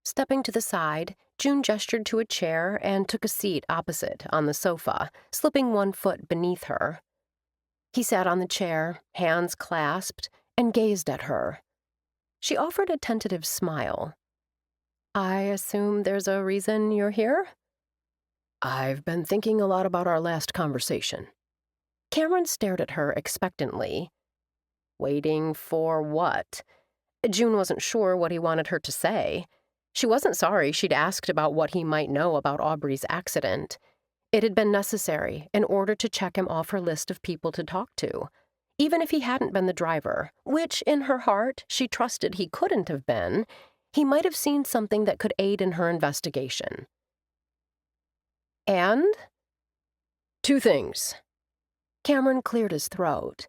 Speaker 1: Stepping to the side, June gestured to a chair and took a seat opposite on the sofa, slipping one foot beneath her. He sat on the chair, hands clasped, and gazed at her. She offered a tentative smile. I assume there's a reason you're here?
Speaker 2: I've been thinking a lot about our last conversation.
Speaker 1: Cameron stared at her expectantly. Waiting for what? June wasn't sure what he wanted her to say. She wasn't sorry she'd asked about what he might know about Aubrey's accident. It had been necessary in order to check him off her list of people to talk to. Even if he hadn't been the driver, which in her heart she trusted he couldn't have been, he might have seen something that could aid in her investigation. And?
Speaker 2: 2 things.
Speaker 1: Cameron cleared his throat.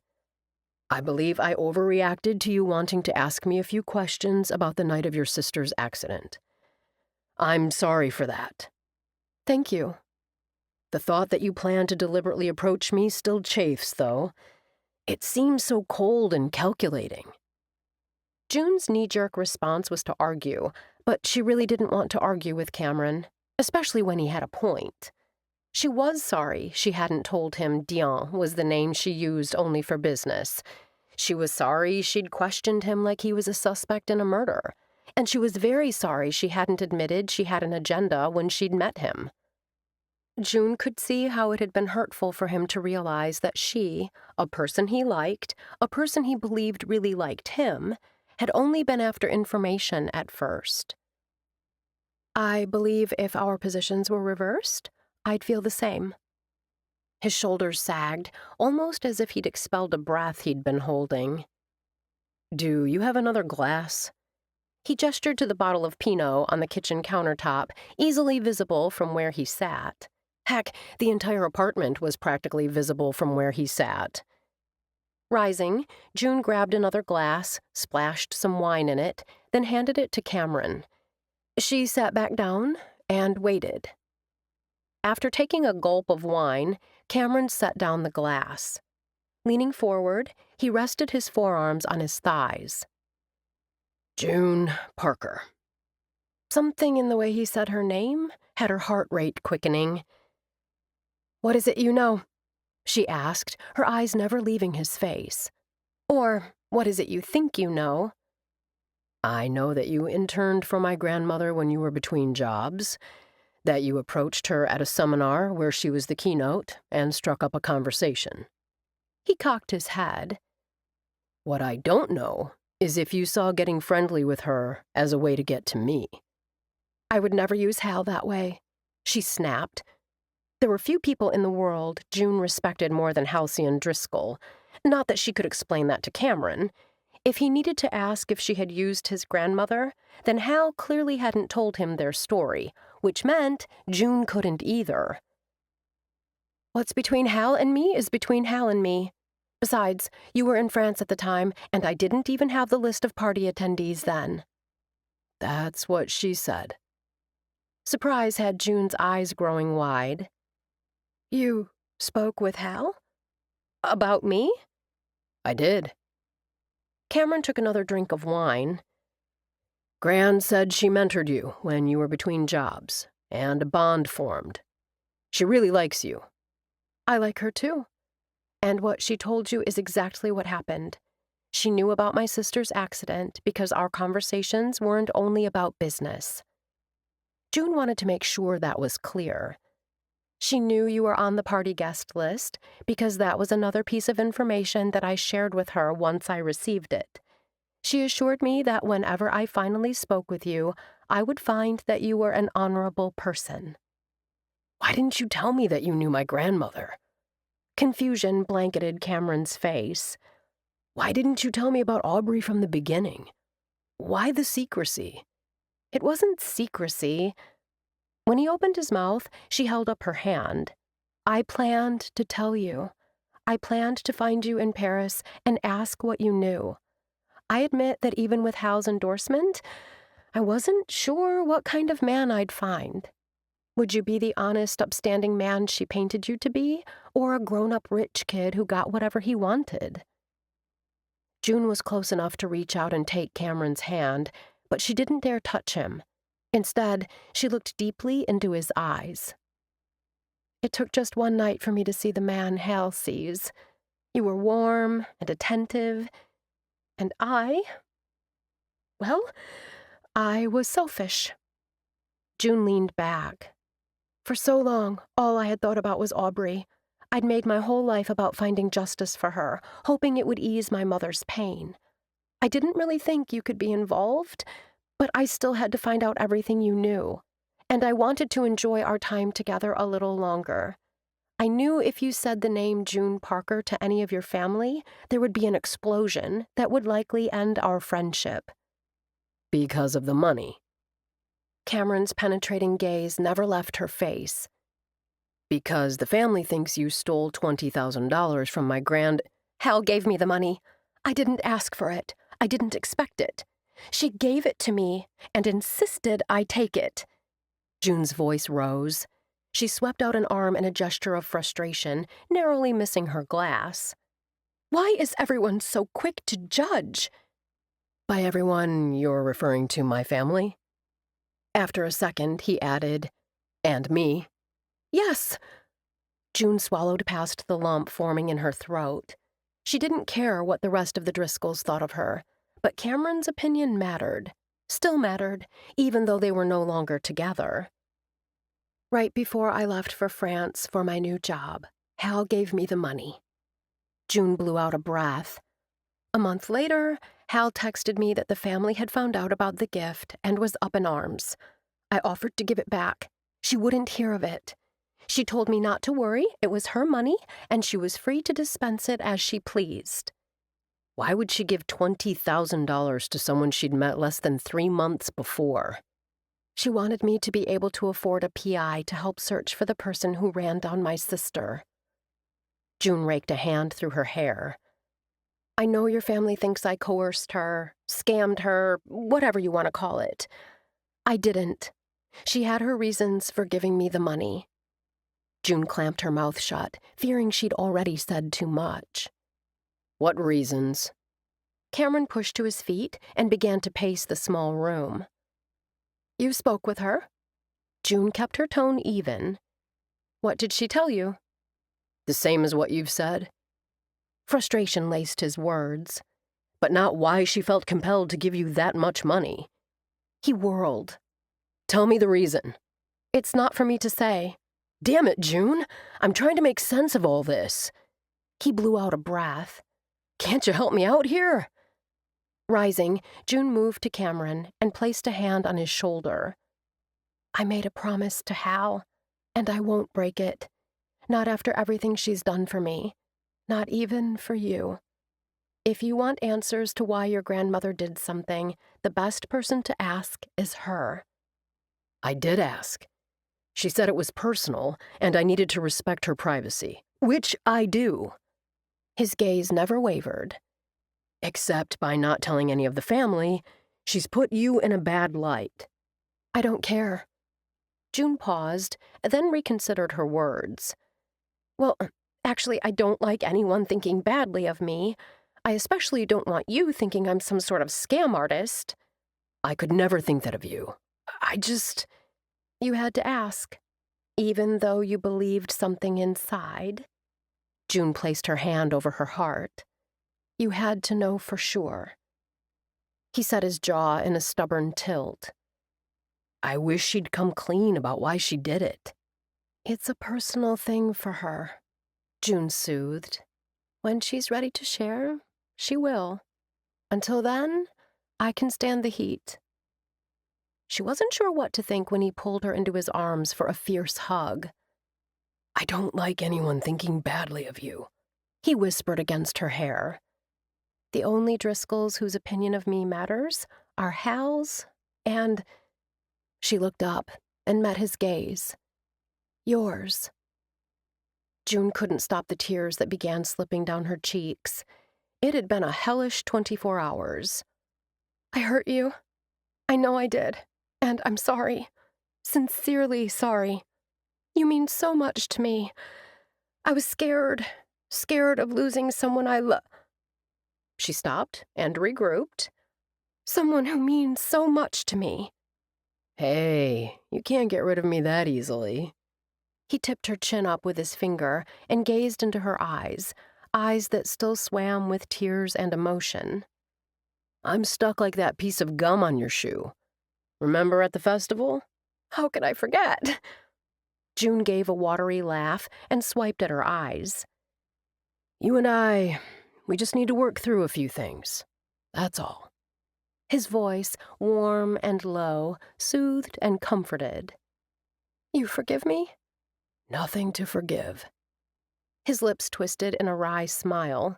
Speaker 3: I believe I overreacted to you wanting to ask me a few questions about the night of your sister's accident. I'm sorry for that.
Speaker 1: Thank you.
Speaker 3: The thought that you plan to deliberately approach me still chafes, though. It seems so cold and calculating.
Speaker 1: June's knee-jerk response was to argue, but she really didn't want to argue with Cameron, especially when he had a point. She was sorry she hadn't told him Dion was the name she used only for business. She was sorry she'd questioned him like he was a suspect in a murder. And she was very sorry she hadn't admitted she had an agenda when she'd met him. June could see how it had been hurtful for him to realize that she, a person he liked, a person he believed really liked him, had only been after information at first. I believe if our positions were reversed, I'd feel the same. His shoulders sagged, almost as if he'd expelled a breath he'd been holding.
Speaker 3: Do you have another glass?
Speaker 1: He gestured to the bottle of Pinot on the kitchen countertop, easily visible from where he sat.
Speaker 3: Heck, the entire apartment was practically visible from where he sat.
Speaker 1: Rising, June grabbed another glass, splashed some wine in it, then handed it to Cameron. She sat back down and waited. After taking a gulp of wine, Cameron set down the glass. Leaning forward, he rested his forearms on his thighs.
Speaker 3: June Parker.
Speaker 1: Something in the way he said her name had her heart rate quickening. What is it you know? She asked, her eyes never leaving his face. Or, what is it you think you know?
Speaker 3: I know that you interned for my grandmother when you were between jobs, that you approached her at a seminar where she was the keynote and struck up a conversation.
Speaker 1: He cocked his head.
Speaker 3: What I don't know is if you saw getting friendly with her as a way to get to me.
Speaker 1: I would never use Hal that way, she snapped. There were few people in the world June respected more than Halcyon Driscoll. Not that she could explain that to Cameron. If he needed to ask if she had used his grandmother, then Hal clearly hadn't told him their story, which meant June couldn't either. What's between Hal and me is between Hal and me. Besides, you were in France at the time, and I didn't even have the list of party attendees then.
Speaker 3: That's what she said.
Speaker 1: Surprise had June's eyes growing wide. You spoke with Hal? About me?
Speaker 3: I did.
Speaker 1: Cameron took another drink of wine.
Speaker 3: Gran said she mentored you when you were between jobs, and a bond formed. She really likes you.
Speaker 1: I like her too. And what she told you is exactly what happened. She knew about my sister's accident because our conversations weren't only about business. June wanted to make sure that was clear. She knew you were on the party guest list because that was another piece of information that I shared with her once I received it. She assured me that whenever I finally spoke with you, I would find that you were an honorable person.
Speaker 3: Why didn't you tell me that you knew my grandmother?
Speaker 1: Confusion blanketed Cameron's face.
Speaker 3: Why didn't you tell me about Aubrey from the beginning? Why the secrecy?
Speaker 1: It wasn't secrecy. When he opened his mouth, she held up her hand. I planned to tell you. I planned to find you in Paris and ask what you knew. I admit that even with Hal's endorsement, I wasn't sure what kind of man I'd find. Would you be the honest, upstanding man she painted you to be, or a grown-up rich kid who got whatever he wanted? June was close enough to reach out and take Cameron's hand, but she didn't dare touch him. Instead, she looked deeply into his eyes. It took just one night for me to see the man Hal sees. You were warm and attentive, and I was selfish. June leaned back. For so long, all I had thought about was Aubrey. I'd made my whole life about finding justice for her, hoping it would ease my mother's pain. I didn't really think you could be involved, but I still had to find out everything you knew, and I wanted to enjoy our time together a little longer. I knew if you said the name June Parker to any of your family, there would be an explosion that would likely end our friendship.
Speaker 3: Because of the money.
Speaker 1: Cameron's penetrating gaze never left her face.
Speaker 3: Because the family thinks you stole $20,000 from my
Speaker 1: Hal gave me the money. I didn't ask for it. I didn't expect it. She gave it to me and insisted I take it.
Speaker 3: June's voice rose. She swept out an arm in a gesture of frustration, narrowly missing her glass.
Speaker 1: Why is everyone so quick to judge?
Speaker 3: By everyone, you're referring to my family? After a second, he added, and me.
Speaker 1: Yes.
Speaker 3: June swallowed past the lump forming in her throat. She didn't care what the rest of the Driscolls thought of her, but Cameron's opinion mattered, still mattered, even though they were no longer together. Right before I left for France for my new job, Hal gave me the money. June blew out a breath. A month later, Hal texted me that the family had found out about the gift and was up in arms. I offered to give it back. She wouldn't hear of it. She told me not to worry, it was her money, and she was free to dispense it as she pleased. Why would she give $20,000 to someone she'd met less than 3 months before? She wanted me to be able to afford a PI to help search for the person who ran down my sister. June raked a hand through her hair. I know your family thinks I coerced her, scammed her, whatever you want to call it. I didn't. She had her reasons for giving me the money. June clamped her mouth shut, fearing she'd already said too much. What reasons? Cameron pushed to his feet and began to pace the small room. You spoke with her? June kept her tone even. What did she tell you? The same as what you've said. Frustration laced his words, but not why she felt compelled to give you that much money. He whirled. Tell me the reason. It's not for me to say. Damn it, June. I'm trying to make sense of all this. He blew out a breath. Can't you help me out here? Rising, June moved to Cameron and placed a hand on his shoulder. I made a promise to Hal, and I won't break it. Not after everything she's done for me. Not even for you. If you want answers to why your grandmother did something, the best person to ask is her. I did ask. She said it was personal, and I needed to respect her privacy, which I do. His gaze never wavered. Except by not telling any of the family, she's put you in a bad light. I don't care. June paused, then reconsidered her words. Well, actually, I don't like anyone thinking badly of me. I especially don't want you thinking I'm some sort of scam artist. I could never think that of you. You had to ask, even though you believed something inside. June placed her hand over her heart. You had to know for sure. He set his jaw in a stubborn tilt. I wish she'd come clean about why she did it. It's a personal thing for her, June soothed. When she's ready to share, she will. Until then, I can stand the heat. She wasn't sure what to think when he pulled her into his arms for a fierce hug. I don't like anyone thinking badly of you, he whispered against her hair. The only Driscolls whose opinion of me matters are Hal's and... She looked up and met his gaze. Yours. June couldn't stop the tears that began slipping down her cheeks. It had been a hellish 24 hours. I hurt you. I know I did. And I'm sorry. Sincerely sorry. You mean so much to me. I was scared of losing someone I love. She stopped and regrouped. Someone who means so much to me. Hey, you can't get rid of me that easily. He tipped her chin up with his finger and gazed into her eyes that still swam with tears and emotion. I'm stuck like that piece of gum on your shoe. Remember at the festival? How could I forget? June gave a watery laugh and swiped at her eyes. You and we just need to work through a few things. That's all. His voice, warm and low, soothed and comforted. You forgive me? Nothing to forgive. His lips twisted in a wry smile.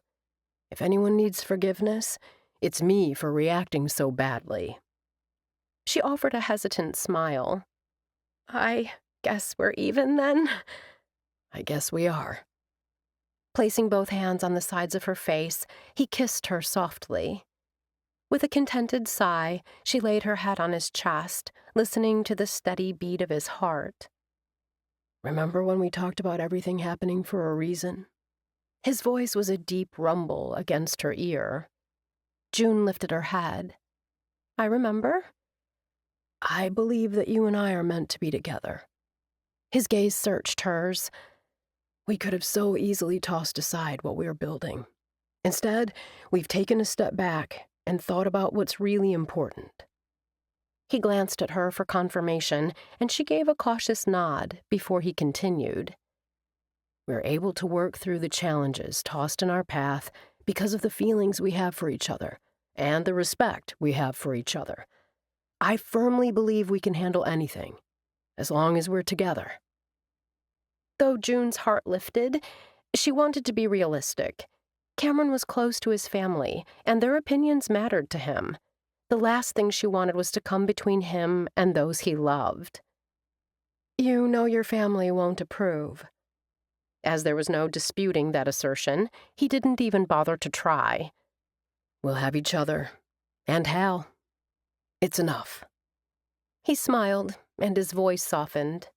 Speaker 3: If anyone needs forgiveness, it's me for reacting so badly. She offered a hesitant smile. I guess we're even then? I guess we are.
Speaker 1: Placing both hands on the sides of her face, he kissed her softly. With a contented sigh, she laid her head on his chest, listening to the steady beat of his heart.
Speaker 3: Remember when we talked about everything happening for a reason?
Speaker 1: His voice was a deep rumble against her ear. June lifted her head. I remember.
Speaker 3: I believe that you and I are meant to be together.
Speaker 1: His gaze searched hers.
Speaker 3: We could have so easily tossed aside what we were building. Instead, we've taken a step back and thought about what's really important.
Speaker 1: He glanced at her for confirmation, and she gave a cautious nod before he continued.
Speaker 3: We're able to work through the challenges tossed in our path because of the feelings we have for each other and the respect we have for each other. I firmly believe we can handle anything, as long as we're together.
Speaker 1: Though June's heart lifted, she wanted to be realistic. Cameron was close to his family, and their opinions mattered to him. The last thing she wanted was to come between him and those he loved.
Speaker 3: You know your family won't approve.
Speaker 1: As there was no disputing that assertion, he didn't even bother to try.
Speaker 3: We'll have each other. And Hal. It's enough.
Speaker 1: He smiled, and his voice softened.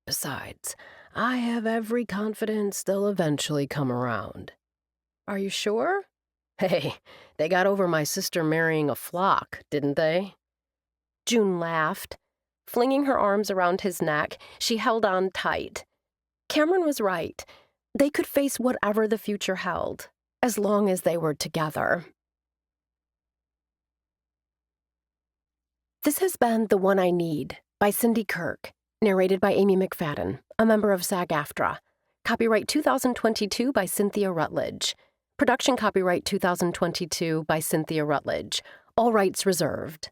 Speaker 3: Besides, I have every confidence they'll eventually come around.
Speaker 1: Are you sure?
Speaker 3: Hey, they got over my sister marrying a flock, didn't they?
Speaker 1: June laughed. Flinging her arms around his neck, she held on tight. Cameron was right. They could face whatever the future held, as long as they were together. This has been The One I Need by Cindy Kirk, narrated by Amy McFadden, a member of SAG-AFTRA. Copyright 2022 by Cynthia Rutledge. Production copyright 2022 by Cynthia Rutledge. All rights reserved.